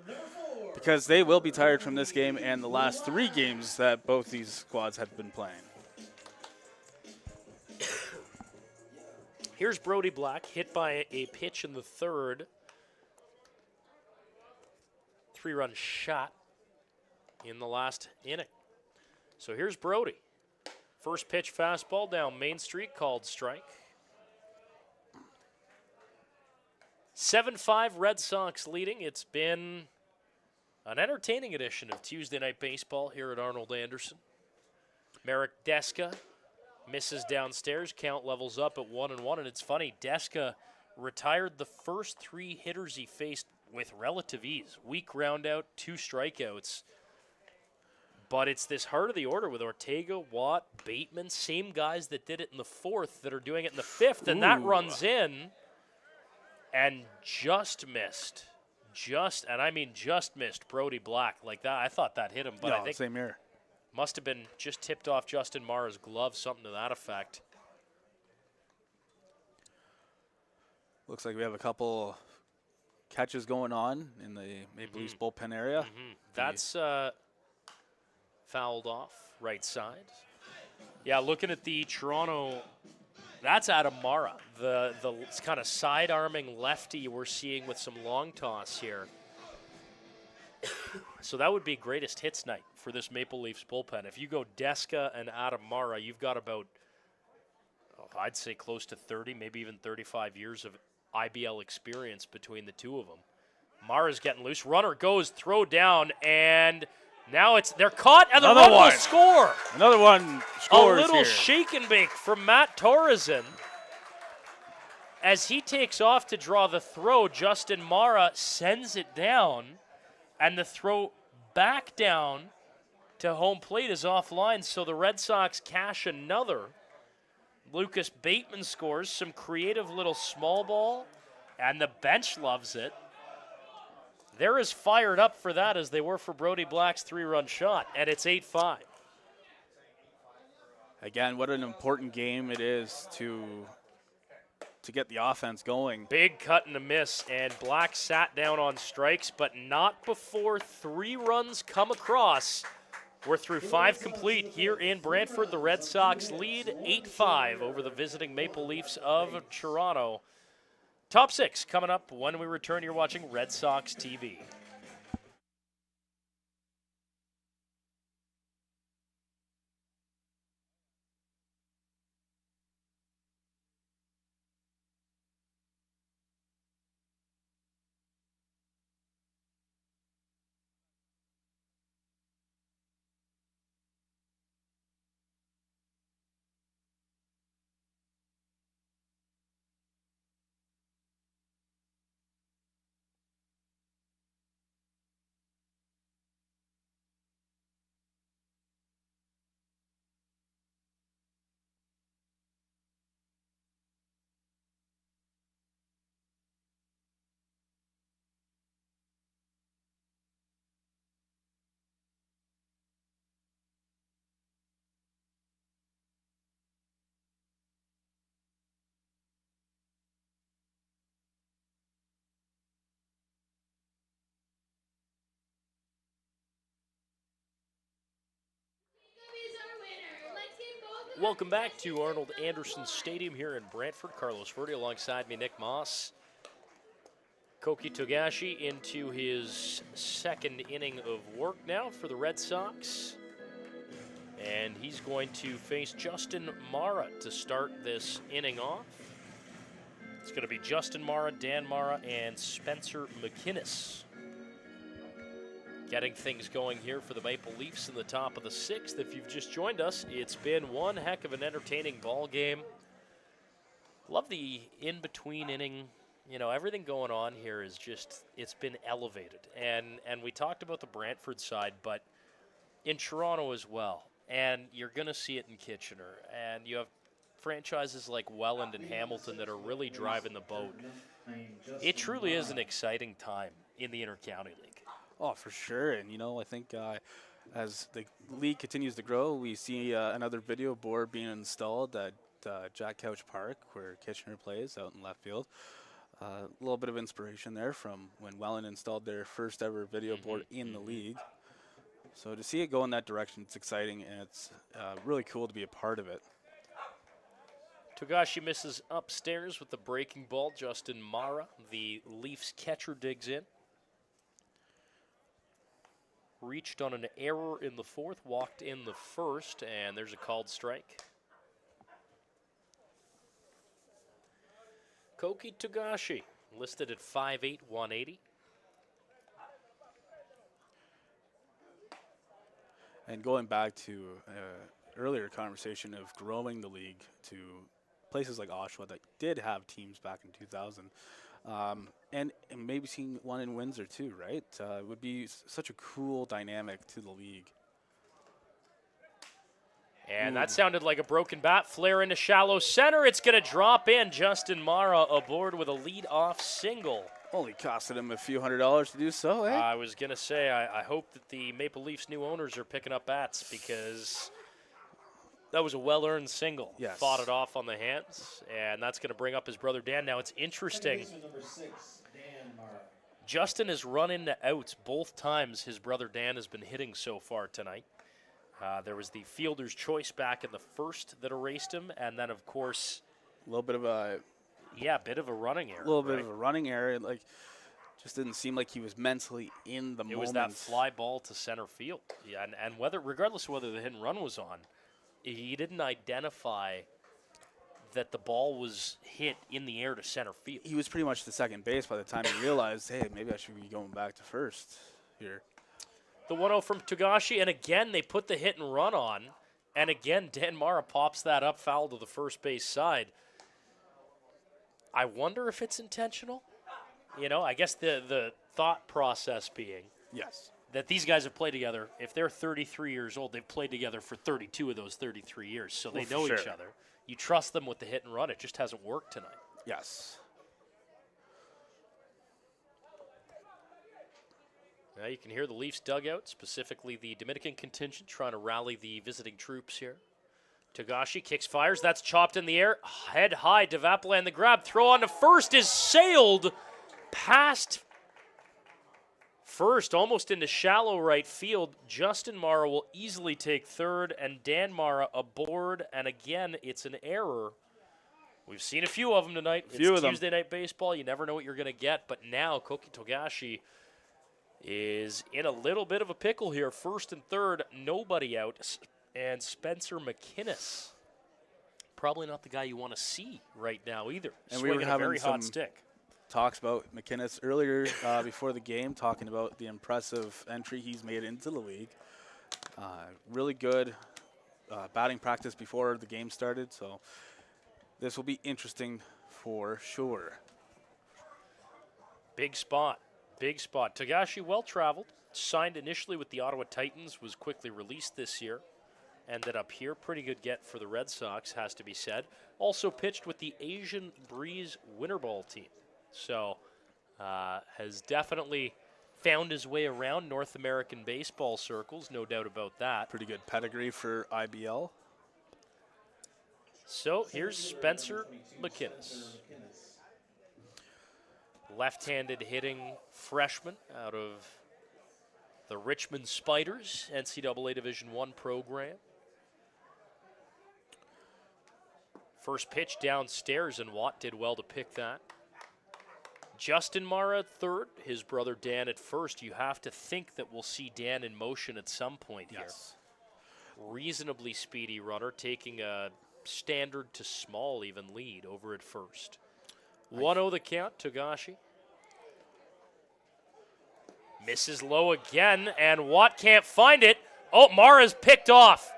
because they will be tired from this game and the last 3 games that both these squads have been playing. Here's Brody Black, hit by a pitch in the 3rd. 3-run shot in the last inning. So here's Brody. First pitch fastball down Main Street, called strike. 7-5 Red Sox leading. It's been an entertaining edition of Tuesday Night Baseball here at Arnold Anderson. Merrick Deska misses downstairs. Count levels up at 1-1. And it's funny, Deska retired the first 3 hitters he faced with relative ease. Weak round out, 2 strikeouts. But it's this heart of the order with Ortega, Watt, Bateman, same guys that did it in the 4th that are doing it in the 5th. And that runs in and just missed. Just missed Brody Black like that. I thought that hit him, but No, I think same here. must have been just tipped off Justin Mara's glove, something to that effect. Looks like we have a couple catches going on in the Maple Leafs bullpen area. That's fouled off, right side. Yeah, looking at the Toronto, that's Adam Mara, the kind of side-arming lefty we're seeing with some long toss here. So that would be greatest hits night for this Maple Leafs bullpen. If you go Deska and Adam Mara, you've got about, I'd say close to 30, maybe even 35 years of IBL experience between the two of them. Mara's getting loose. Runner goes, throw down, and now they're caught, and the Another run will one. score. Another one scores A little here. shake and bake from Matt Torreson. As he takes off to draw the throw, Justin Mara sends it down, and the throw back down to home plate is offline, so the Red Sox cash another. Lucas Bateman scores some creative little small ball, and the bench loves it. They're as fired up for that as they were for Brody Black's 3-run shot, and it's 8-5. Again, what an important game it is to get the offense going. Big cut and a miss, and Black sat down on strikes, but not before 3 runs come across. We're through 5 complete here in Brantford. The Red Sox lead 8-5 over the visiting Maple Leafs of Toronto. Top 6 coming up when we return. You're watching Red Sox TV. Welcome back to Arnold Anderson Stadium here in Brantford. Carlos Verde alongside me, Nick Moss. Koki Togashi into his 2nd inning of work now for the Red Sox. And he's going to face Justin Mara to start this inning off. It's going to be Justin Mara, Dan Mara, and Spencer McInnes getting things going here for the Maple Leafs in the top of the 6th. If you've just joined us, it's been one heck of an entertaining ball game. Love the in-between inning. You know, everything going on here is just, it's been elevated. And we talked about the Brantford side, but in Toronto as well. And you're going to see it in Kitchener. And you have franchises like Welland and Hamilton that are really driving the boat. It truly is an exciting time in the Intercounty League. Oh, for sure. And, you know, I think as the league continues to grow, we see another video board being installed at Jack Couch Park, where Kitchener plays out in left field. A little bit of inspiration there from when Welland installed their first ever video board in the league. So to see it go in that direction, it's exciting, and it's really cool to be a part of it. Togashi misses upstairs with the breaking ball. Justin Mara, the Leafs catcher, digs in. Reached on an error in the 4th, walked in the 1st, and there's a called strike. Koki Togashi, listed at 5'8", 180. And going back to earlier conversation of growing the league to places like Oshawa that did have teams back in 2000, and maybe seeing one in Windsor too, right? It would be such a cool dynamic to the league. And that sounded like a broken bat. Flare into shallow center. It's going to drop in. Justin Mara aboard with a lead-off single. Only costed him a few $100s to do so, eh? I was going to say, I hope that the Maple Leafs new owners are picking up bats, because that was a well-earned single. Yes. Fought it off on the hands, and that's going to bring up his brother Dan. Now, it's interesting. Justin has run into outs both times his brother Dan has been hitting so far tonight. There was the fielder's choice back in the 1st that erased him, and then, of course, A little bit of a bit of a running error. A little bit of a running error. Like, just didn't seem like he was mentally in the moment. It was that fly ball to center field. Yeah, and regardless of whether the hit and run was on, he didn't identify that the ball was hit in the air to center field. He was pretty much the second base by the time he realized, hey, maybe I should be going back to first here. The 1-0 from Togashi, and again they put the hit and run on, and again Dan Mara pops that up foul to the first base side. I wonder if it's intentional. You know, I guess the thought process being Yes. that these guys have played together. If they're 33 years old, they've played together for 32 of those 33 years, so they know each other. You trust them with the hit and run. It just hasn't worked tonight. Yes. Now you can hear the Leafs dugout, specifically the Dominican contingent, trying to rally the visiting troops here. Togashi kicks, fires. That's chopped in the air. Head high. Devapalan the grab. Throw on to first is sailed past first, almost into shallow right field. Justin Mara will easily take third, and Dan Mara aboard. And again, it's an error. We've seen a few of them tonight. It's Tuesday Night Baseball. You never know what you're going to get. But now Koki Togashi is in a little bit of a pickle here. First and third, nobody out. And Spencer McInnes, probably not the guy you want to see right now either. And we were having a very hot stick. Talks about McInnes earlier before the game, talking about the impressive entry he's made into the league. Really good batting practice before the game started, so this will be interesting for sure. Big spot. Big spot. Togashi, well-traveled. Signed initially with the Ottawa Titans, was quickly released this year. Ended up here. Pretty good get for the Red Sox, has to be said. Also pitched with the Asian Breeze Winter Ball team. So has definitely found his way around North American baseball circles, no doubt about that. Pretty good pedigree for IBL. So here's Spencer McInnes. Left-handed hitting freshman out of the Richmond Spiders, NCAA Division I program. First pitch downstairs, and Watt did well to pick that. Justin Mara at third, his brother Dan at first. You have to think that we'll see Dan in motion at some point here. Reasonably speedy runner, taking a standard to small even lead over at first. 1-0 the count, Togashi. Misses low again, and Watt can't find it. Oh, Mara's picked off.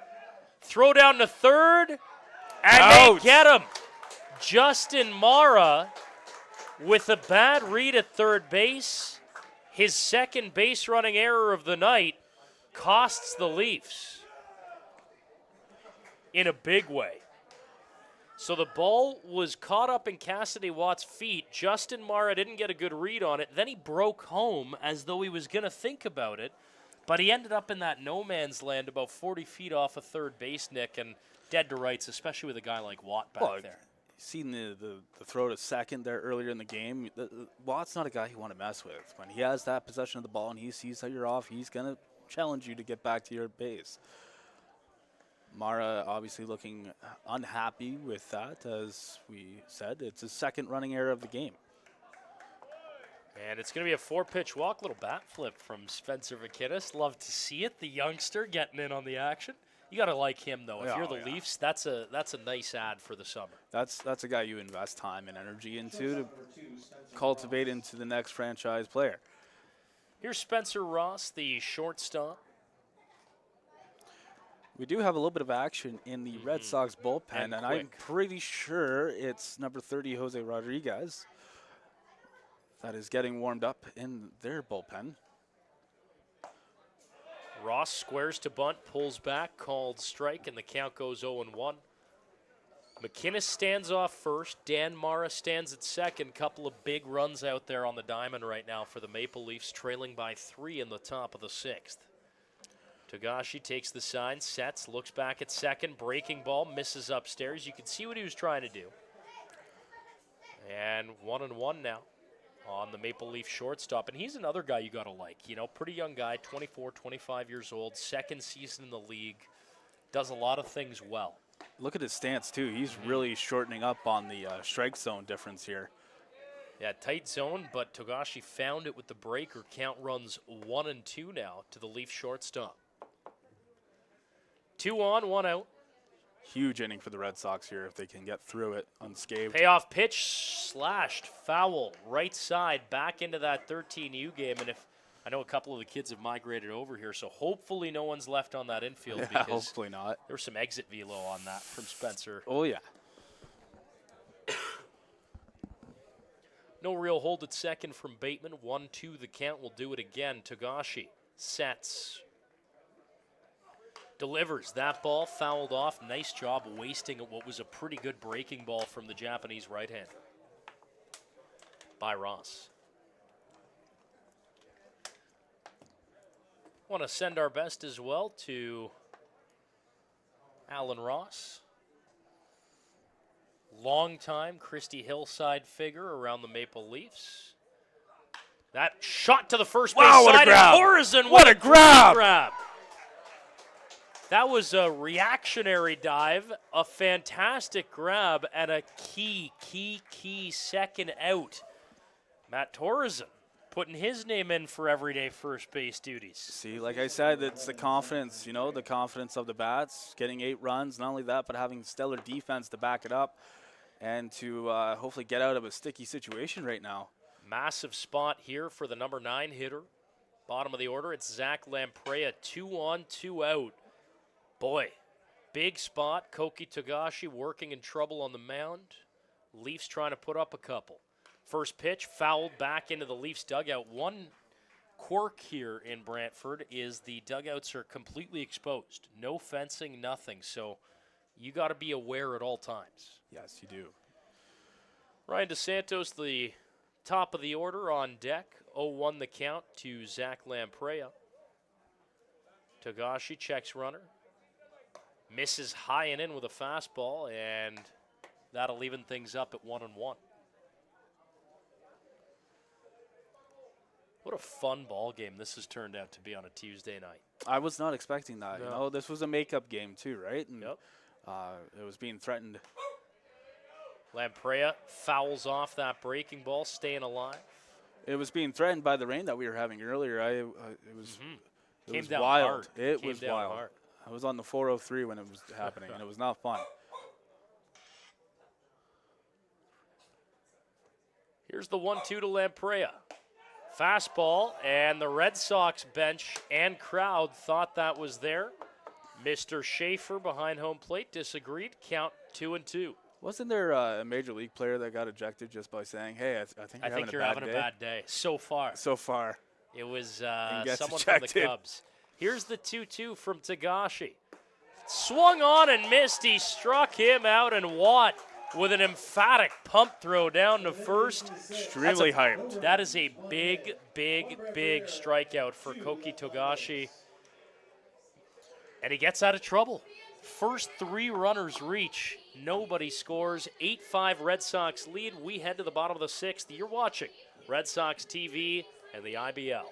Throw down to third, and they get him. Justin Mara with a bad read at third base. His second base running error of the night costs the Leafs in a big way. So the ball was caught up in Cassidy Watt's feet. Justin Mara didn't get a good read on it. Then he broke home as though he was going to think about it. But he ended up in that no man's land about 40 feet off of third base, Nick, and dead to rights, especially with a guy like Watt back there. Seen the throw to second there earlier in the game. Watt's not a guy you want to mess with. When he has that possession of the ball and he sees that you're off, he's going to challenge you to get back to your base. Mara obviously looking unhappy with that, as we said. It's his second running error of the game. And it's going to be a 4-pitch walk, little bat flip from Spencer McInnes. Love to see it. The youngster getting in on the action. You got to like him, though. If you're the Leafs, that's a nice ad for the summer. That's a guy you invest time and energy into to cultivate into the next franchise player. Here's Spencer Ross, the shortstop. We do have a little bit of action in the Red Sox bullpen, and I'm pretty sure it's number 30, Jose Rodriguez, that is getting warmed up in their bullpen. Ross squares to bunt, pulls back, called strike, and the count goes 0-1. McInnes stands off first. Dan Mara stands at second. Couple of big runs out there on the diamond right now for the Maple Leafs, trailing by 3 in the top of the 6th. Togashi takes the sign, sets, looks back at second, breaking ball, misses upstairs. You can see what he was trying to do. And 1-1 now on the Maple Leaf shortstop. And he's another guy you got to like. You know, pretty young guy, 24, 25 years old, second season in the league, does a lot of things well. Look at his stance, too. He's really shortening up on the strike zone difference here. Yeah, tight zone, but Togashi found it with the breaker. Count runs 1-2 now to the Leaf shortstop. 2 on, 1 out. Huge inning for the Red Sox here if they can get through it unscathed. Payoff pitch, slashed, foul, right side, back into that 13U game. And if I know a couple of the kids have migrated over here, so hopefully no one's left on that infield. Yeah, because hopefully not. There was some exit velo on that from Spencer. Oh, yeah. No real hold at second from Bateman. 1-2 the count. Will do it again. Togashi sets. Delivers that ball, fouled off. Nice job wasting what was a pretty good breaking ball from the Japanese right-hander by Ross. Want to send our best as well to Alan Ross, Long-time Christie Hillside figure around the Maple Leafs. That shot to the first base Wow, what a side, grab. and Thoresen What with a grab. grab. That was a reactionary dive, a fantastic grab, and a key second out. Matt Thoresen putting his name in for everyday first base duties. See, like I said, it's the confidence, the confidence of the bats, getting 8 runs, not only that, but having stellar defense to back it up and to hopefully get out of a sticky situation right now. Massive spot here for the number 9 hitter. Bottom of the order, it's Zach Lamprey, 2 on, 2 out. Boy, big spot. Koki Togashi working in trouble on the mound. Leafs trying to put up a couple. First pitch fouled back into the Leafs dugout. One quirk here in Brantford is the dugouts are completely exposed. No fencing, nothing. So you got to be aware at all times. Yes, you do. Ryan DeSantos, the top of the order on deck. 0-1 the count to Zach Lamprey. Togashi checks runner. Misses high and in with a fastball, and that'll even things up at 1-1. What a fun ball game this has turned out to be on a Tuesday night. I was not expecting that. No. This was a makeup game too, right? And, Yep. it was being threatened. Lamprey fouls off that breaking ball, staying alive. It was being threatened by the rain that we were having earlier. It was Came down wild. hard. It Came was down wild. hard. I was on the 403 when it was happening, and it was not fun. Here's the 1-2 to Lamprey. Fastball, and the Red Sox bench and crowd thought that was there. Mr. Schaefer behind home plate disagreed. Count 2-2. Wasn't there a major league player that got ejected just by saying, "Hey, I think you're having a bad day"? So far. So far, It was gets someone from the ejected. Cubs. Here's the 2-2 from Togashi. Swung on and missed. He struck him out, and Watt with an emphatic pump throw down to first. extremely hyped. That is a big strikeout for Koki Togashi. And he gets out of trouble. First 3 runners reach. Nobody scores. 8-5 Red Sox lead. We head to the bottom of the 6th. You're watching Red Sox TV and the IBL.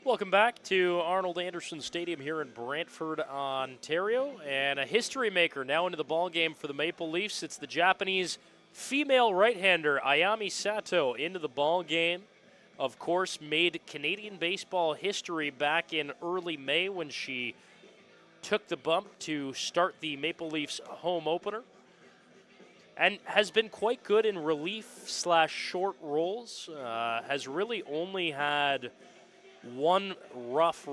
Welcome back to Arnold Anderson Stadium here in Brantford, Ontario. And a history maker now into the ballgame for the Maple Leafs. It's the Japanese female right-hander Ayami Sato into the ballgame. Of course, made Canadian baseball history back in early May when she took the bump to start the Maple Leafs home opener. And has been quite good in relief/short roles. Has really only had one rough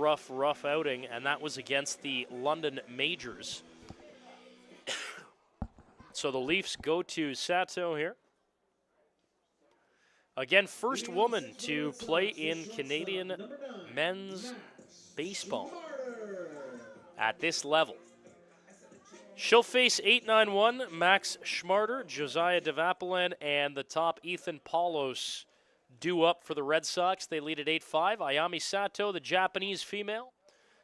outing, and that was against the London Majors. So the Leafs go to Sato here. Again, first woman to play in Canadian men's baseball at this level. She'll face 8-9-1 Max Schmarter, Josiah Devapalan, and the top Ethan Paulos due up for the Red Sox. They lead at 8-5. Ayami Sato, the Japanese female,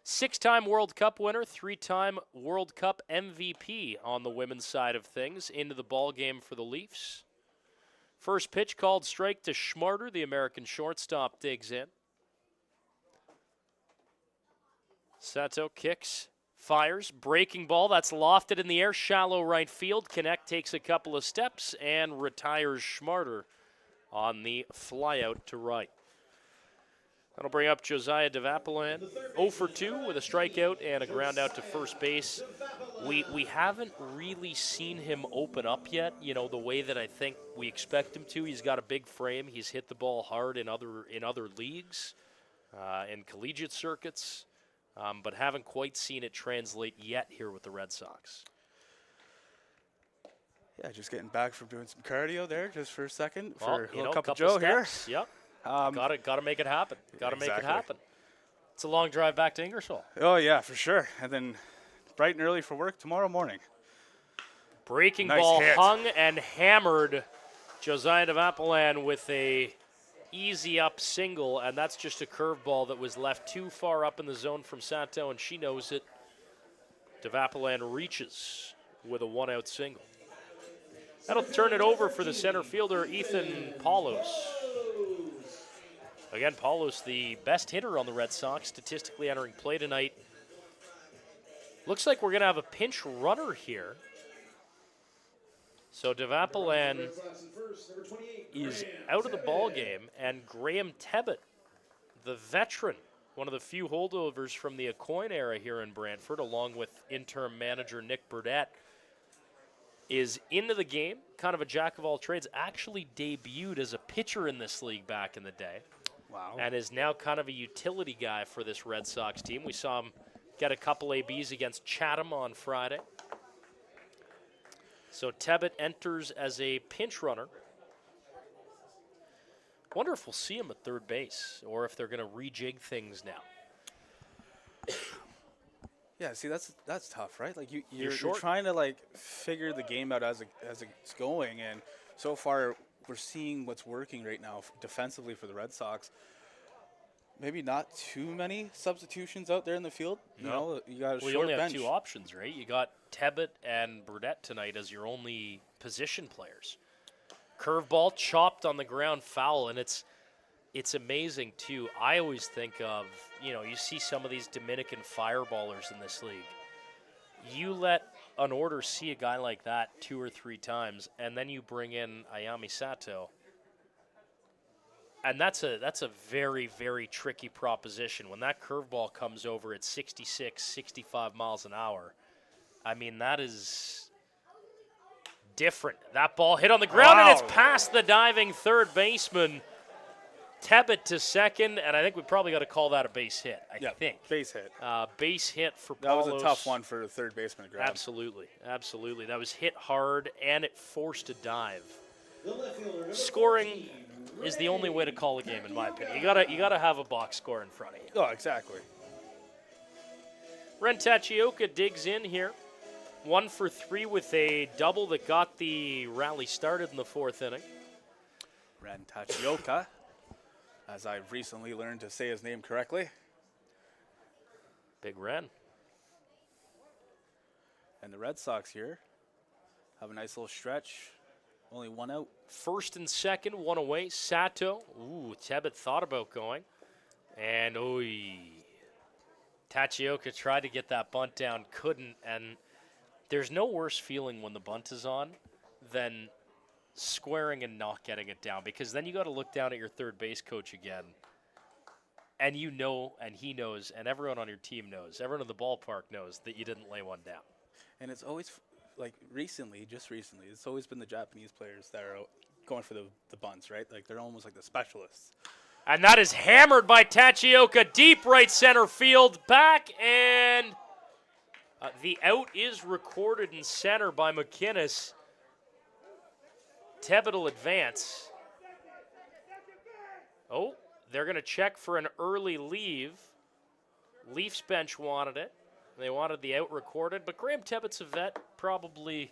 6-time World Cup winner, 3-time World Cup MVP on the women's side of things, into the ball game for the Leafs. First pitch called strike to Schmarter, the American shortstop, digs in. Sato kicks, fires, breaking ball, that's lofted in the air, shallow right field. Connect takes a couple of steps and retires Schmarter on the flyout to right. That'll bring up Josiah Devapalan, 0 for 2 with a strikeout and a ground out to first base. We haven't really seen him open up yet, you know, the way that I think we expect him to. He's got a big frame. He's hit the ball hard in other leagues, in collegiate circuits, but haven't quite seen it translate yet here with the Red Sox. Yeah, just getting back from doing some cardio there just for a second Well, for a you know, little cup of couple Joe here. steps. Yep. Gotta make it happen. Gotta make it happen. It's a long drive back to Ingersoll. Oh, yeah, for sure. And then bright and early for work tomorrow morning. Breaking Nice ball hit. hung and hammered Josiah Devapalan with a easy up single, and that's just a curveball that was left too far up in the zone from Sato, and she knows it. Devapalan reaches with a one-out single. That'll turn it over for the center fielder, Ethan Paulos. Again, Paulos, the best hitter on the Red Sox, statistically entering play tonight. Looks like we're going to have a pinch runner here. So Devapalan is out of the ball game, and Graham Tebbett, the veteran, one of the few holdovers from the Aucoin era here in Brantford, along with interim manager Nick Burdett, is into the game, kind of a jack of all trades, actually debuted as a pitcher in this league back in the day. Wow. And is now kind of a utility guy for this Red Sox team. We saw him get a couple ABs against Chatham on Friday. So Tebbett enters as a pinch runner. Wonder if we'll see him at third base, or if they're going to rejig things now. Yeah, see, that's tough, right? Like You're you're short. trying to like figure the game out as it's going, and so far we're seeing what's working right now defensively for the Red Sox. Maybe not too many substitutions out there in the field. You know, you got a Well, you short only have bench. two options, right? You got Tebbett and Burdett tonight as your only position players. Curveball chopped on the ground, foul, and it's amazing too. I always think of, you know, you see some of these Dominican fireballers in this league. You let an order see a guy like that 2 or 3 times, and then you bring in Ayami Sato. And that's a very, very tricky proposition. When that curveball comes over at 66, 65 miles an hour, I mean, that is different. That ball hit on the ground, and it's past the diving third baseman. Tebbett to second, and I think we probably got to call that a base hit, I think. Base hit. Base hit for Paulos. That was a tough one for the third baseman to grab. Absolutely, absolutely. That was hit hard, and it forced a dive. Scoring is the only way to call a game, in my opinion. You gotta have a box score in front of you. Oh, exactly. Ren Tachioka digs in here. 1 for 3 with a double that got the rally started in the 4th inning. Ren Tachioka, as I've recently learned to say his name correctly. Big Ren. And the Red Sox here have a nice little stretch. Only one out. First and second, one away. Sato. Ooh, Tebbett thought about going. And, Tachioka tried to get that bunt down, couldn't. And there's no worse feeling when the bunt is on than squaring and not getting it down, because then you got to look down at your third base coach again. And you know, and he knows, and everyone on your team knows, everyone in the ballpark knows that you didn't lay one down. And it's always, like just recently, it's always been the Japanese players that are going for the bunts, right? Like they're almost like the specialists. And that is hammered by Tachioka, deep right center field, back, and the out is recorded in center by McInnes. Tebbett will advance. Oh, they're going to check for an early leave. Leafs bench wanted it. They wanted the out recorded, but Graham Tebbett's a vet, probably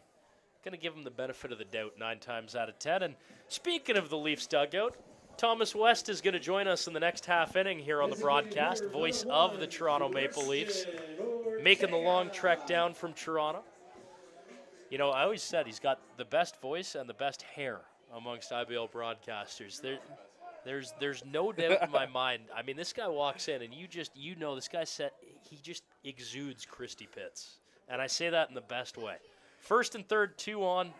going to give him the benefit of the doubt 9 times out of 10. And speaking of the Leafs dugout, Thomas West is going to join us in the next half inning here on the broadcast, voice of the Toronto Maple Leafs, making the long trek down from Toronto. You know, I always said he's got the best voice and the best hair amongst IBL broadcasters. There's no doubt in my mind. I mean, this guy walks in, and you know this guy he just exudes Christy Pitts. And I say that in the best way. First and third, 2 on,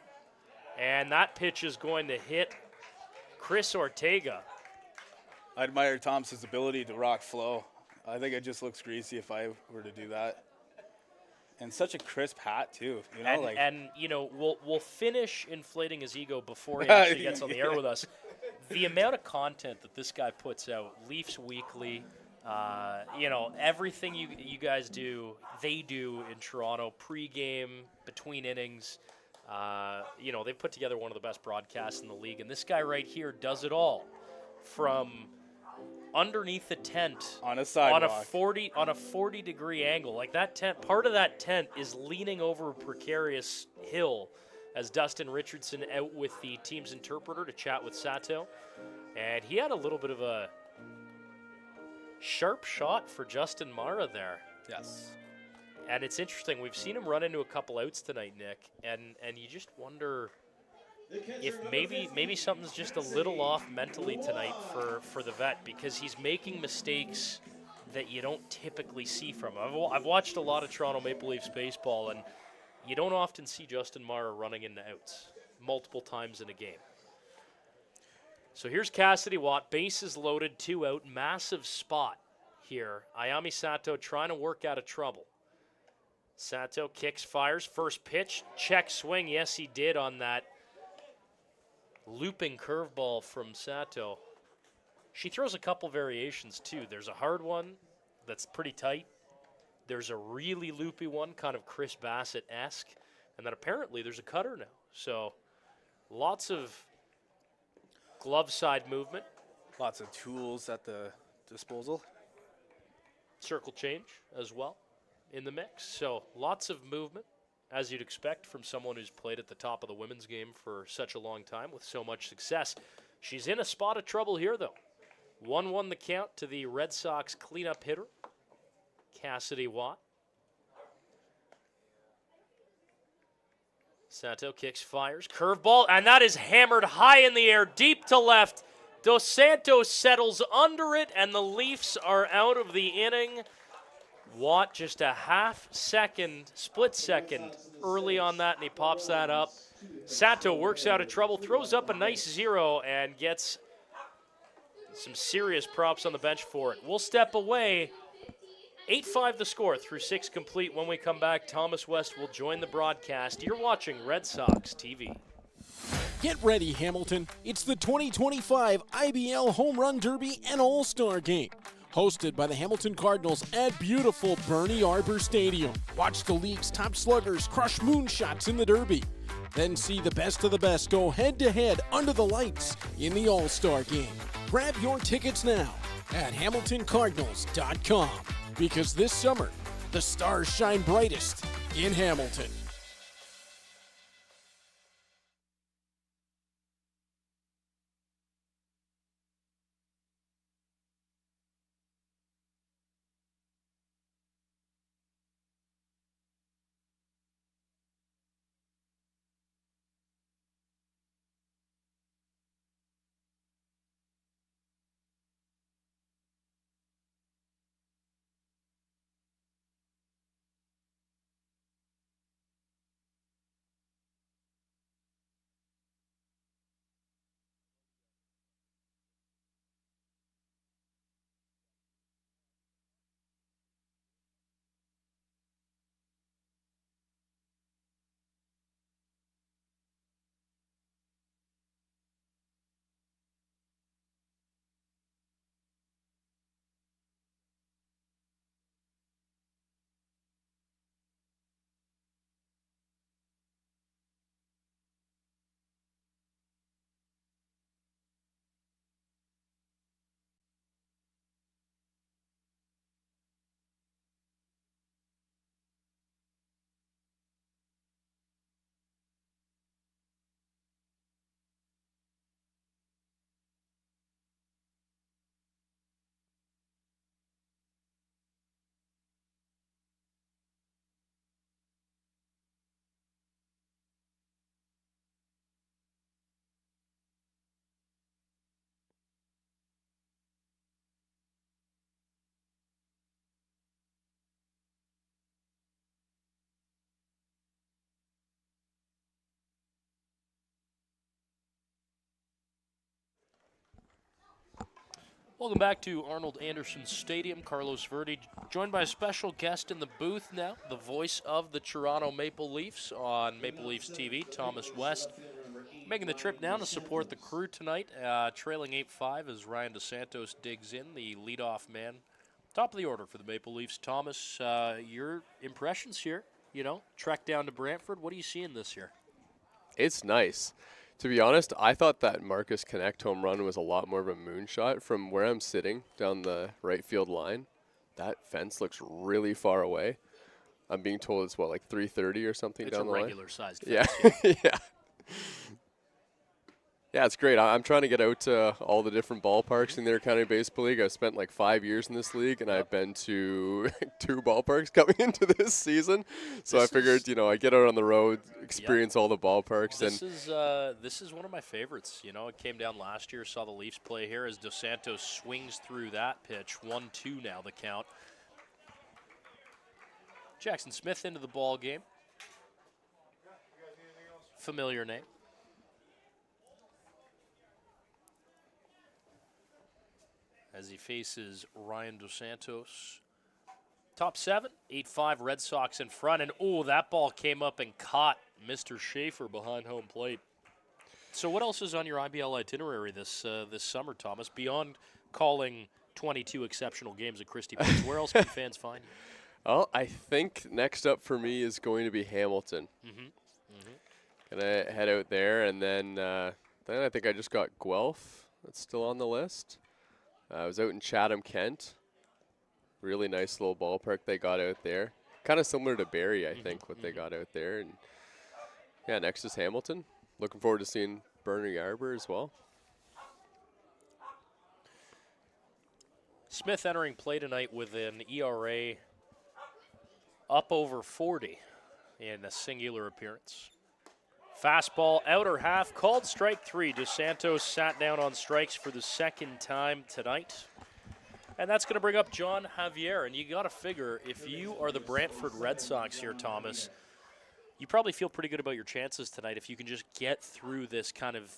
and that pitch is going to hit Chris Ortega. I admire Thomas's ability to rock flow. I think it just looks greasy if I were to do that. And such a crisp hat too, you know. And you know, we'll finish inflating his ego before he actually gets on the air with us. The amount of content that this guy puts out, Leafs Weekly, you know, everything you guys do, they do in Toronto, pregame, between innings. You know, they've put together one of the best broadcasts in the league, and this guy right here does it all, from underneath the tent on a sidewalk on a 40-degree angle. Like that tent, part of that tent is leaning over a precarious hill as Dustin Richardson out with the team's interpreter to chat with Sato. And he had a little bit of a sharp shot for Justin Mara there. Yes. And it's interesting. We've seen him run into a couple outs tonight, Nick, and you just wonder if maybe something's just a little off mentally tonight for the vet, because he's making mistakes that you don't typically see from him. I've watched a lot of Toronto Maple Leafs baseball, and you don't often see Justin Mara running into outs multiple times in a game. So here's Cassidy Watt, bases loaded, 2 out, massive spot here. Ayami Sato trying to work out of trouble. Sato kicks, fires, first pitch, check swing. Yes, he did on that looping curveball from Sato. She throws a couple variations too. There's a hard one that's pretty tight. There's a really loopy one, kind of Chris Bassett-esque. And then apparently there's a cutter now. So lots of glove side movement. Lots of tools at the disposal. Circle change as well in the mix. So lots of movement, as you'd expect from someone who's played at the top of the women's game for such a long time with so much success. She's in a spot of trouble here, though. 1-1 the count to the Red Sox cleanup hitter, Cassidy Watt. Sato kicks, fires, curveball, and that is hammered high in the air, deep to left. Dos Santos settles under it, and the Leafs are out of the inning. Watt just a split second early on that, and he pops that up. Sato works out of trouble, throws up a nice 0, and gets some serious props on the bench for it. We'll step away. 8-5 the score through 6 complete. When we come back, Thomas West will join the broadcast. You're watching Red Sox TV. Get ready, Hamilton. It's the 2025 IBL Home Run Derby and All-Star Game. Hosted by the Hamilton Cardinals at beautiful Bernie Arbor Stadium. Watch the league's top sluggers crush moonshots in the Derby. Then see the best of the best go head-to-head under the lights in the All-Star Game. Grab your tickets now at HamiltonCardinals.com, because this summer, the stars shine brightest in Hamilton. Welcome back to Arnold Anderson Stadium. Carlos Verde joined by a special guest in the booth now, the voice of the Toronto Maple Leafs on Maple Leafs TV, Thomas West. Making the trip down to support the crew tonight, trailing 8-5 as Ryan DeSantos digs in, the leadoff man. Top of the order for the Maple Leafs. Thomas, your impressions here, trek down to Brantford. What are you seeing this year? It's nice. To be honest, I thought that Marcus Connect home run was a lot more of a moonshot. From where I'm sitting down the right field line, that fence looks really far away. I'm being told it's, like 330 or something down the line? It's a regular-sized fence. Yeah. Yeah. Yeah, it's great. I'm trying to get out to all the different ballparks in the Intercounty Baseball League. I've spent like 5 years in this league, and I've been to 2 ballparks coming into this season. So I figured, I get out on the road, experience all the ballparks. This is one of my favorites. It came down last year, saw the Leafs play here as DeSantos swings through that pitch. 1-2 now the count. Jackson Smith into the ball game. Familiar name. As he faces Ryan DeSantos. Top 7, 8-5 Red Sox in front. And, that ball came up and caught Mr. Schaefer behind home plate. So what else is on your IBL itinerary this summer, Thomas? Beyond calling 22 exceptional games at Christie Place, where else can fans find you? Well, I think next up for me is going to be Hamilton. Gonna head out there, and then I think I just got Guelph. That's still on the list. I was out in Chatham, Kent. Really nice little ballpark they got out there. Kind of similar to Barrie, I think, what they got out there. And yeah, next is Hamilton. Looking forward to seeing Bernie Arbor as well. Smith entering play tonight with an ERA up over 40 in a singular appearance. Fastball, outer half, called strike 3. DeSantos sat down on strikes for the second time tonight. And that's going to bring up John Javier. And you got to figure, if you are the Brantford Red Sox here, Thomas, you probably feel pretty good about your chances tonight if you can just get through this kind of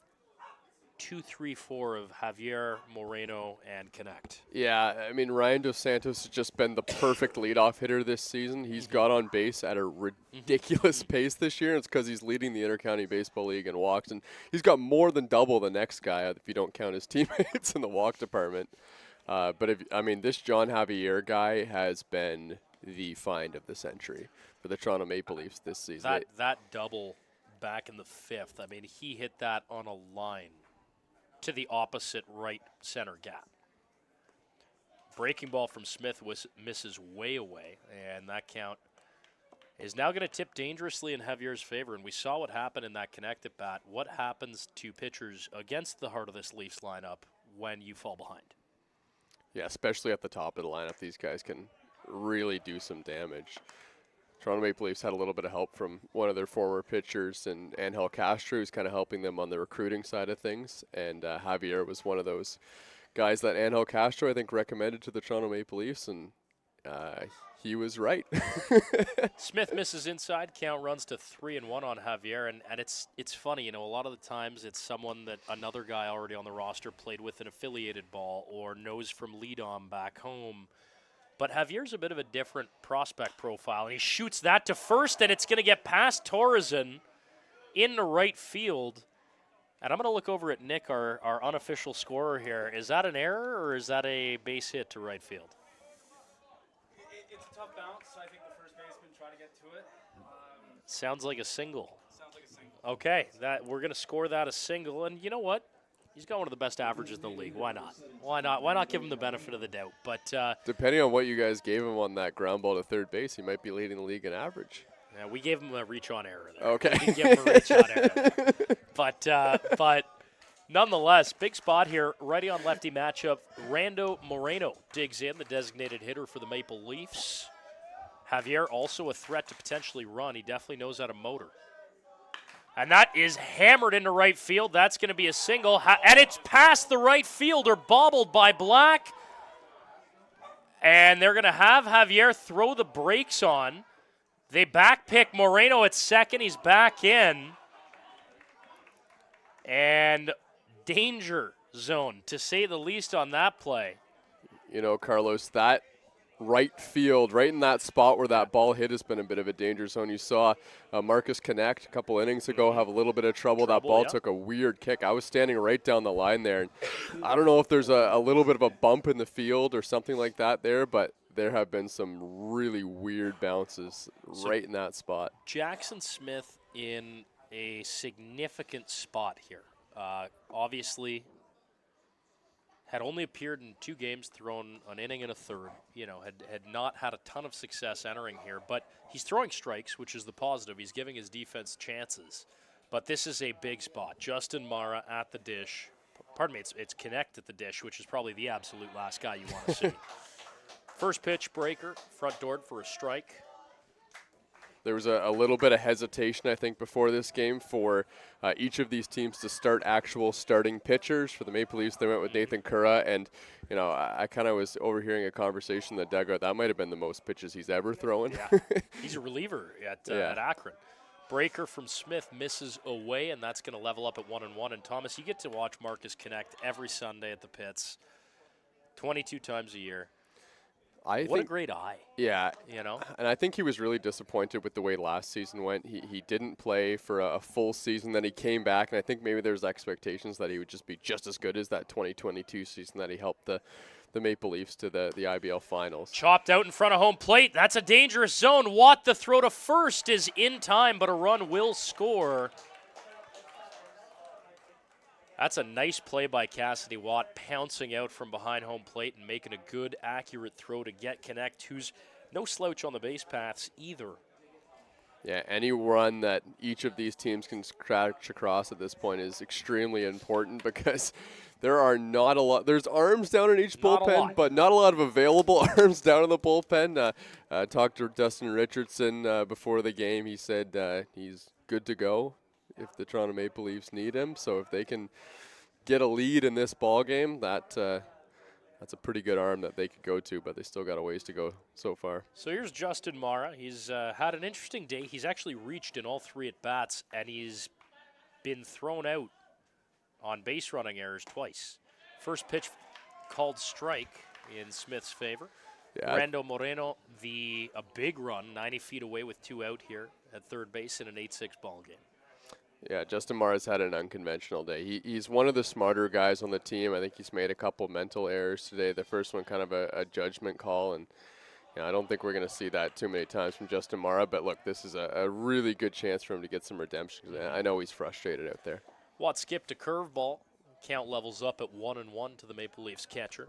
2-3-4 of Javier, Moreno, and Connect. Yeah, I mean, Ryan DeSantos has just been the perfect leadoff hitter this season. He's got on base at a ridiculous pace this year. It's because he's leading the Intercounty Baseball League in walks, and he's got more than double the next guy if you don't count his teammates in the walk department. But this John Javier guy has been the find of the century for the Toronto Maple Leafs this season. That double back in the 5th, he hit that on a line to the opposite right center gap. Breaking ball from Smith misses way away, and that count is now going to tip dangerously in Javier's favor. And we saw what happened in that Connect at bat. What happens to pitchers against the heart of this Leafs lineup when you fall behind? Yeah, especially at the top of the lineup, these guys can really do some damage. Toronto Maple Leafs had a little bit of help from one of their former pitchers, and Angel Castro, who's kind of helping them on the recruiting side of things. And Javier was one of those guys that Angel Castro, I think, recommended to the Toronto Maple Leafs, and he was right. Smith misses inside. Count runs to 3-1 on Javier, and it's funny, a lot of the times it's someone that another guy already on the roster played with an affiliated ball or knows from lead-on back home. But Javier's a bit of a different prospect profile, and he shoots that to first, and it's going to get past Torreson into right field. And I'm going to look over at Nick, our unofficial scorer here. Is that an error, or is that a base hit to right field? It's a tough bounce. I think the first baseman tried to get to it. Sounds like a single. Sounds like a single. Okay, we're going to score that a single, and you know what? He's got one of the best averages in the league. Why not? Why not give him the benefit of the doubt? But depending on what you guys gave him on that ground ball to third base, he might be leading the league in average. Yeah, we gave him a reach on error there. Okay. We didn't give him a reach on error. But nonetheless, big spot here, righty on lefty matchup. Rando Moreno digs in, the designated hitter for the Maple Leafs. Javier also a threat to potentially run. He definitely knows how to motor. And that is hammered into right field. That's going to be a single. And it's past the right fielder, bobbled by Black. And they're going to have Javier throw the brakes on. They backpick Moreno at second. He's back in. And danger zone, to say the least, on that play. You know, Carlos, that right field, right in that spot where that ball hit has been a bit of a danger zone. You saw Marcus Connect a couple innings ago have a little bit of trouble. That ball yeah. took a weird kick. I was standing right down the line there. And I don't know if there's a little bit of a bump in the field or something like that there, but there have been some really weird bounces right in that spot. Jackson Smith in a significant spot here. Obviously, had only appeared in 2 games, thrown an inning and a third. You know, had not had a ton of success entering here, but he's throwing strikes, which is the positive. He's giving his defense chances. But this is a big spot. Justin Mara at the dish. Pardon me, it's Connect at the dish, which is probably the absolute last guy you want to see. First pitch, breaker, front door for a strike. There was a little bit of hesitation, I think, before this game for each of these teams to start actual starting pitchers. For the Maple Leafs, they went with Nathan Kura, and you know, I kind of was overhearing a conversation in the dugout. That might have been the most pitches he's ever thrown. Yeah, he's a reliever at Akron. Breaker from Smith misses away, and that's going to level up at 1-1. And Thomas, you get to watch Marcus Connect every Sunday at the pits, 22 times a year. What a great eye. Yeah. You know? And I think he was really disappointed with the way last season went. He didn't play for a full season. Then he came back, and I think maybe there's expectations that he would just be just as good as that 2022 season that he helped the Maple Leafs to the IBL Finals. Chopped out in front of home plate. That's a dangerous zone. Watt, the throw to first is in time, but a run will score. That's a nice play by Cassidy Watt, pouncing out from behind home plate and making a good, accurate throw to get Connect, who's no slouch on the base paths either. Yeah, any run that each of these teams can scratch across at this point is extremely important because there are not a lot. There's arms down in each bullpen, but not a lot of available arms down in the bullpen. Talked to Dustin Richardson before the game. He said he's good to go if the Toronto Maple Leafs need him. So if they can get a lead in this ball game, that's a pretty good arm that they could go to, but they still got a ways to go so far. So here's Justin Mara. He's had an interesting day. He's actually reached in all 3 at-bats, and he's been thrown out on base running errors twice. First pitch called strike in Smith's favor. Yeah. Brando Moreno, a big run, 90 feet away with 2 out here at third base in an 8-6 ball game. Yeah, Justin Mara's had an unconventional day. He's one of the smarter guys on the team. I think he's made a couple mental errors today. The first one kind of a judgment call, and you know, I don't think we're going to see that too many times from Justin Mara. But look, this is a really good chance for him to get some redemption. I know he's frustrated out there. Watt skipped a curveball. Count levels up at 1-1 to the Maple Leafs catcher.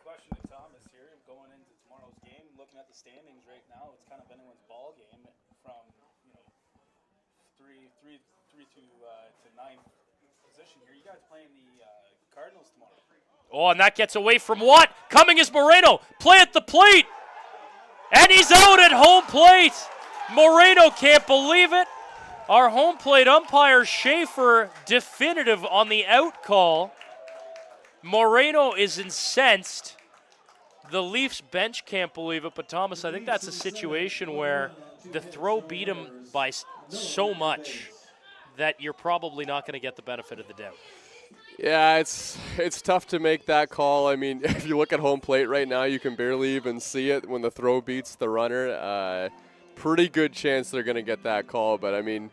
Question to Thomas here, going into tomorrow's game, looking at the standings right now, it's kind of anyone's ball game from 3 to 9th position here. You guys playing the Cardinals tomorrow? Oh, and that gets away from Watt. Coming is Moreno. Play at the plate. And he's out at home plate. Moreno can't believe it. Our home plate umpire, Schaefer, definitive on the out call. Moreno is incensed. The Leafs bench can't believe it, but Thomas, I think that's a situation where the throw beat him by so much that you're probably not going to get the benefit of the doubt. Yeah, it's tough to make that call. I mean, if you look at home plate right now, you can barely even see it when the throw beats the runner. Pretty good chance they're going to get that call, but I mean,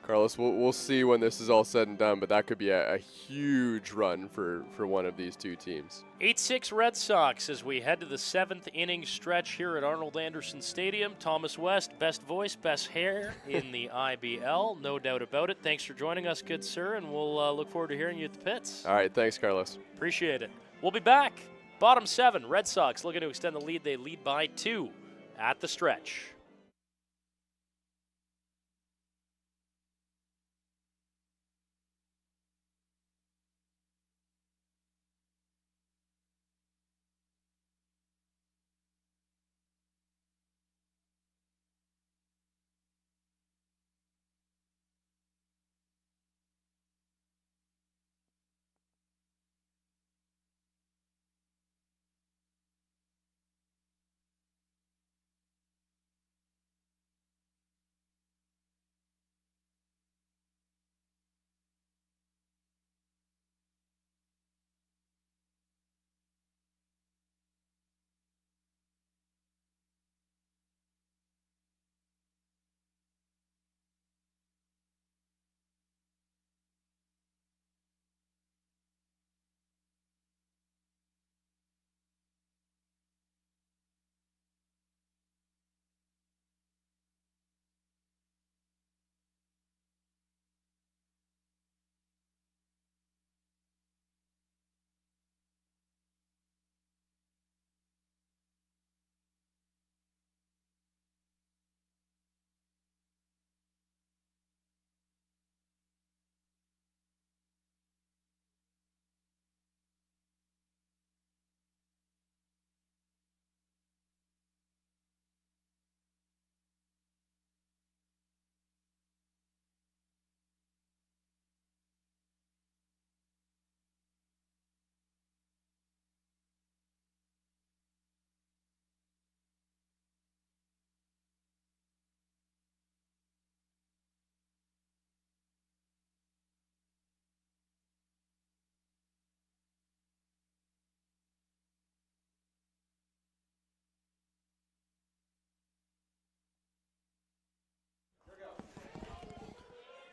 Carlos, we'll see when this is all said and done, but that could be a huge run for one of these two teams. 8-6 Red Sox as we head to the 7th inning stretch here at Arnold Anderson Stadium. Thomas West, best voice, best hair in the IBL, no doubt about it. Thanks for joining us, good sir, and we'll look forward to hearing you at the pits. All right, thanks, Carlos. Appreciate it. We'll be back. Bottom 7, Red Sox looking to extend the lead. They lead by 2 at the stretch.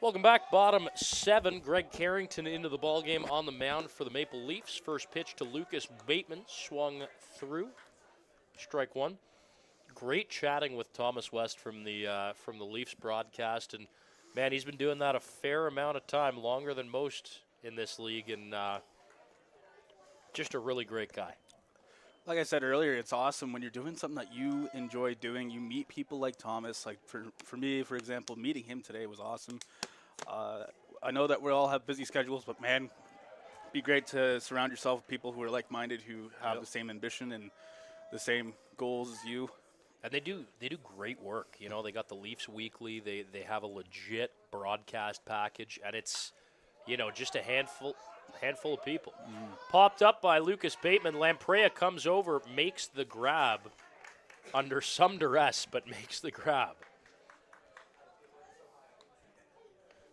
Welcome back. Bottom 7. Greg Carrington into the ballgame on the mound for the Maple Leafs. First pitch to Lucas Bateman. Swung through. Strike one. Great chatting with Thomas West from the Leafs broadcast. And, man, he's been doing that a fair amount of time, longer than most in this league. And just a really great guy. Like I said earlier, it's awesome when you're doing something that you enjoy doing. You meet people like Thomas. Like for me, for example, meeting him today was awesome. I know that we all have busy schedules, but man, it'd be great to surround yourself with people who are like-minded, who have the same ambition and the same goals as you. And they do great work. You know, they got the Leafs Weekly. They have a legit broadcast package, and it's, you know, just a handful of people. Popped up by Lucas Bateman. Lamprey comes over, makes the grab under some duress, but makes the grab.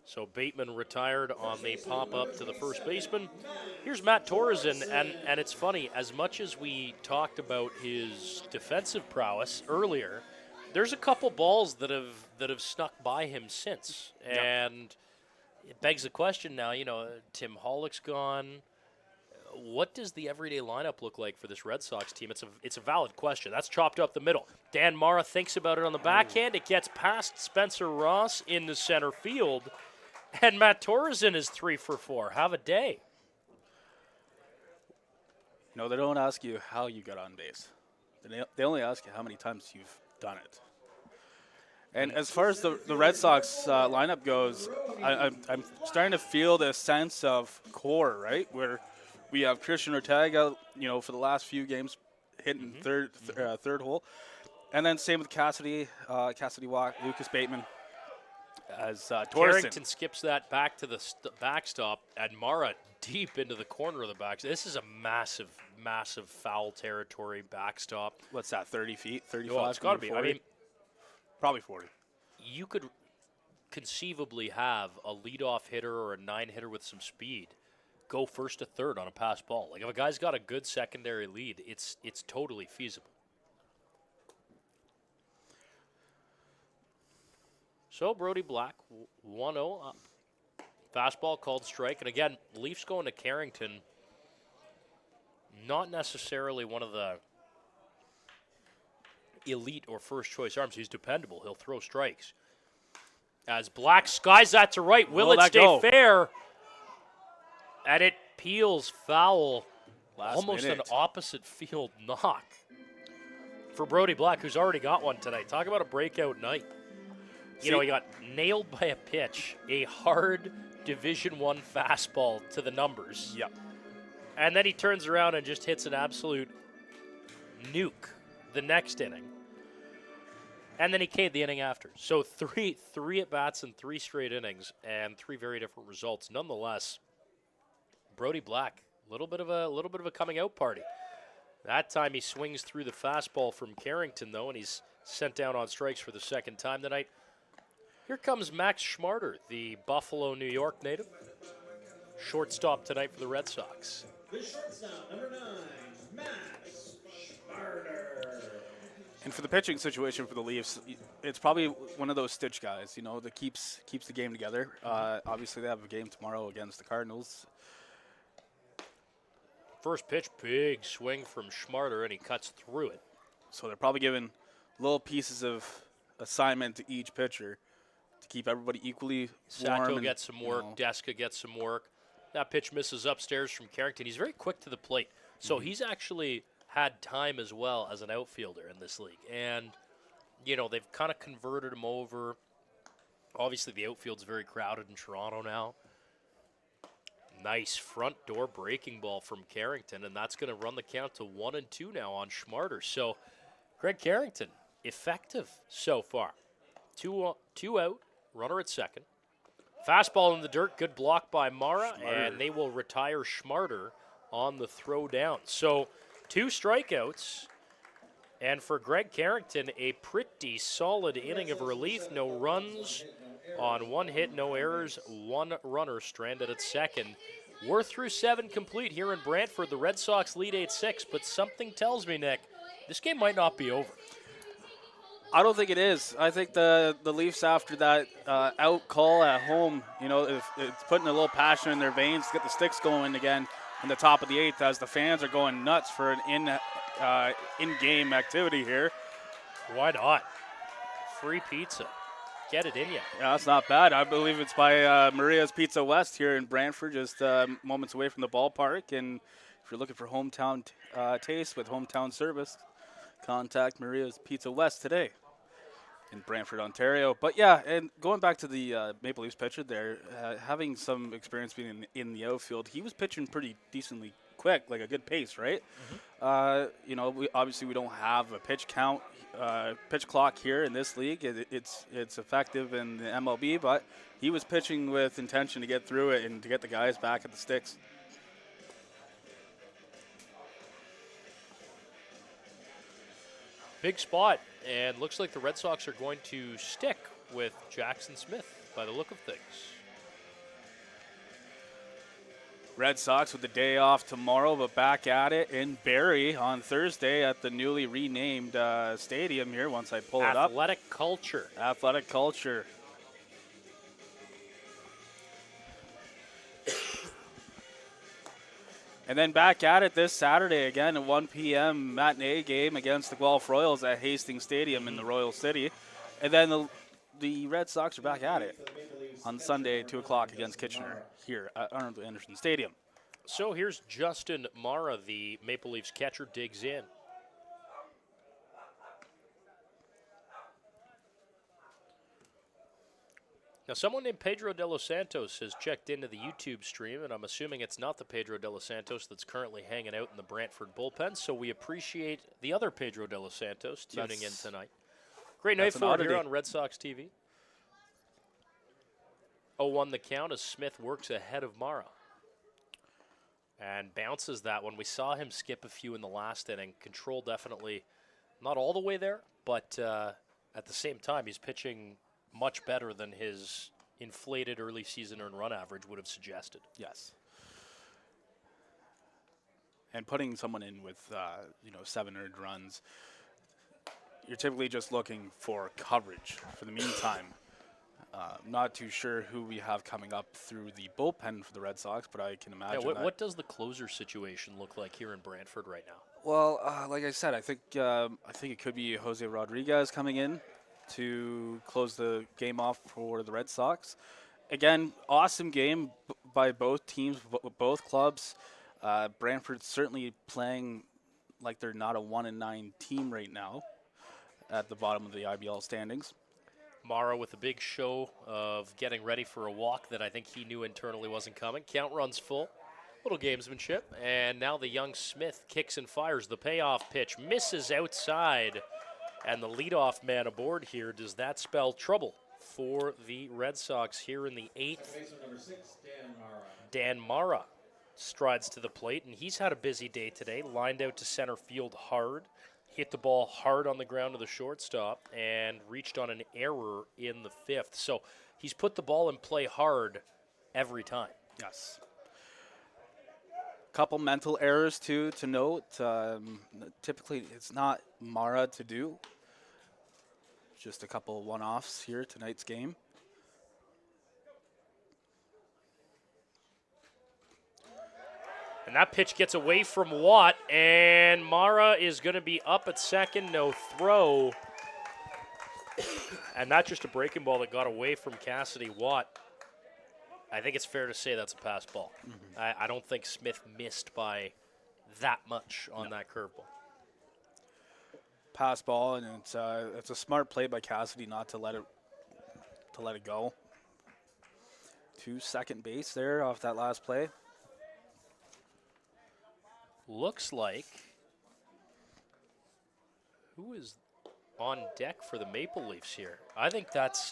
So Bateman retired on the pop-up to the first baseman. Here's Matt Torreson, and it's funny, as much as we talked about his defensive prowess earlier, there's a couple balls that have snuck by him since. And it begs the question now, you know, Tim Hollick's gone. What does the everyday lineup look like for this Red Sox team? It's a valid question. That's chopped up the middle. Dan Mara thinks about it on the backhand. It gets past Spencer Ross in the center field. And Matt Torreson is 3 for 4. Have a day. No, they don't ask you how you got on base. They only ask you how many times you've done it. And as far as the Red Sox lineup goes, I'm starting to feel the sense of core, right? Where we have Christian Ortega, you know, for the last few games hitting third hole. And then same with Cassidy Walk, Lucas Bateman. As Torreson. Carrington skips that back to the backstop, and Mara deep into the corner of the backstop. This is a massive, massive foul territory backstop. What's that, 30 feet, 35? Oh, it's got to be. 40? I mean, probably 40. You could conceivably have a leadoff hitter or a 9-hitter with some speed go first to third on a pass ball. Like, if a guy's got a good secondary lead, it's totally feasible. So Brody Black, 1-0 up. Fastball called strike. And again, Leafs going to Carrington, not necessarily one of the elite or first choice arms. He's dependable. He'll throw strikes. As Black skies that to right. Will it stay fair? And it peels foul. Almost an opposite field knock for Brody Black, who's already got one tonight. Talk about a breakout night. You know, he got nailed by a pitch, a hard Division I fastball to the numbers. Yep. And then he turns around and just hits an absolute nuke the next inning. And then he K'd the inning after. So three at-bats in 3 straight innings and 3 very different results. Nonetheless, Brody Black, a little bit of a coming out party. That time he swings through the fastball from Carrington, though, and he's sent down on strikes for the second time tonight. Here comes Max Schmarter, the Buffalo, New York native. Shortstop tonight for the Red Sox. The shortstop, number 9, Max Schmarter. And for the pitching situation for the Leafs, it's probably one of those stitch guys, you know, that keeps the game together. Obviously, they have a game tomorrow against the Cardinals. First pitch, big swing from Schmarter, and he cuts through it. So they're probably giving little pieces of assignment to each pitcher to keep everybody equally warm. Sato gets some work. Deska gets some work. That pitch misses upstairs from Carrington. He's very quick to the plate. So he's actually had time as well as an outfielder in this league. And, you know, they've kind of converted him over. Obviously, the outfield's very crowded in Toronto now. Nice front door breaking ball from Carrington, and that's going to run the count to 1-2 now on Schmarter. So, Greg Carrington, effective so far. Two out, runner at second. Fastball in the dirt, good block by Mara, and they will retire Schmarter on the throw down. So 2 strikeouts, and for Greg Carrington, a pretty solid inning of relief. No runs on 1 hit, no errors, 1 runner stranded at second. We're through 7 complete here in Brantford. The Red Sox lead 8-6, but something tells me, Nick, this game might not be over. I don't think it is. I think the Leafs, after that out call at home, if it's putting a little passion in their veins to get the sticks going again in the top of the 8th as the fans are going nuts for an in-game activity here. Why not? Free pizza. Get it in you. Yeah, that's not bad. I believe it's by Maria's Pizza West here in Brantford, just moments away from the ballpark. And if you're looking for hometown taste with hometown service, contact Maria's Pizza West today in Brantford, Ontario. But yeah, and going back to the Maple Leafs pitcher there, having some experience being in the outfield, he was pitching pretty decently quick, like a good pace, right? Mm-hmm. We don't have a pitch count, pitch clock here in this league. It's effective in the MLB, but he was pitching with intention to get through it and to get the guys back at the sticks. Big spot, and looks like the Red Sox are going to stick with Jackson Smith by the look of things. Red Sox with the day off tomorrow, but back at it in Barrie on Thursday at the newly renamed stadium here once I pull it up. Athletic Culture. Athletic Culture. And then back at it this Saturday again, a 1 p.m. matinee game against the Guelph Royals at Hastings Stadium in the Royal City. And then the Red Sox are back at it on Sunday, 2 o'clock against Kitchener here at Arnold Anderson Stadium. So here's Justin Mara, the Maple Leafs catcher, digs in. Now, someone named Pedro de los Santos has checked into the YouTube stream, and I'm assuming it's not the Pedro de los Santos that's currently hanging out in the Brantford bullpen, so we appreciate the other Pedro de los Santos tuning in tonight. Great night for it here on Red Sox TV. 0-1 the count as Smith works ahead of Mara. And bounces that one. We saw him skip a few in the last inning. Control definitely not all the way there, but at the same time, he's pitching much better than his inflated early season earned run average would have suggested. Yes. And putting someone in with 7 earned runs, you're typically just looking for coverage for the meantime. Not too sure who we have coming up through the bullpen for the Red Sox, but I can imagine. Yeah, what does the closer situation look like here in Brantford right now? Well, like I said, I think it could be Jose Rodriguez coming in to close the game off for the Red Sox. Again, awesome game by both teams, both clubs. Brantford's certainly playing like they're not a 1-9 team right now at the bottom of the IBL standings. Mara with a big show of getting ready for a walk that I think he knew internally wasn't coming. Count runs full. Little gamesmanship. And now the young Smith kicks and fires. The payoff pitch misses outside. And the leadoff man aboard here, does that spell trouble for the Red Sox here in the 8th? Dan Mara strides to the plate, and he's had a busy day today. Lined out to center field hard. Hit the ball hard on the ground to the shortstop and reached on an error in the 5th. So he's put the ball in play hard every time. Yes. Couple mental errors too to note. Typically, it's not Mara to do. Just a couple one-offs here tonight's game. And that pitch gets away from Watt, and Mara is going to be up at second, no throw. And not just a breaking ball that got away from Cassidy Watt. I think it's fair to say that's a pass ball. Mm-hmm. I don't think Smith missed by that much on that curveball. Pass ball, and it's a smart play by Cassidy not to let it go. To second base there off that last play. Looks like who is on deck for the Maple Leafs here? I think that's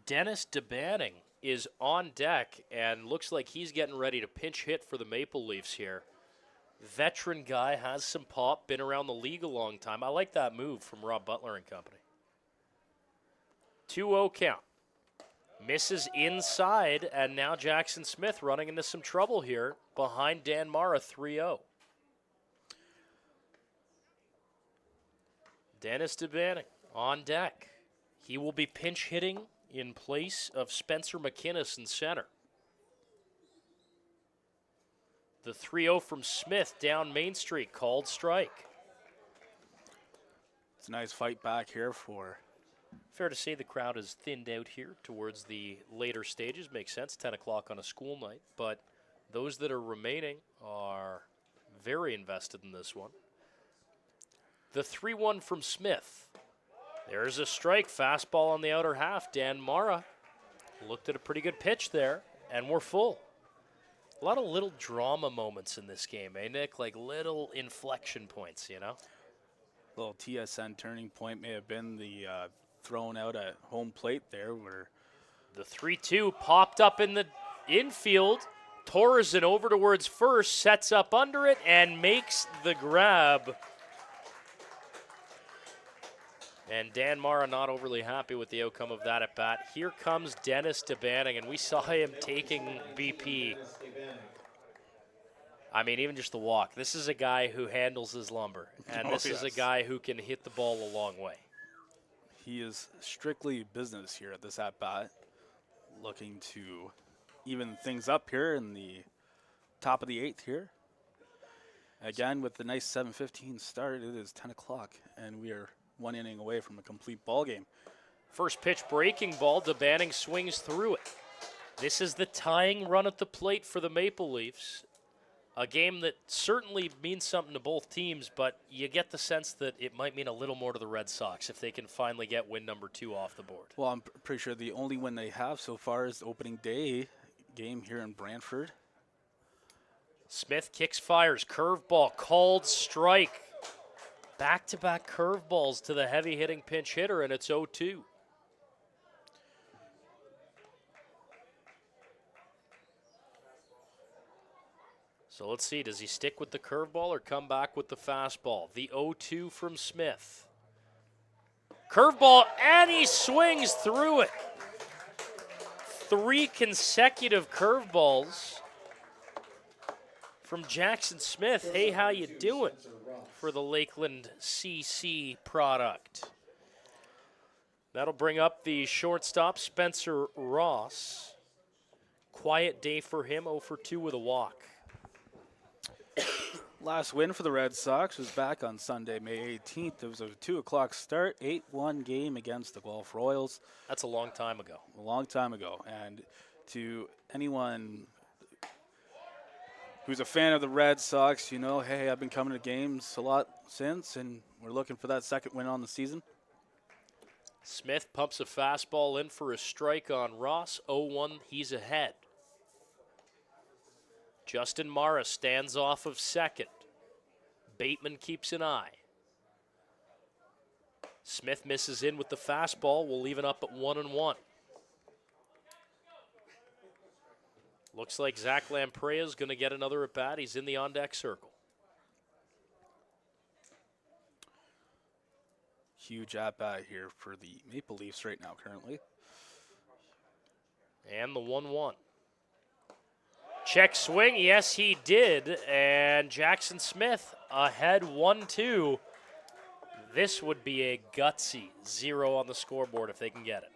Dennis DeBanning is on deck and looks like he's getting ready to pinch hit for the Maple Leafs here. Veteran guy, has some pop, been around the league a long time. I like that move from Rob Butler and company. 2-0 count. Misses inside, and now Jackson Smith running into some trouble here behind Dan Mara, 3-0. Dennis DeBanning on deck. He will be pinch hitting in place of Spencer McInnes in center. The 3-0 from Smith down Main Street, called strike. It's a nice fight back here for. Fair to say the crowd is thinned out here towards the later stages. Makes sense, 10 o'clock on a school night. But those that are remaining are very invested in this one. The 3-1 from Smith. There's a strike, fastball on the outer half. Dan Mara looked at a pretty good pitch there, and we're full. A lot of little drama moments in this game, eh, Nick? Like little inflection points, you know? Little TSN turning point may have been the thrown out at home plate there, where the 3-2 popped up in the infield. Torreson over towards first, sets up under it, and makes the grab. And Dan Mara not overly happy with the outcome of that at bat. Here comes Dennis DeBanning, and we saw him taking BP. I mean, even just the walk. This is a guy who handles his lumber, and this is a guy who can hit the ball a long way. He is strictly business here at this at-bat, looking to even things up here in the top of the 8th here. Again, with the nice 7:15 start, it is 10 o'clock, and we are 1 inning away from a complete ball game. First pitch breaking ball, DeBanning swings through it. This is the tying run at the plate for the Maple Leafs. A game that certainly means something to both teams, but you get the sense that it might mean a little more to the Red Sox if they can finally get win number 2 off the board. Well, I'm pretty sure the only win they have so far is the opening day game here in Brantford. Smith kicks, fires, curveball, called strike. Back-to-back curveballs to the heavy-hitting pinch hitter, and it's 0-2. So let's see, does he stick with the curveball or come back with the fastball? The 0-2 from Smith. Curveball, and he swings through it. 3 consecutive curveballs from Jackson Smith. Hey, how you doing? For the Lakeland CC product. That'll bring up the shortstop, Spencer Ross. Quiet day for him, 0 for 2 with a walk. Last win for the Red Sox was back on Sunday, May 18th. It was a 2 o'clock start, 8-1 game against the Guelph Royals. That's a long time ago. A long time ago. And to anyone who's a fan of the Red Sox, you know, hey, I've been coming to games a lot since, and we're looking for that second win on the season. Smith pumps a fastball in for a strike on Ross. 0-1, he's ahead. Justin Mara stands off of second. Bateman keeps an eye. Smith misses in with the fastball. We'll leave it up at 1-1. Looks like Zach Lamprey is going to get another at bat. He's in the on-deck circle. Huge at-bat here for the Maple Leafs right now currently. And the 1-1. Check swing, yes he did, and Jackson Smith ahead 1-2. This would be a gutsy 0 on the scoreboard if they can get it.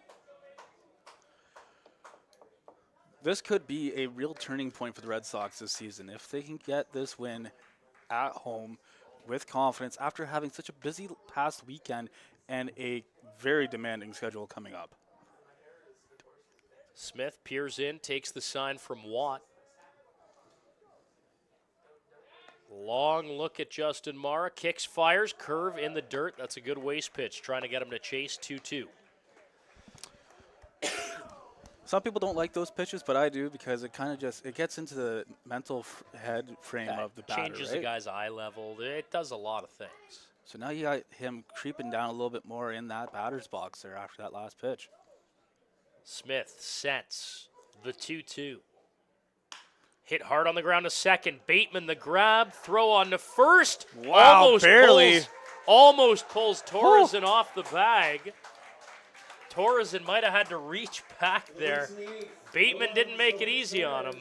This could be a real turning point for the Red Sox this season. If they can get this win at home with confidence after having such a busy past weekend and a very demanding schedule coming up. Smith peers in, takes the sign from Watt. Long look at Justin Mara, kicks, fires, curve in the dirt. That's a good waste pitch, trying to get him to chase 2-2. Some people don't like those pitches, but I do because it kind of just, it gets into the mental head frame of the batter, changes right? the guy's eye level. It does a lot of things. So now you got him creeping down a little bit more in that batter's box there after that last pitch. Smith sets the 2-2. Hit hard on the ground to second. Bateman the grab, throw on to first. Wow, barely. Almost pulls Torreson off the bag. Torreson might have had to reach back there. Bateman didn't make it easy on him.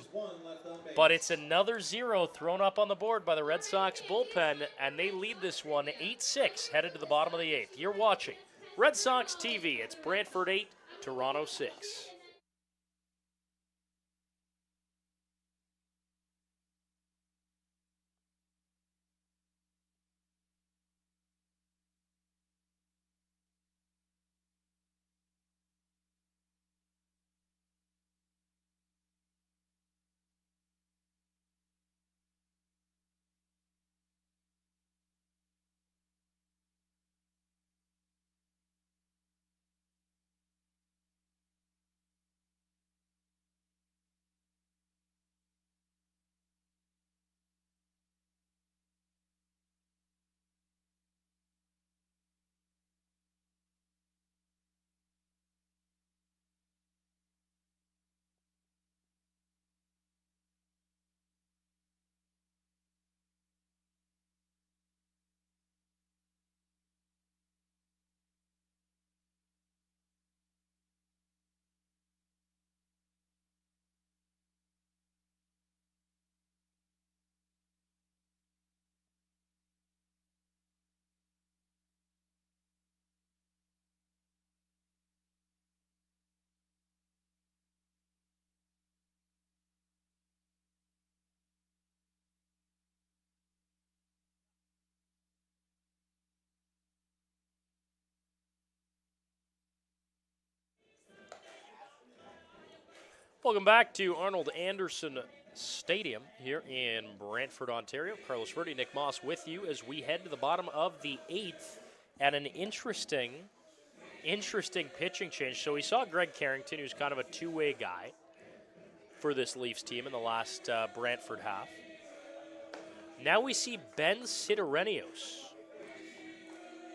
But it's another 0 thrown up on the board by the Red Sox bullpen, and they lead this one 8-6, headed to the bottom of the 8th. You're watching Red Sox TV. It's Brantford 8, Toronto 6. Welcome back to Arnold Anderson Stadium here in Brantford, Ontario. Carlos Verde, Nick Moss with you as we head to the bottom of the 8th and an interesting pitching change. So we saw Greg Carrington, who's kind of a two-way guy for this Leafs team in the last Brantford half. Now we see Ben Sidorenios.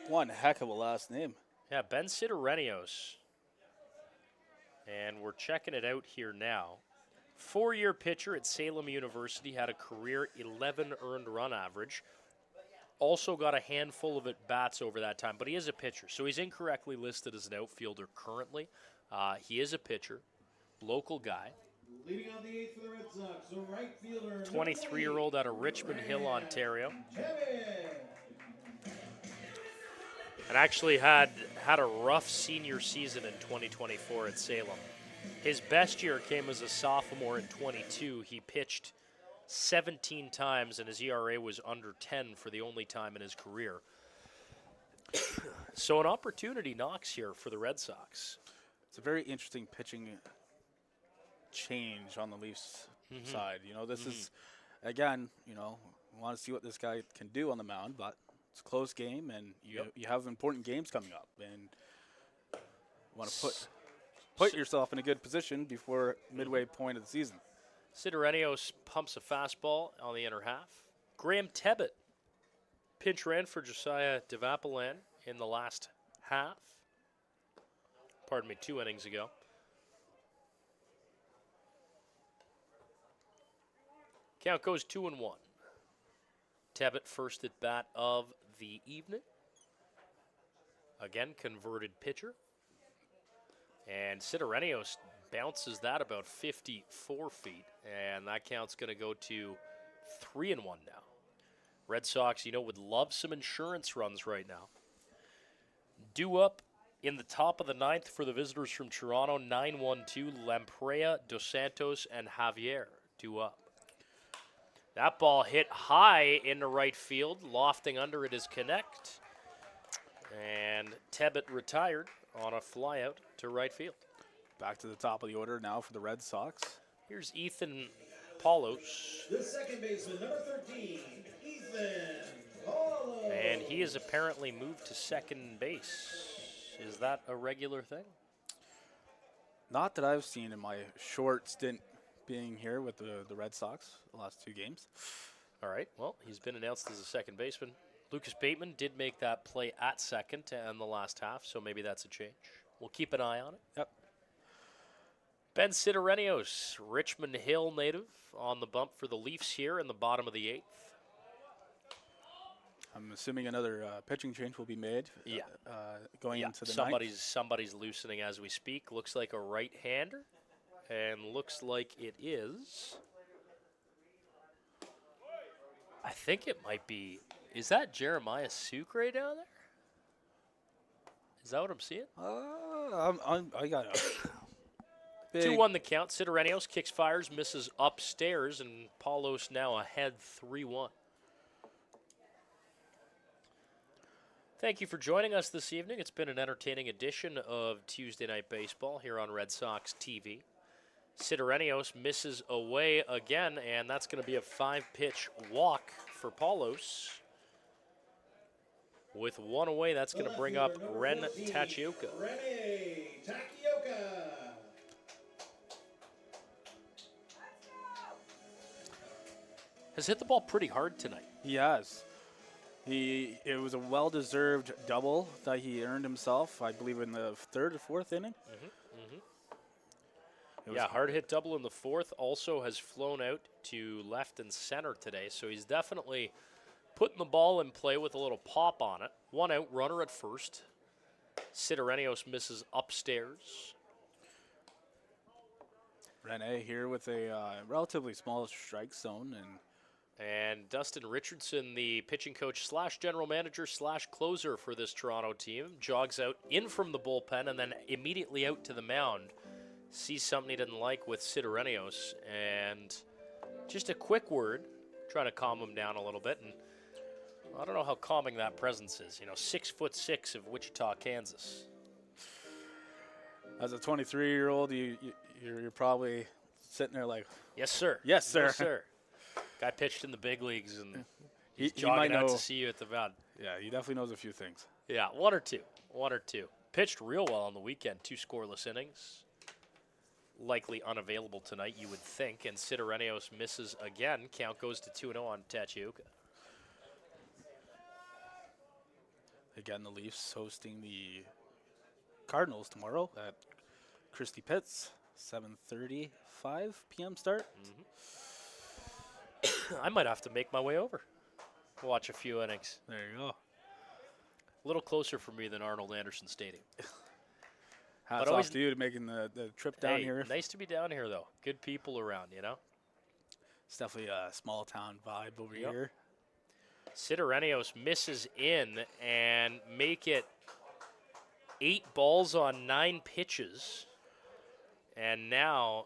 One heck of a last name. Yeah, Ben Sidorenios. And we're checking it out here now. 4-year pitcher at Salem University, had a career 11 earned run average. Also got a handful of at-bats over that time, but he is a pitcher. So he's incorrectly listed as an outfielder currently. He is a pitcher, local guy. Leading on the 8th for the Red Sox, the right fielder, 23-year-old out of Richmond Hill, Ontario. And actually had a rough senior season in 2024 at Salem. His best year came as a sophomore in 22. He pitched 17 times, and his ERA was under 10 for the only time in his career. So an opportunity knocks here for the Red Sox. It's a very interesting pitching change on the Leafs side. You know, this is, again, you know, we want to see what this guy can do on the mound, but it's a close game, and you have important games coming up, and you want to put yourself in a good position before midway point of the season. Sidorenios pumps a fastball on the inner half. Graham Tebbett pinch ran for Josiah Devapalan in the last half. 2 innings ago. Count goes 2-1. Tebbett first at bat of the evening. Again, converted pitcher. And Sidorenios bounces that about 54 feet, and that count's going to go to 3-1 now. Red Sox, you know, would love some insurance runs right now. Due up in the top of the 9th for the visitors from Toronto, 9-1-2, Lamprey, Dos Santos, and Javier due up. That ball hit high into right field. Lofting under it is Connect. And Tebbett retired on a flyout to right field. Back to the top of the order now for the Red Sox. Here's Ethan Paulos. The second baseman, number 13, Ethan Paulos. And he has apparently moved to second base. Is that a regular thing? Not that I've seen in my short stint being here with the Red Sox the last 2 games. All right, well, he's been announced as a second baseman. Lucas Bateman did make that play at second in the last half, so maybe that's a change. We'll keep an eye on it. Yep. Ben Sidorenios, Richmond Hill native, on the bump for the Leafs here in the bottom of the 8th. I'm assuming another pitching change will be made. Yeah. Going into the ninth. Somebody's loosening as we speak. Looks like a right-hander, and looks like it is. I think it might be. Is that Jeremiah Sucre down there? Is that what I'm seeing? I got a 2-1 the count. Sidorenios kicks, fires, misses upstairs, and Paulos now ahead 3-1. Thank you for joining us this evening. It's been an entertaining edition of Tuesday Night Baseball here on Red Sox TV. Sidorenios misses away again, and that's going to be a 5-pitch walk for Paulos. With one away, that's going to bring up Ren Tachioka. Rene Takioka. Has hit the ball pretty hard tonight. He has. It was a well-deserved double that he earned himself, I believe, in the third or fourth inning. Yeah, hard hit double in the fourth. Also has flown out to left and center today, so he's definitely putting the ball in play with a little pop on it. 1 out, runner at first. Sidorenios misses upstairs. Rene here with a relatively small strike zone, And Dustin Richardson, the pitching coach / general manager / closer for this Toronto team, jogs out in from the bullpen and then immediately out to the mound. Sees something he didn't like with Sidorenios, and just a quick word, trying to calm him down a little bit. And I don't know how calming that presence is. 6'6" of Wichita, Kansas. as a 23-year-old, you're probably sitting there like, Yes, sir. Yes, sir. Yes, sir. Guy pitched in the big leagues, and he's he might jogging out know. to see you at the mound. Yeah, he definitely knows a few things. Yeah, one or two. Pitched real well on the weekend, 2 scoreless innings. Likely unavailable tonight, you would think. And Sidorenios misses again. Count goes to 2-0 on Tachioka. Again, the Leafs hosting the Cardinals tomorrow at Christie Pitts, 7:35 p.m. start. I might have to make my way over. Watch a few innings. There you go. A little closer for me than Arnold Anderson Stadium. Hats always- off to you to making the trip down Hey, here. nice to be down here, though. Good people around, It's definitely a small town vibe over Yep. here. Sidorenios misses in and make it 8 balls on 9 pitches. And now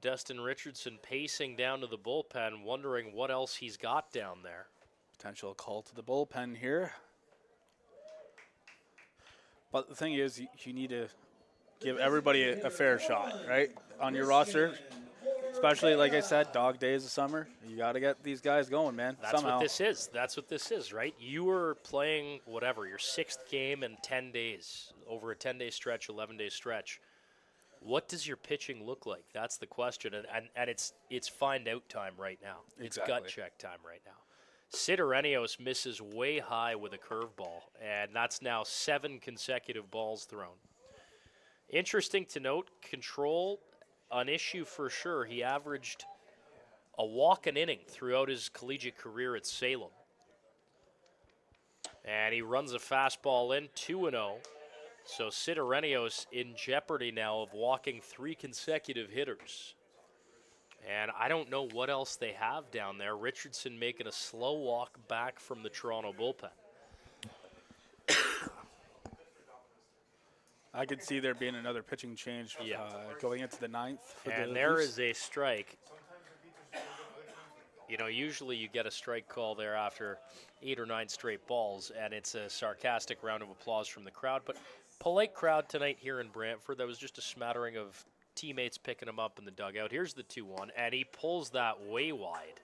Dustin Richardson pacing down to the bullpen, wondering what else he's got down there. Potential call to the bullpen here. But the thing is, you need to give everybody a fair shot, right, on your roster. Especially, like I said, dog days of summer. You got to get these guys going, man. That's somehow. what this is. That's what this is, right? You were playing whatever, your 6th game in 10 days, over a 10-day stretch, 11-day stretch. What does your pitching look like? That's the question, and it's find out time right now. It's gut Exactly. check time right now. Sidorenios misses way high with a curveball, and that's now 7 consecutive balls thrown. Interesting to note, control, an issue for sure. He averaged a walk an inning throughout his collegiate career at Salem. And he runs a fastball in, 2-0. So Sidorenios in jeopardy now of walking 3 consecutive hitters. And I don't know what else they have down there. Richardson making a slow walk back from the Toronto bullpen. I could see there being another pitching change going into the 9th. For And the there Leafs. is a strike. Usually you get a strike call there after 8 or 9 straight balls, and it's a sarcastic round of applause from the crowd. But polite crowd tonight here in Brantford. That was just a smattering of teammates picking him up in the dugout. Here's the 2-1, and he pulls that way wide.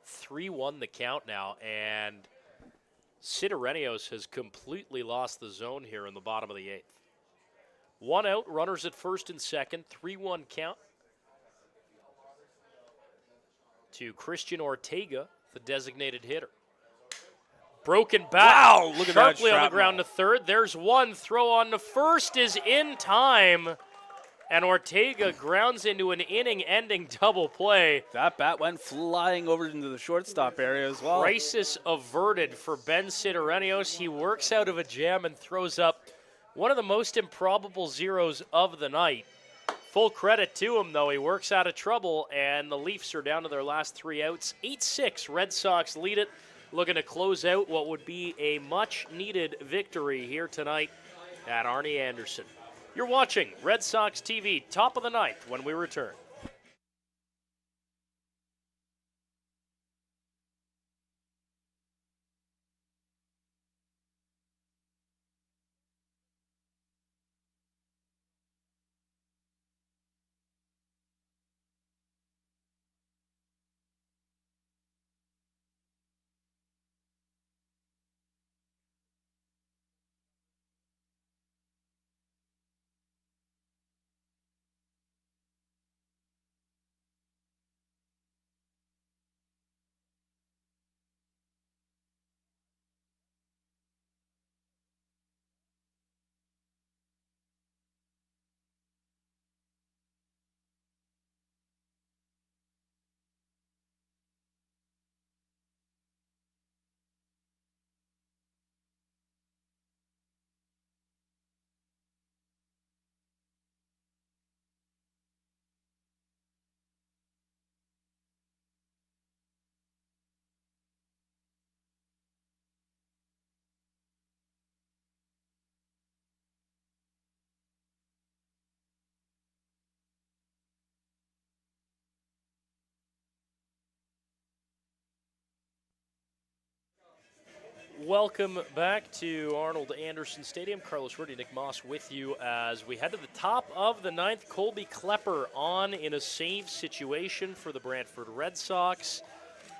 3-1 the count now, and Sidorenios has completely lost the zone here in the bottom of the 8th. 1 out, runners at first and second, 3-1 count to Christian Ortega, the designated hitter. Broken back. Wow, look at that sharply on the shrapnel. ground to third. There's one. Throw on to first is in time. And Ortega grounds into an inning-ending double play. That bat went flying over into the shortstop area as well. Crisis averted for Ben Sidorenios. He works out of a jam and throws up one of the most improbable zeros of the night. Full credit to him, though. He works out of trouble, and the Leafs are down to their last 3 outs. 8-6, Red Sox lead it, looking to close out what would be a much-needed victory here tonight at Arnie Anderson. You're watching Red Sox TV, top of the ninth, when we return. Welcome back to Arnold Anderson Stadium. Carlos Rudy, Nick Moss with you as we head to the top of the ninth. Colby Klepper on in a save situation for the Brantford Red Sox.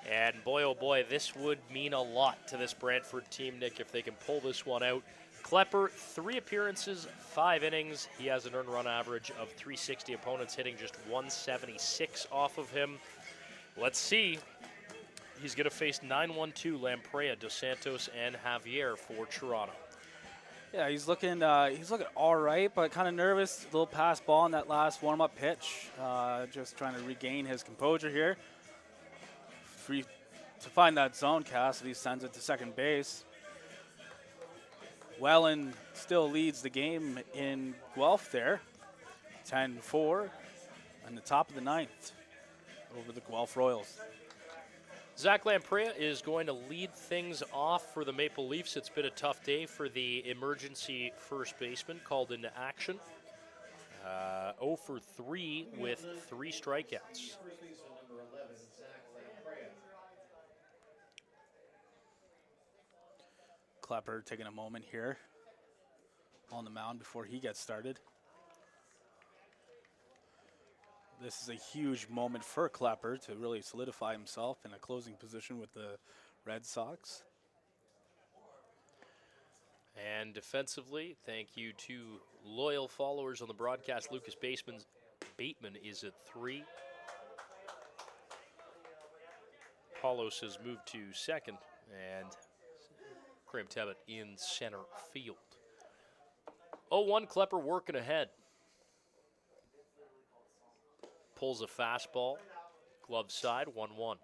And boy, oh boy, this would mean a lot to this Brantford team, Nick, if they can pull this one out. Klepper, 3 appearances, 5 innings. He has an earned run average of 360. Opponents hitting just 176 off of him. Let's see. He's going to face 9-1-2 Lamprey, Dos Santos, and Javier for Toronto. Yeah, he's looking all right, but kind of nervous. A little pass ball on that last warm-up pitch. Just trying to regain his composure here. Free to find that zone, Cassidy sends it to second base. Welland still leads the game in Guelph there. 10-4 on the top of the ninth over the Guelph Royals. Zach Lamprey is going to lead things off for the Maple Leafs. It's been a tough day for the emergency first baseman called into action. 0 for 3 with 3 strikeouts. Klepper taking a moment here on the mound before he gets started. This is a huge moment for Klepper to really solidify himself in a closing position with the Red Sox. And defensively, thank you to loyal followers on the broadcast. Lucas Bateman is at 3. Paulos has moved to second, and Graham Tebbett in center field. 0-1, Klepper working ahead. Pulls a fastball, glove side, 1-1.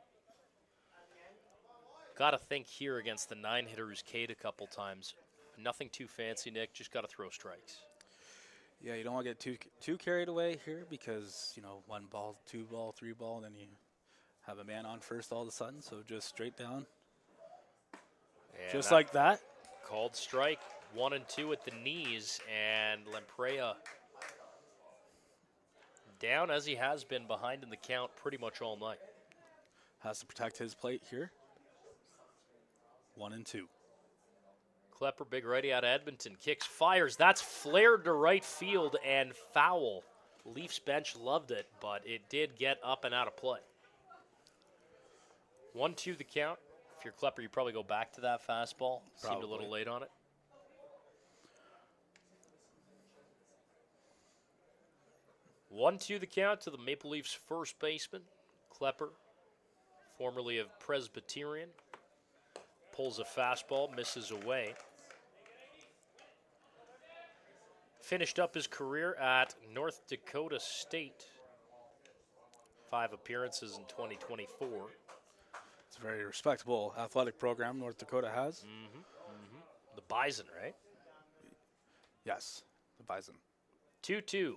Got to think here against the 9-hitter who's K'd a couple times. Nothing too fancy, Nick. Just got to throw strikes. Yeah, you don't want to get too carried away here because, 1 ball, 2 ball, 3 ball, and then you have a man on first all of a sudden. So just straight down, And just like that. Called strike, 1 and 2 at the knees, and Lamprey down as he has been behind in the count pretty much all night. Has to protect his plate here. 1 and 2. Klepper, big righty out of Edmonton, kicks, fires. That's flared to right field and foul. Leafs bench loved it, but it did get up and out of play. 1-2 the count. If you're Klepper, you probably go back to that fastball. Seemed a little late on it. 1-2 the count to the Maple Leafs first baseman, Klepper, formerly of Presbyterian. Pulls a fastball, misses away. finished up his career at North Dakota State. 5 appearances in 2024. It's a very respectable athletic program North Dakota has. The Bison, right? Yes, the Bison. 2-2.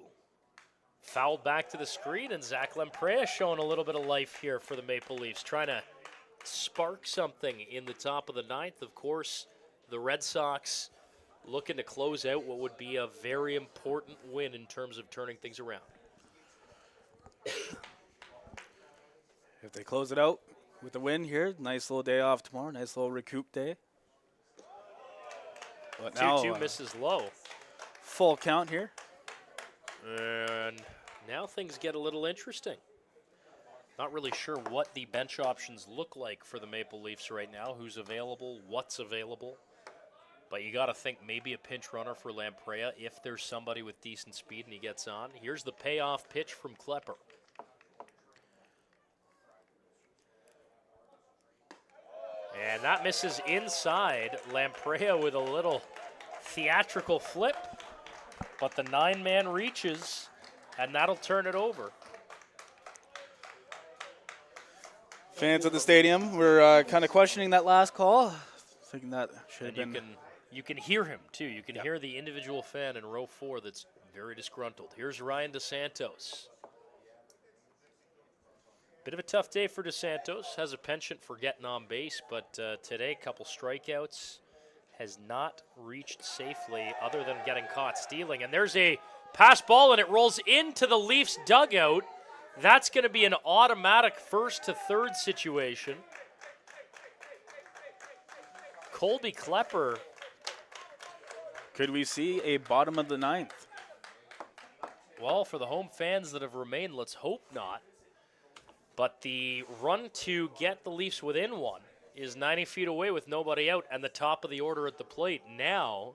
Fouled back to the screen, and Zach Lamprey showing a little bit of life here for the Maple Leafs, trying to spark something in the top of the ninth. Of course, the Red Sox looking to close out what would be a very important win in terms of turning things around. If they close it out with a win here, nice little day off tomorrow, nice little recoup day. But 2-2 now, misses low. full count here. And now things get a little interesting. Not really sure what the bench options look like for the Maple Leafs right now, who's available, what's available. But you got to think maybe a pinch runner for Lamprey if there's somebody with decent speed and he gets on. Here's the payoff pitch from Klepper. And that misses inside. Lamprey with a little theatrical flip. But the 9-man reaches, and that'll turn it over. Fans at the stadium were kind of questioning that last call, thinking that should have And been. you can hear him, too. You can hear the individual fan in row 4 that's very disgruntled. Here's Ryan DeSantos. Bit of a tough day for DeSantos. Has a penchant for getting on base, but today, a couple strikeouts. Has not reached safely other than getting caught stealing. And there's a pass ball, and it rolls into the Leafs dugout. That's going to be an automatic first to third situation. Colby Klepper. Could we see a bottom of the ninth? Well, for the home fans that have remained, let's hope not. But the run to get the Leafs within one is 90 feet away with nobody out, and the top of the order at the plate. Now,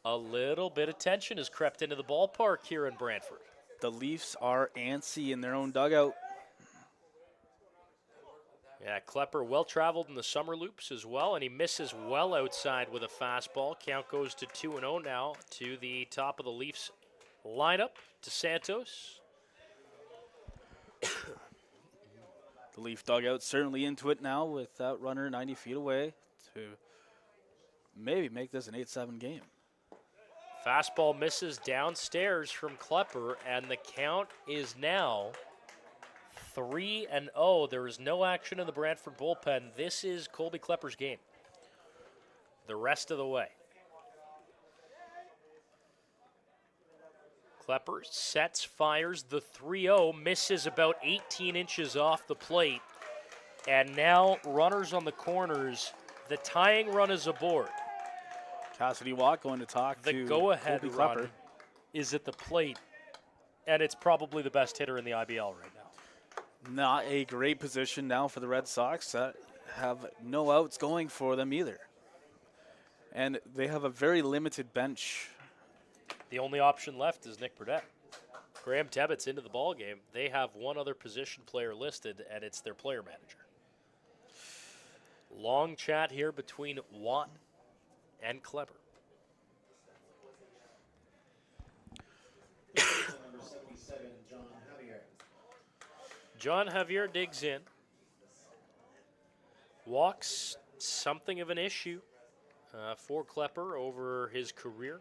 a little bit of tension has crept into the ballpark here in Brantford. The Leafs are antsy in their own dugout. Yeah, Klepper well-traveled in the summer loops as well, and he misses well outside with a fastball. Count goes to 2-0 now to the top of the Leafs lineup. DeSantos. The Leaf dugout certainly into it now with that runner 90 feet away to maybe make this an 8-7 game. Fastball misses downstairs from Klepper, and the count is now 3-0. There is no action in the Brantford bullpen. This is Colby Klepper's game the rest of the way. Klepper sets, fires the 3-0, misses about 18 inches off the plate. And now runners on the corners. The tying run is aboard. Cassidy Watt going to talk The to go-ahead Colby run Klepper. is at the plate, and it's probably the best hitter in the IBL right now. Not a great position now for the Red Sox that have no outs going for them either. And they have a very limited bench. The only option left is Nick Burdett. Graham Tebbett's into the ball game. They have one other position player listed, and it's their player manager. Long chat here between Watt and Klepper. Number 77, John Javier. John Javier digs in. Walks, something of an issue for Klepper over his career.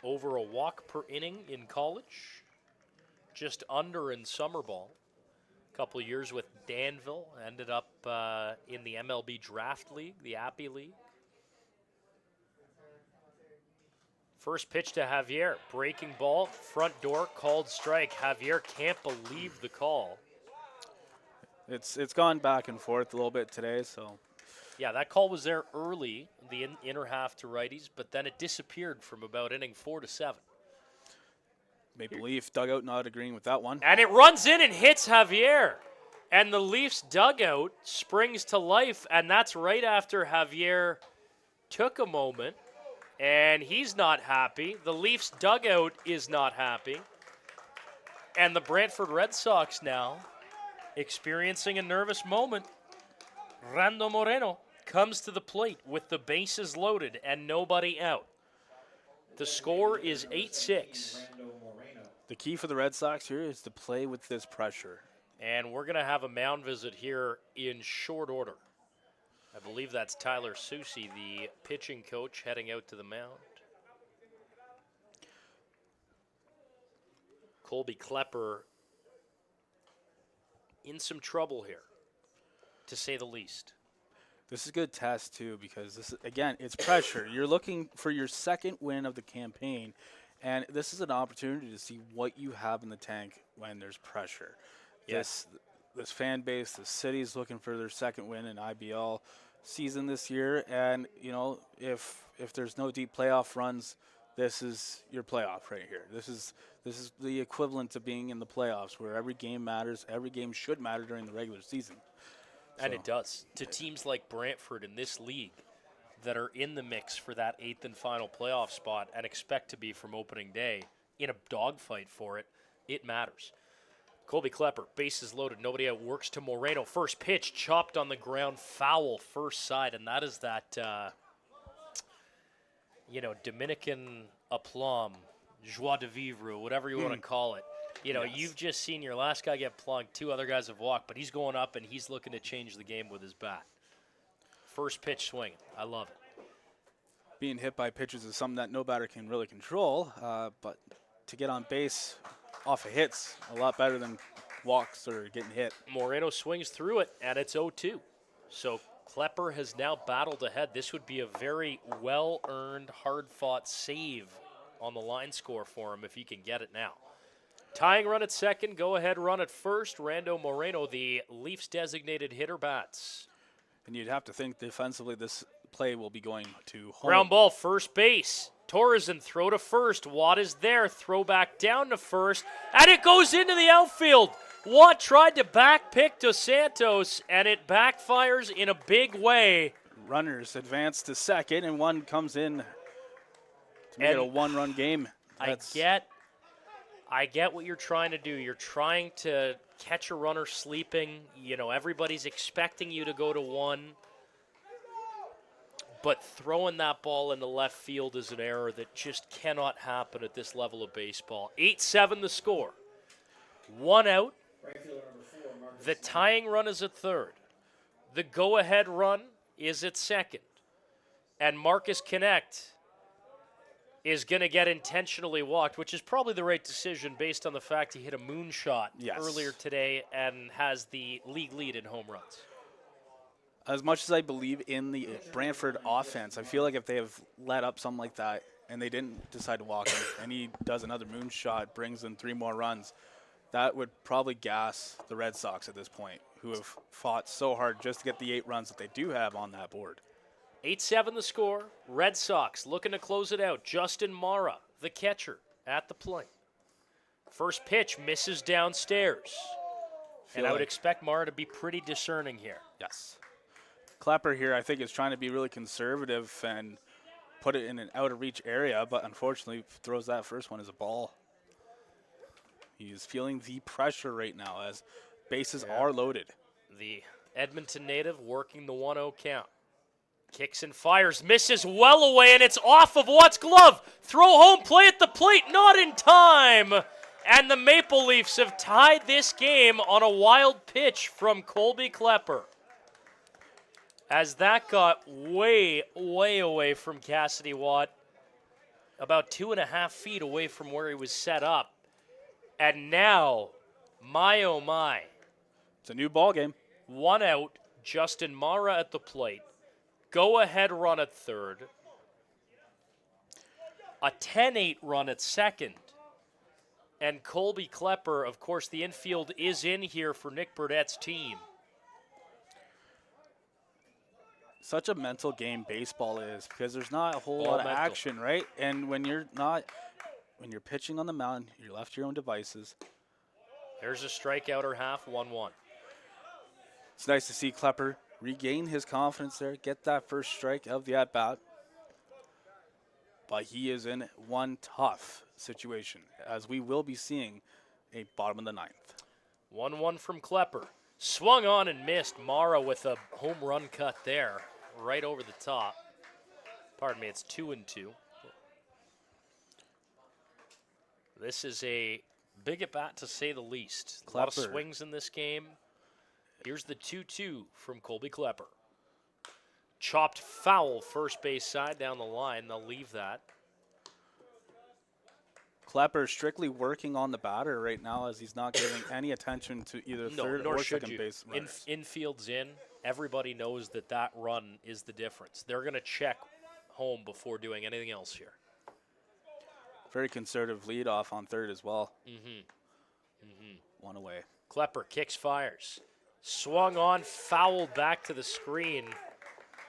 Over a walk per inning in college. Just under in summer ball. A couple of years with Danville. Ended up in the MLB Draft League, the Appy League. First pitch to Javier. Breaking ball, front door, called strike. Javier can't believe the call. It's gone back and forth a little bit today, so. Yeah, that call was there early, the inner half to righties, but then it disappeared from about inning 4 to 7. Maple Leaf dugout not agreeing with that one. And it runs in and hits Javier. And the Leafs dugout springs to life, and that's right after Javier took a moment, and he's not happy. The Leafs dugout is not happy. And the Brantford Red Sox now experiencing a nervous moment. Rando Moreno comes to the plate with the bases loaded and nobody out. The score is 8-6. The key for the Red Sox here is to play with this pressure. And we're going to have a mound visit here in short order. I believe that's Tyler Susie, the pitching coach, heading out to the mound. Colby Klepper in some trouble here, to say the least. This is a good test, too, because, this again, it's pressure. You're looking for your second win of the campaign, and this is an opportunity to see what you have in the tank when there's pressure. Yes. This fan base, the city's looking for their second win in IBL season this year, and, you know, if there's no deep playoff runs, this is your playoff right here. This is the equivalent to being in the playoffs, where every game matters. Every game should matter during the regular season. And it does. To teams like Brantford in this league that are in the mix for that 8th and final playoff spot and expect to be from opening day in a dogfight for it, it matters. Colby Klepper, bases loaded, nobody out, works to Moreno. First pitch, chopped on the ground, foul first side, and that is that, Dominican aplomb, joie de vivre, whatever you want to call it. You know, You've just seen your last guy get plunked, 2 other guys have walked, but he's going up and he's looking to change the game with his bat. First pitch swinging. I love it. Being hit by pitches is something that no batter can really control, but to get on base off of hits, a lot better than walks or getting hit. Moreno swings through it, and it's 0-2. So Klepper has now battled ahead. This would be a very well-earned, hard-fought save on the line score for him if he can get it now. Tying run at second, go-ahead run at first. Rando Moreno, the Leafs' designated hitter, bats. And you'd have to think defensively this play will be going to home. Ground ball, first base. Torres and throw to first. Watt is there. Throw back down to first. And it goes into the outfield. Watt tried to back pick Dos Santos, and it backfires in a big way. Runners advance to second, and one comes in to make it a one-run game. I get what you're trying to do. You're trying to catch a runner sleeping. You know, everybody's expecting you to go to one. But throwing that ball into left field is an error that just cannot happen at this level of baseball. 8-7 the score. 1 out. The tying run is at third. The go-ahead run is at second. And Marcus Connect is going to get intentionally walked, which is probably the right decision based on the fact he hit a moonshot earlier today and has the league lead in home runs. As much as I believe in the Brantford offense, I feel like if they have let up something like that and they didn't decide to walk him and he does another moonshot, brings in 3 more runs, that would probably gas the Red Sox at this point, who have fought so hard just to get the 8 runs that they do have on that board. 8-7 the score. Red Sox looking to close it out. Justin Mara, the catcher, at the plate. First pitch misses downstairs. And I would expect Mara to be pretty discerning here. Yes. Klepper here, I think, is trying to be really conservative and put it in an out-of-reach area, but unfortunately throws that first one as a ball. He's feeling the pressure right now as bases are loaded. The Edmonton native working the 1-0 count. Kicks and fires, misses well away, and it's off of Watt's glove. Throw home play at the plate, not in time. And the Maple Leafs have tied this game on a wild pitch from Colby Klepper. As that got way, way away from Cassidy Watt, about 2.5 feet away from where he was set up. And now, my oh my. It's a new ball game. 1 out, Justin Mara at the plate. Go-ahead run at third. A 10-8 run at second. And Colby Klepper, of course, the infield is in here for Nick Burdett's team. Such a mental game baseball is because there's not a whole lot of action, right? And when you're pitching on the mound, you're left to your own devices. There's a strikeout or half, 1-1. It's nice to see Klepper regain his confidence there, get that first strike of the at-bat. But he is in one tough situation, as we will be seeing a bottom of the 9th. 1-1 from Klepper. Swung on and missed. Mara with a home run cut there. right over the top. Pardon me, it's 2-2. This is a big at bat to say the least. A lot of Klepper. swings in this game. Here's the 2-2 from Colby Klepper. Chopped foul first base side down the line. They'll leave that. Klepper strictly working on the batter right now as he's not giving any attention to either third nor or should second you. base runners. Infield's in. Everybody knows that that run is the difference. They're going to check home before doing anything else here. Very conservative leadoff on third as well. Mm-hmm. One away. Klepper kicks, fires. Swung on, fouled back to the screen.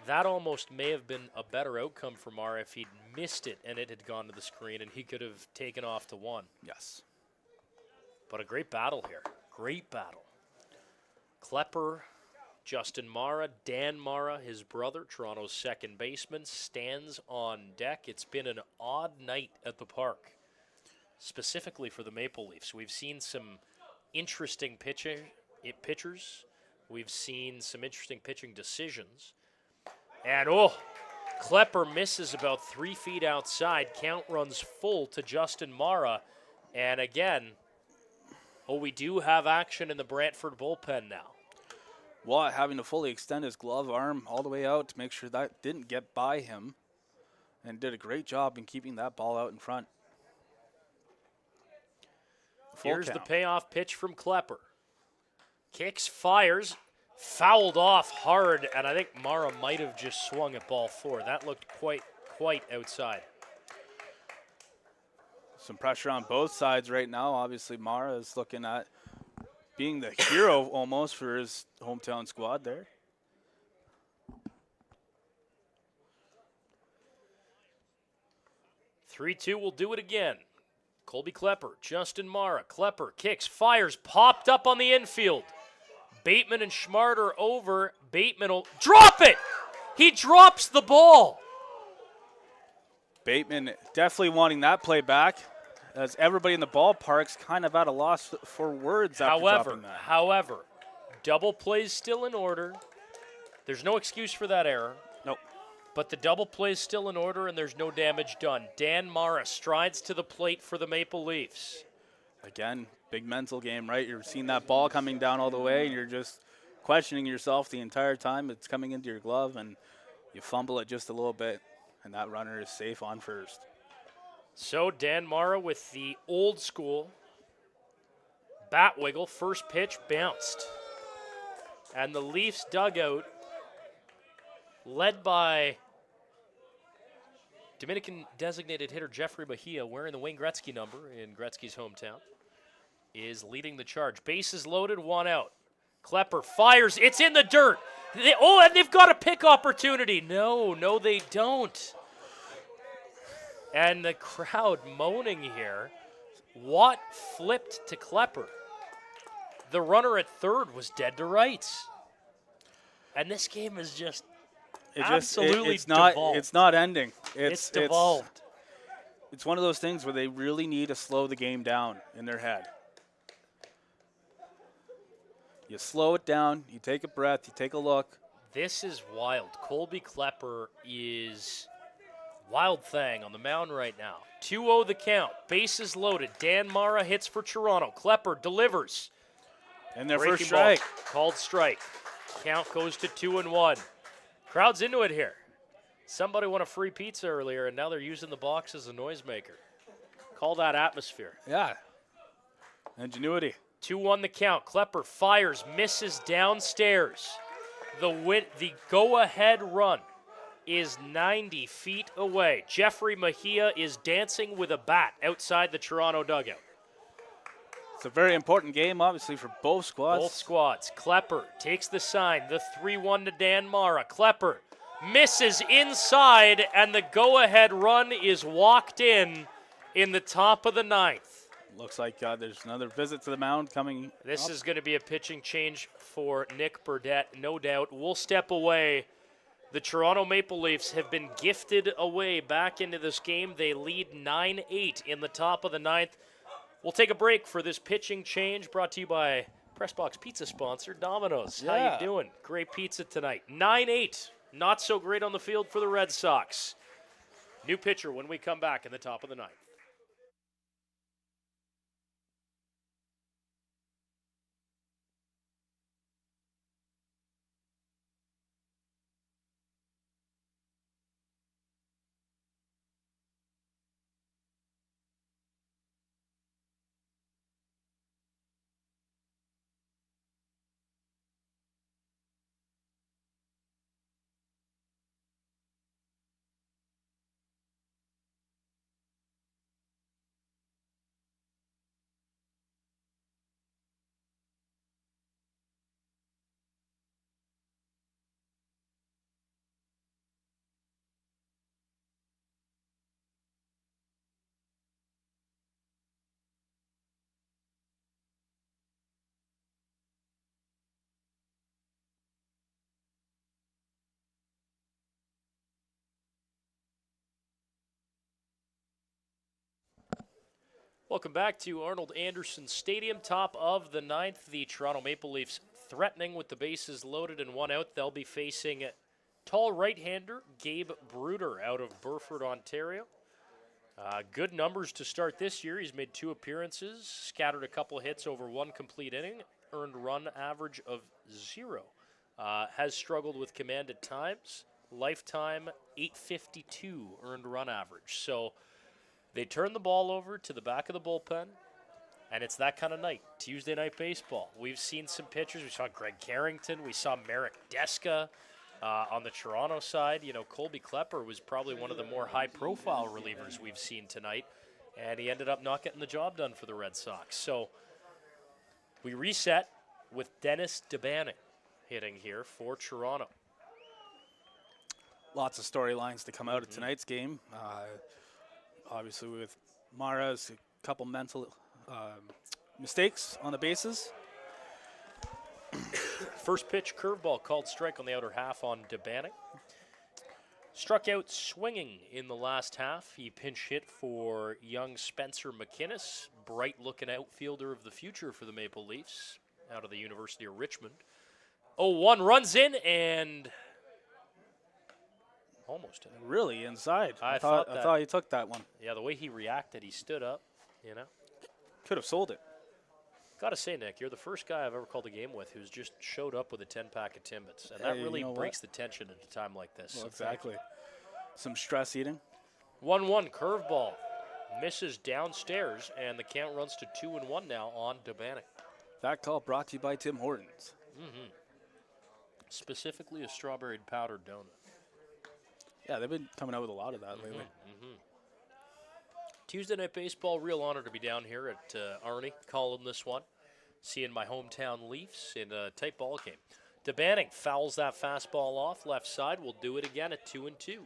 That almost may have been a better outcome for Mara if he'd missed it and it had gone to the screen and he could have taken off to one. Yes. But a great battle here. Great battle. Klepper, Justin Mara, Dan Mara, his brother, Toronto's second baseman, stands on deck. It's been an odd night at the park, specifically for the Maple Leafs. We've seen some interesting pitchers. We've seen some interesting pitching decisions. And, Klepper misses about 3 feet outside. Count runs full to Justin Mara. And again, we do have action in the Brantford bullpen now. Watt having to fully extend his glove arm all the way out to make sure that didn't get by him, and did a great job in keeping that ball out in front. Here's the payoff pitch from Klepper. Kicks, fires, fouled off hard, and I think Mara might have just swung at ball 4. That looked quite outside. Some pressure on both sides right now. Obviously, Mara is looking at being the hero almost for his hometown squad there. "3-2 will do it again. Colby Klepper, Justin Mara. Klepper kicks, fires, popped up on the infield. Bateman and Schmart are over. Bateman will drop it. He drops the ball. Bateman definitely wanting that play back, as everybody in the ballpark's kind of at a loss for words after dropping that. However, double play's still in order. There's no excuse for that error. Nope. But the double play's still in order and there's no damage done. Dan Mara strides to the plate for the Maple Leafs. Again, big mental game, right? You're seeing that ball coming down all the way, and you're just questioning yourself the entire time it's coming into your glove, and you fumble it just a little bit, and that runner is safe on first. So Dan Mara with the old school bat wiggle. First pitch bounced. And the Leafs dugout, led by Dominican designated hitter Jeffrey Mejia, wearing the Wayne Gretzky number in Gretzky's hometown, is leading the charge. Bases loaded, 1 out. Klepper fires. It's in the dirt. And they've got a pick opportunity. No, they don't. And the crowd moaning here. Watt flipped to Klepper. The runner at third was dead to rights. And this game is just absolutely devolved. It's not ending. It's devolved. It's one of those things where they really need to slow the game down in their head. You slow it down, you take a breath, you take a look. This is wild. Colby Klepper is wild thing on the mound right now. 2-0 the count. Bases loaded. Dan Mara hits for Toronto. Klepper delivers. And their Breaking first strike. ball. Called strike. Count goes to 2-1. Crowd's into it here. Somebody won a free pizza earlier, and now they're using the box as a noisemaker. Call that atmosphere. Yeah. Ingenuity. 2-1 the count. Klepper fires, misses downstairs. The go-ahead run is 90 feet away. Jeffrey Mejia is dancing with a bat outside the Toronto dugout. It's a very important game, obviously, for both squads. Both squads. Klepper takes the sign. The 3-1 to Dan Mara. Klepper misses inside, and the go-ahead run is walked in the top of the 9th. Looks like there's another visit to the mound coming. This up. is going to be a pitching change for Nick Burdett, no doubt. We'll step away. The Toronto Maple Leafs have been gifted away back into this game. They lead 9-8 in the top of the 9th. We'll take a break for this pitching change, brought to you by Pressbox Pizza sponsor, Domino's. Yeah. How you doing? Great pizza tonight. 9-8 Not so great on the field for the Red Sox. New pitcher when we come back in the top of the ninth. Welcome back to Arnold Anderson Stadium, top of the ninth. The Toronto Maple Leafs threatening with the bases loaded and one out. They'll be facing tall right-hander Gabe Bruder out of Brantford, Ontario. Good numbers to start this year. He's made 2 appearances, scattered a couple hits over 1 complete inning, earned run average of 0. Has struggled with command at times. Lifetime 852 earned run average. So they turn the ball over to the back of the bullpen, and it's that kind of night. Tuesday Night Baseball. We've seen some pitchers. We saw Greg Carrington. We saw Merrick Deska. On the Toronto side, you know, Colby Klepper was probably one of the more high-profile relievers we've seen tonight, and he ended up not getting the job done for the Red Sox. So we reset with Dennis DeBanning hitting here for Toronto. Lots of storylines to come out of tonight's game. Obviously, with Mara's a couple mental mistakes on the bases. First pitch curveball called strike on the outer half on DeBanning. Struck out swinging in the last half. He pinch hit for young Spencer McInnes, bright-looking outfielder of the future for the Maple Leafs out of the University of Richmond. 0-1 runs in and almost hit. Really inside. I thought thought he took that one. Yeah, the way he reacted, he stood up, you know. Could have sold it. Got to say, Nick, you're the first guy I've ever called a game with who's just showed up with a 10-pack of Timbits. And that really breaks the tension at a time like this. Well, exactly. Some stress eating. 1-1 curveball. Misses downstairs, and the count runs to 2-1 now on DeBanning. That call brought to you by Tim Hortons. Specifically a strawberry powdered donut. Yeah, they've been coming out with a lot of that lately. Tuesday Night Baseball, real honor to be down here at Arnie calling this one. Seeing my hometown Leafs in a tight ball game. DeBanning fouls that fastball off left side. We'll do it again at 2-2.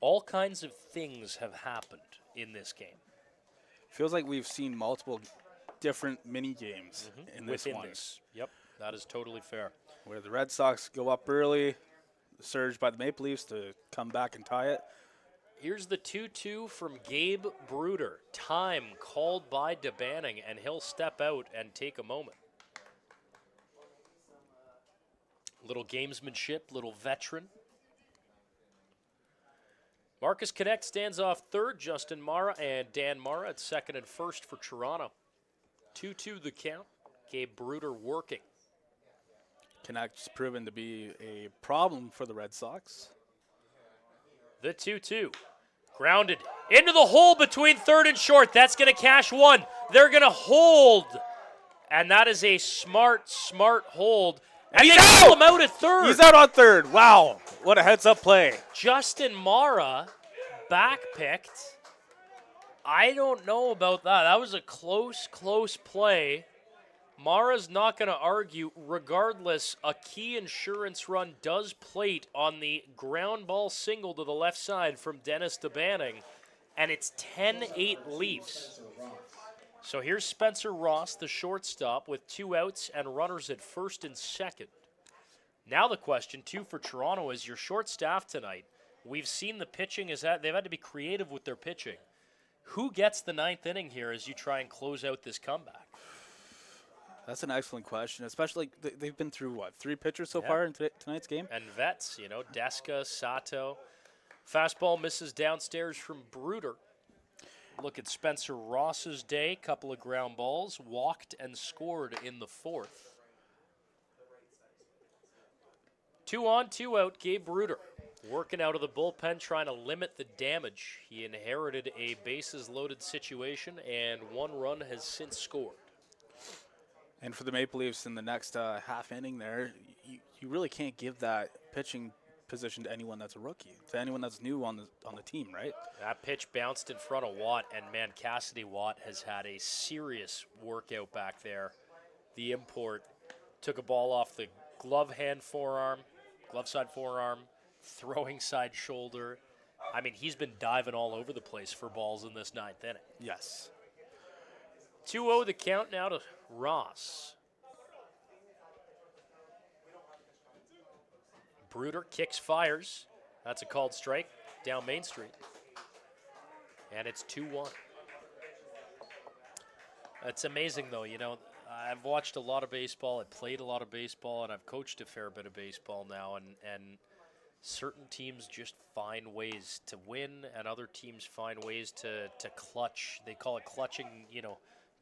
All kinds of things have happened in this game. Feels like we've seen multiple different mini games in this Within one. this. Yep, that is totally fair. Where the Red Sox go up early, surge by the Maple Leafs to come back and tie it. Here's the 2-2 from Gabe Bruder. Time called by DeBanning, and he'll step out and take a moment. Little gamesmanship, little veteran. Marcus Connect stands off third. Justin Mara and Dan Mara at second and first for Toronto. 2-2 the count. Gabe Bruder working. Connect's proven to be a problem for the Red Sox. The 2-2. Grounded into the hole between third and short. That's going to cash one. They're going to hold. And that is a smart hold. And He's they pull him out! out at third. He's out on third. Wow. What a heads-up play. Justin Mara back-picked. I don't know about that. That was a close play. Mara's not going to argue. Regardless, a key insurance run does plate on the ground ball single to the left side from Dennis DeBanning, and it's 10-8 Leafs. So here's Spencer Ross, the shortstop, with 2 outs and runners at first and second. Now the question, too, for Toronto is your short staff tonight. We've seen the pitching is that they've had to be creative with their pitching. Who gets the ninth inning here as you try and close out this comeback? That's an excellent question, especially they've been through, what, 3 pitchers so Yeah. far in tonight's game? And vets, Deska, Sato. Fastball misses downstairs from Bruder. Look at Spencer Ross's day. Couple of ground balls. Walked and scored in the 4th. 2 on, 2 out, Gabe Bruder. Working out of the bullpen, trying to limit the damage. He inherited a bases-loaded situation, and 1 run has since scored. And for the Maple Leafs in the next half inning there, you really can't give that pitching position to anyone that's a rookie, to anyone that's new on the team, right? That pitch bounced in front of Watt, and man, Cassidy Watt has had a serious workout back there. The import took a ball off the glove side forearm, throwing side shoulder. I mean, he's been diving all over the place for balls in this 9th inning. Yes. 2-0 the count now to Ross. Bruder kicks, fires. That's a called strike down Main Street. And it's 2-1. It's amazing, though. I've watched a lot of baseball. I've played a lot of baseball, and I've coached a fair bit of baseball now. And certain teams just find ways to win, and other teams find ways to clutch. They call it clutching,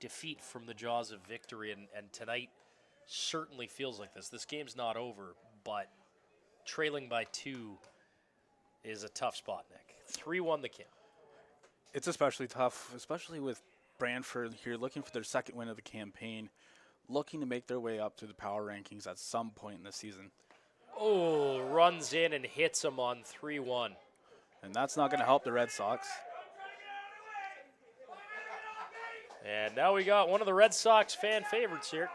defeat from the jaws of victory. And tonight certainly feels like this. This game's not over, but trailing by 2 is a tough spot, Nick. 3-1 the count. It's especially tough, especially with Brantford here looking for their 2nd win of the campaign, looking to make their way up to the power rankings at some point in the season. Oh, runs in and hits him on 3-1. And that's not going to help the Red Sox. And now we got one of the Red Sox fan favorites here.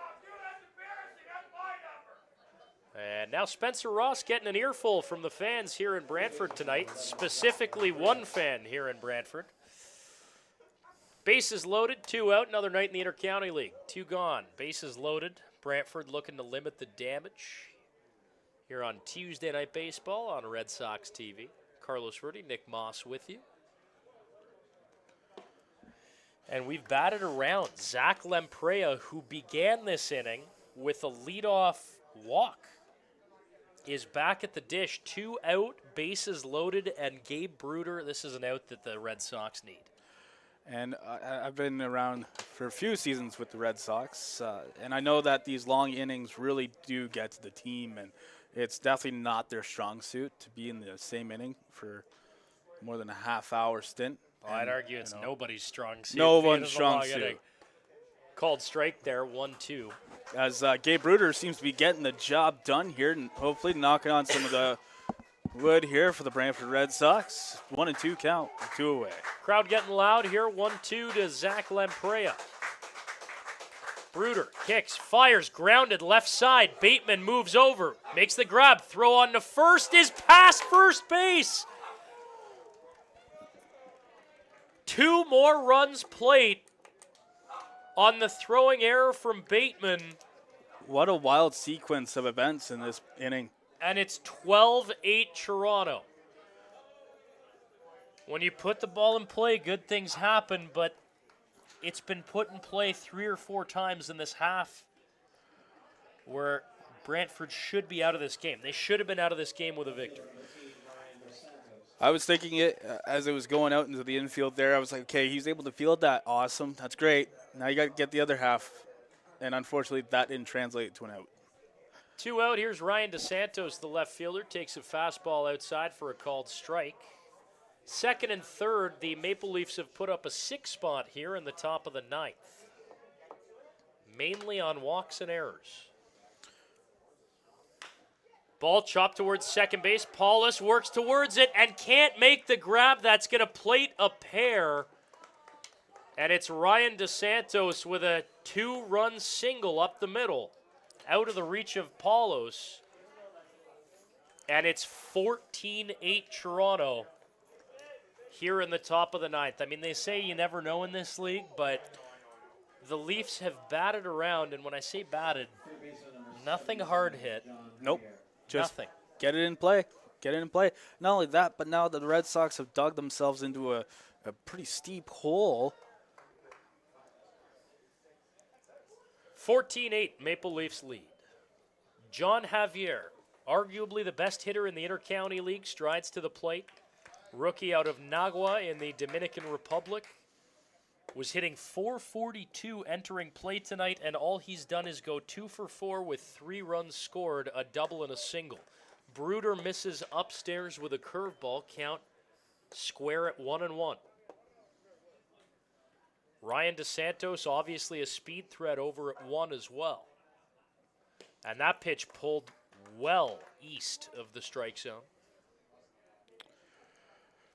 And now Spencer Ross getting an earful from the fans here in Brantford tonight, specifically one fan here in Brantford. Bases loaded, 2 out, another night in the Intercounty League. 2 gone, bases loaded. Brantford looking to limit the damage here on Tuesday Night Baseball on Red Sox TV. Carlos Rudy, Nick Moss with you. And we've batted around Zach Lempreya, who began this inning with a leadoff walk, is back at the dish. 2 out, bases loaded, and Gabe Bruder, this is an out that the Red Sox need. And I've been around for a few seasons with the Red Sox, and I know that these long innings really do get to the team, and it's definitely not their strong suit to be in the same inning for more than a half-hour stint. Well, I'd argue it's nobody's strong suit. No one's strong suit. Called strike there, 1-2. As Gabe Bruder seems to be getting the job done here, and hopefully knocking on some of the wood here for the Brantford Red Sox. 1-2 count, 2 away. Crowd getting loud here, 1-2 to Zach Lempreya. Bruder kicks, fires, grounded left side. Bateman moves over, makes the grab, throw on to first, is past first base. 2 more runs plate on the throwing error from Bateman. What a wild sequence of events in this inning. And it's 12-8 Toronto. When you put the ball in play, good things happen, but it's been put in play 3 or 4 times in this half where Brantford should be out of this game. They should have been out of this game with a victory. I was thinking it as it was going out into the infield there. I was like, okay, he's able to field that. Awesome. That's great. Now you got to get the other half. And unfortunately, that didn't translate to an out. 2 out. Here's Ryan DeSantos, the left fielder, takes a fastball outside for a called strike. 2nd and 3rd, the Maple Leafs have put up a 6 spot here in the top of the 9th. Mainly on walks and errors. Ball chopped towards second base. Paulus works towards it and can't make the grab. That's going to plate a pair. And it's Ryan DeSantos with a 2-run single up the middle, out of the reach of Paulus. And it's 14-8 Toronto here in the top of the 9th. I mean, they say you never know in this league, but the Leafs have batted around, and when I say batted, nothing hard hit. Nope. Just Nothing. get it in play. Get it in play. Not only that, but now the Red Sox have dug themselves into a pretty steep hole. 14-8, Maple Leafs lead. John Javier, arguably the best hitter in the Intercounty League, strides to the plate. Rookie out of Nagua in the Dominican Republic. Was hitting .442 entering play tonight, and all he's done is go 2 for 4 with 3 runs scored, a double and a single. Bruder misses upstairs with a curveball, count square at 1-1. Ryan DeSantos, obviously a speed threat over at 1 as well. And that pitch pulled well east of the strike zone.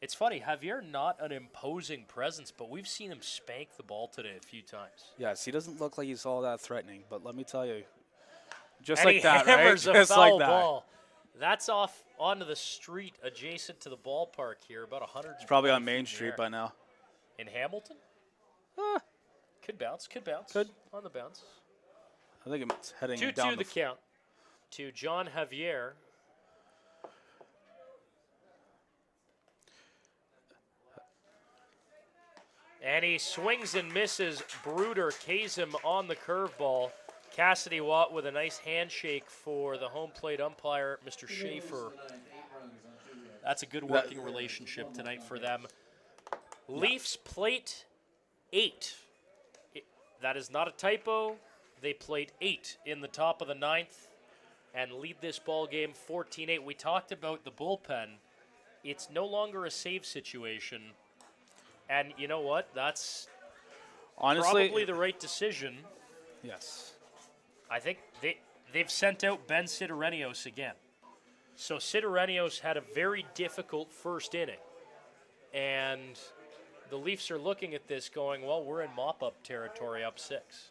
It's funny, Javier not an imposing presence, but we've seen him spank the ball today a few times. Yes, he doesn't look like he's all that threatening, but let me tell you, just And like that, he right? hammers a Just foul like that. ball. That's off onto the street adjacent to the ballpark here, about 100. It's probably on Main Street by now. In Hamilton? Could bounce. Could. On the bounce. I think it's heading 2-2 down the count to John Javier. And he swings and misses. Bruder K's him on the curveball. Cassidy Watt with a nice handshake for the home plate umpire, Mr. Schaefer. That's a good working relationship tonight for them. Leafs plate 8. That is not a typo. They played 8 in the top of the 9th and lead this ball game 14-8. We talked about the bullpen. It's no longer a save situation. And you know what? That's Honestly, probably the right decision. yes. I think they've sent out Ben Sidorenios again. So Sidorenios had a very difficult first inning. And the Leafs are looking at this going, well, we're in mop-up territory up 6.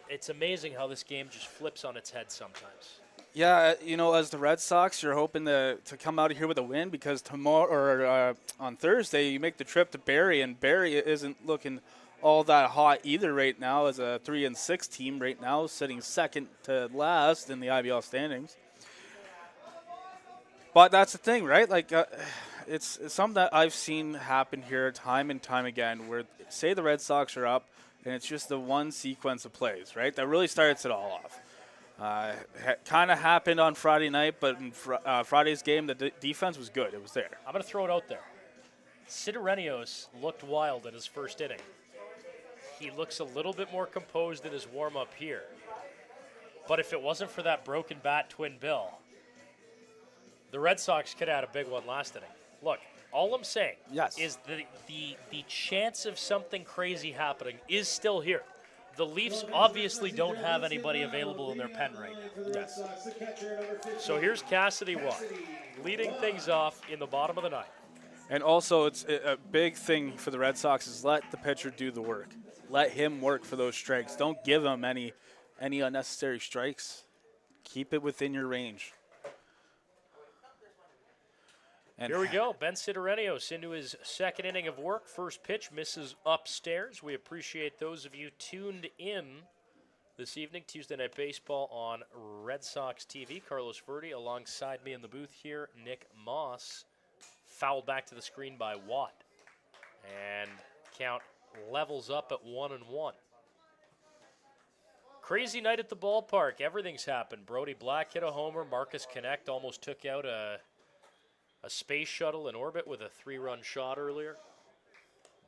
It's amazing how this game just flips on its head sometimes. Yeah, as the Red Sox, you're hoping to come out of here with a win because tomorrow or on Thursday you make the trip to Barrie, and Barrie isn't looking all that hot either right now as a 3-6 team right now, sitting second to last in the IBL standings. But that's the thing, right? Like, it's something that I've seen happen here time and time again, where say the Red Sox are up, and it's just the one sequence of plays, right, that really starts it all off. Kind of happened on Friday night, but in Friday's game, the defense was good. It was there. I'm going to throw it out there. Sidorenios looked wild in his first inning. He looks a little bit more composed in his warm-up here. But if it wasn't for that broken bat twin bill, the Red Sox could have had a big one last inning. Look, all I'm saying is the chance of something crazy happening is still here. The Leafs obviously don't have anybody available in their pen right now. Yes. So here's Cassidy Watt leading things off in the bottom of the 9th. And also, it's a big thing for the Red Sox is let the pitcher do the work. Let him work for those strikes. Don't give him any unnecessary strikes. Keep it within your range. And here we go. Ben Sidorenios into his second inning of work. First pitch misses upstairs. We appreciate those of you tuned in this evening. Tuesday Night Baseball on Red Sox TV. Carlos Verde alongside me in the booth here. Nick Moss. Fouled back to the screen by Watt. And count levels up at 1-1. Crazy night at the ballpark. Everything's happened. Brody Black hit a homer. Marcus Connect almost took out a space shuttle in orbit with a 3-run shot earlier.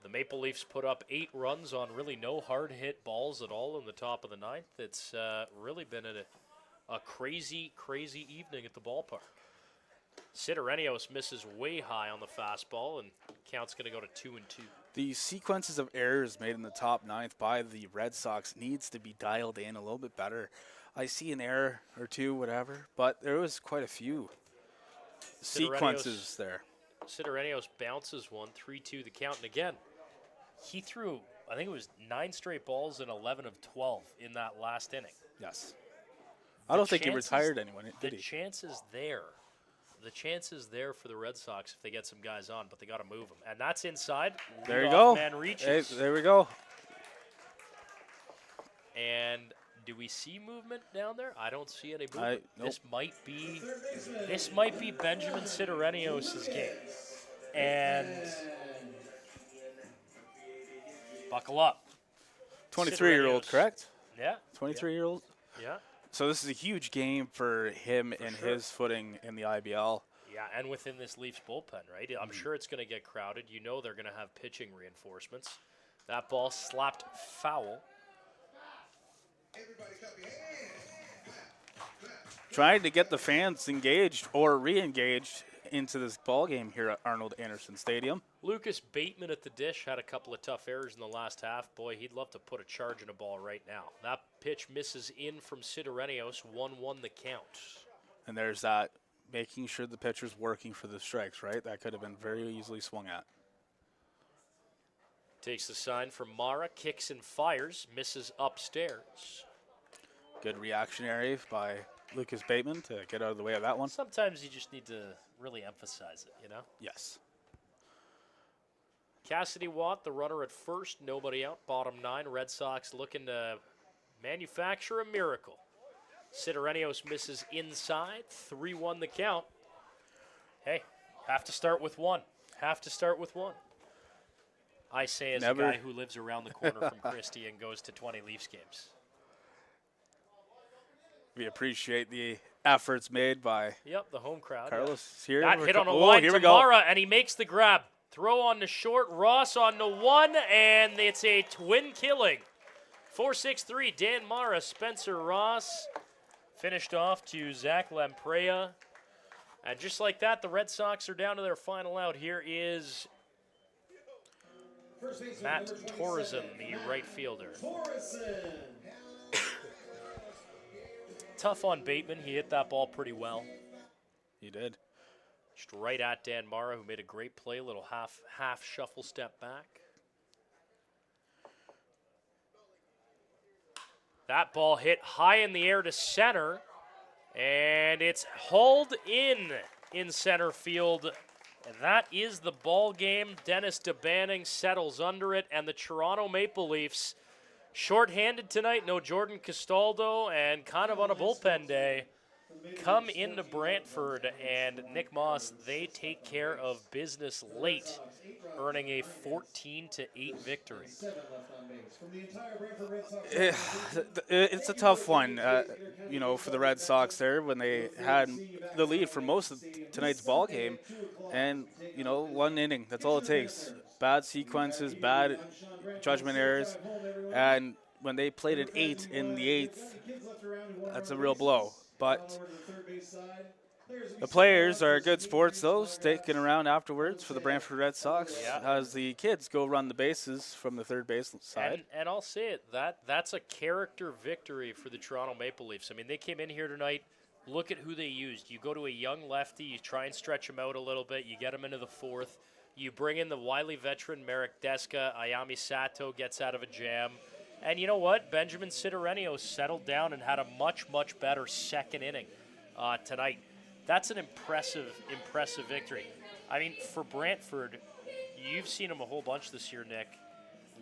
The Maple Leafs put up 8 runs on really no hard hit balls at all in the top of the 9th. It's really been a crazy, crazy evening at the ballpark. Sidorenios misses way high on the fastball, and count's going to go to 2-2. The sequences of errors made in the top 9th by the Red Sox needs to be dialed in a little bit better. I see an error or two, whatever, but there was quite a few sequences there. Sidorenios bounces one, 3-2 the count, and again, he threw, I think it was 9 straight balls and 11 of 12 in that last inning. Yes. I don't think he retired anyone, did he? The chance is there. The chance is there for the Red Sox if they get some guys on, but they got to move them. And that's inside. There you go. Man reaches. Hey, there we go. And do we see movement down there? I don't see any movement. Nope. This might be Benjamin Sidorenios' game. And buckle up. 23-year-old, Sidorenios correct? Yeah. 23-year-old. Yeah. So this is a huge game for him and sure. his footing in the IBL. Yeah, and within this Leafs bullpen, right? I'm sure it's going to get crowded. You know they're going to have pitching reinforcements. That ball slapped foul. Trying to get the fans engaged or re-engaged into this ball game here at Arnold Anderson Stadium. Lucas Bateman at the dish had a couple of tough errors in the last half. Boy, he'd love to put a charge in a ball right now. That pitch misses in from Sidorenios, 1-1 the count. And there's that, making sure the pitcher's working for the strikes, right? That could have been very easily swung at. Takes the sign from Mara, kicks and fires, misses upstairs. Good reactionary by Lucas Bateman to get out of the way of that one. Sometimes you just need to really emphasize it, you know? Yes. Cassidy Watt, the runner at first, nobody out, bottom 9. Red Sox looking to manufacture a miracle. Sidorenios misses inside, 3-1 the count. Hey, have to start with one. Have to start with one. I say as Never. a guy who lives around the corner from Christie and goes to 20 Leafs games. We appreciate the efforts made by Yep, the home crowd. Carlos here. That hit on a Oh, line here to we go. Mara, and he makes the grab. Throw on the short, Ross on the 1, and it's a twin killing. 4-6-3, Dan Mara, Spencer Ross. Finished off to Zach Lamprey. And just like that, the Red Sox are down to their final out. Here is Matt Torreson, the right fielder. Tough on Bateman. He hit that ball pretty well. He did. Just right at Dan Mara, who made a great play, a little half shuffle step back. That ball hit high in the air to center, and it's hauled in center field. And that is the ball game. Dennis DeBanning settles under it, and the Toronto Maple Leafs, shorthanded tonight, no Jordan Castaldo, and kind of on a bullpen day, come into Brantford, and Nick Moss, they take care of business late, earning a 14-8 victory. It's a tough one, for the Red Sox there when they had the lead for most of tonight's ball game, and one inning. That's all it takes. Bad sequences, bad judgment errors, and when they played at 8 in the 8th, that's a real blow. But the players are good sports, though, sticking around afterwards for the Brantford Red Sox as the kids go run the bases from the third base side. And I'll say it, that's a character victory for the Toronto Maple Leafs. I mean, they came in here tonight. Look at who they used. You go to a young lefty, you try and stretch him out a little bit, you get him into the 4th. You bring in the wily veteran Merrick Deska, Ayami Sato gets out of a jam. And you know what? Benjamin Sidorenios settled down and had a much, much better second inning tonight. That's an impressive victory. I mean, for Brantford, you've seen them a whole bunch this year, Nick.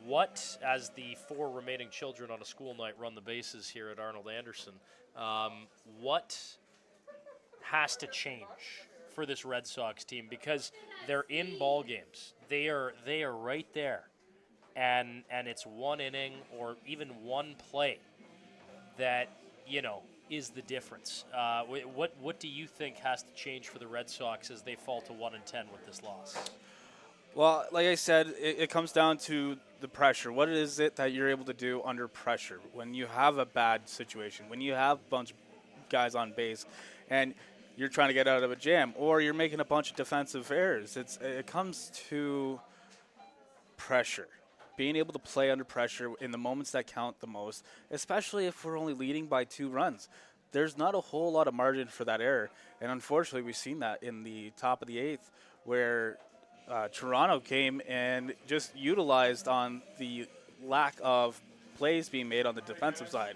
What, as the 4 remaining children on a school night run the bases here at Arnold Anderson, what has to change for this Red Sox team? Because they're in ball games. They are right there. And it's one inning or even one play that, is the difference. What do you think has to change for the Red Sox as they fall to 1-10 with this loss? Well, like I said, it comes down to the pressure. What is it that you're able to do under pressure when you have a bad situation, when you have a bunch of guys on base and you're trying to get out of a jam or you're making a bunch of defensive errors? It comes to pressure. Being able to play under pressure in the moments that count the most, especially if we're only leading by 2 runs. There's not a whole lot of margin for that error. And unfortunately, we've seen that in the top of the 8th where Toronto came and just utilized on the lack of plays being made on the defensive side.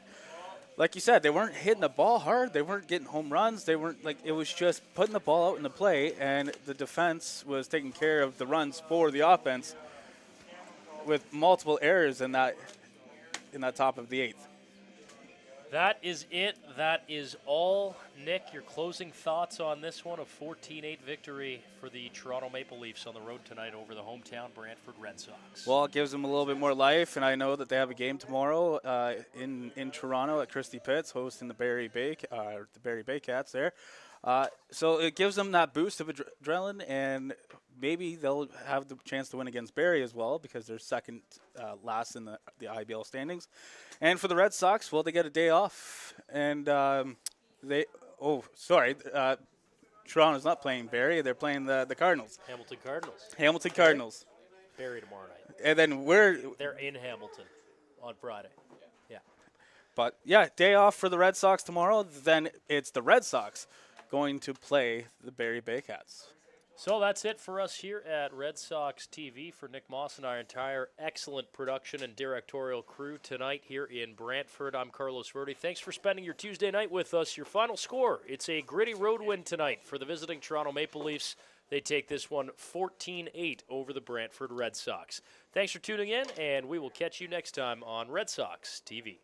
Like you said, they weren't hitting the ball hard. They weren't getting home runs. They weren't it was just putting the ball out in the play, and the defense was taking care of the runs for the offense with multiple errors in that top of the 8th. That is it. That is all. Nick, your closing thoughts on this one, a 14-8 victory for the Toronto Maple Leafs on the road tonight over the hometown Brantford Red Sox. Well, it gives them a little bit more life, and I know that they have a game tomorrow in Toronto at Christie Pitts, hosting the Barrie Bay Cats there. So it gives them that boost of adrenaline, and maybe they'll have the chance to win against Barrie as well because they're second last in the IBL standings. And for the Red Sox, well, they get a day off, and Toronto's not playing Barrie; they're playing the Cardinals. Hamilton Cardinals. Hamilton Cardinals. Barrie tomorrow night. And then They're in Hamilton on Friday. Yeah. But yeah, day off for the Red Sox tomorrow. Then it's the Red Sox going to play the Barrie Bay Cats. So that's it for us here at Red Sox TV. For Nick Moss and our entire excellent production and directorial crew tonight here in Brantford, I'm Carlos Verde. Thanks for spending your Tuesday night with us. Your final score, it's a gritty road win tonight for the visiting Toronto Maple Leafs. They take this one 14-8 over the Brantford Red Sox. Thanks for tuning in, and we will catch you next time on Red Sox TV.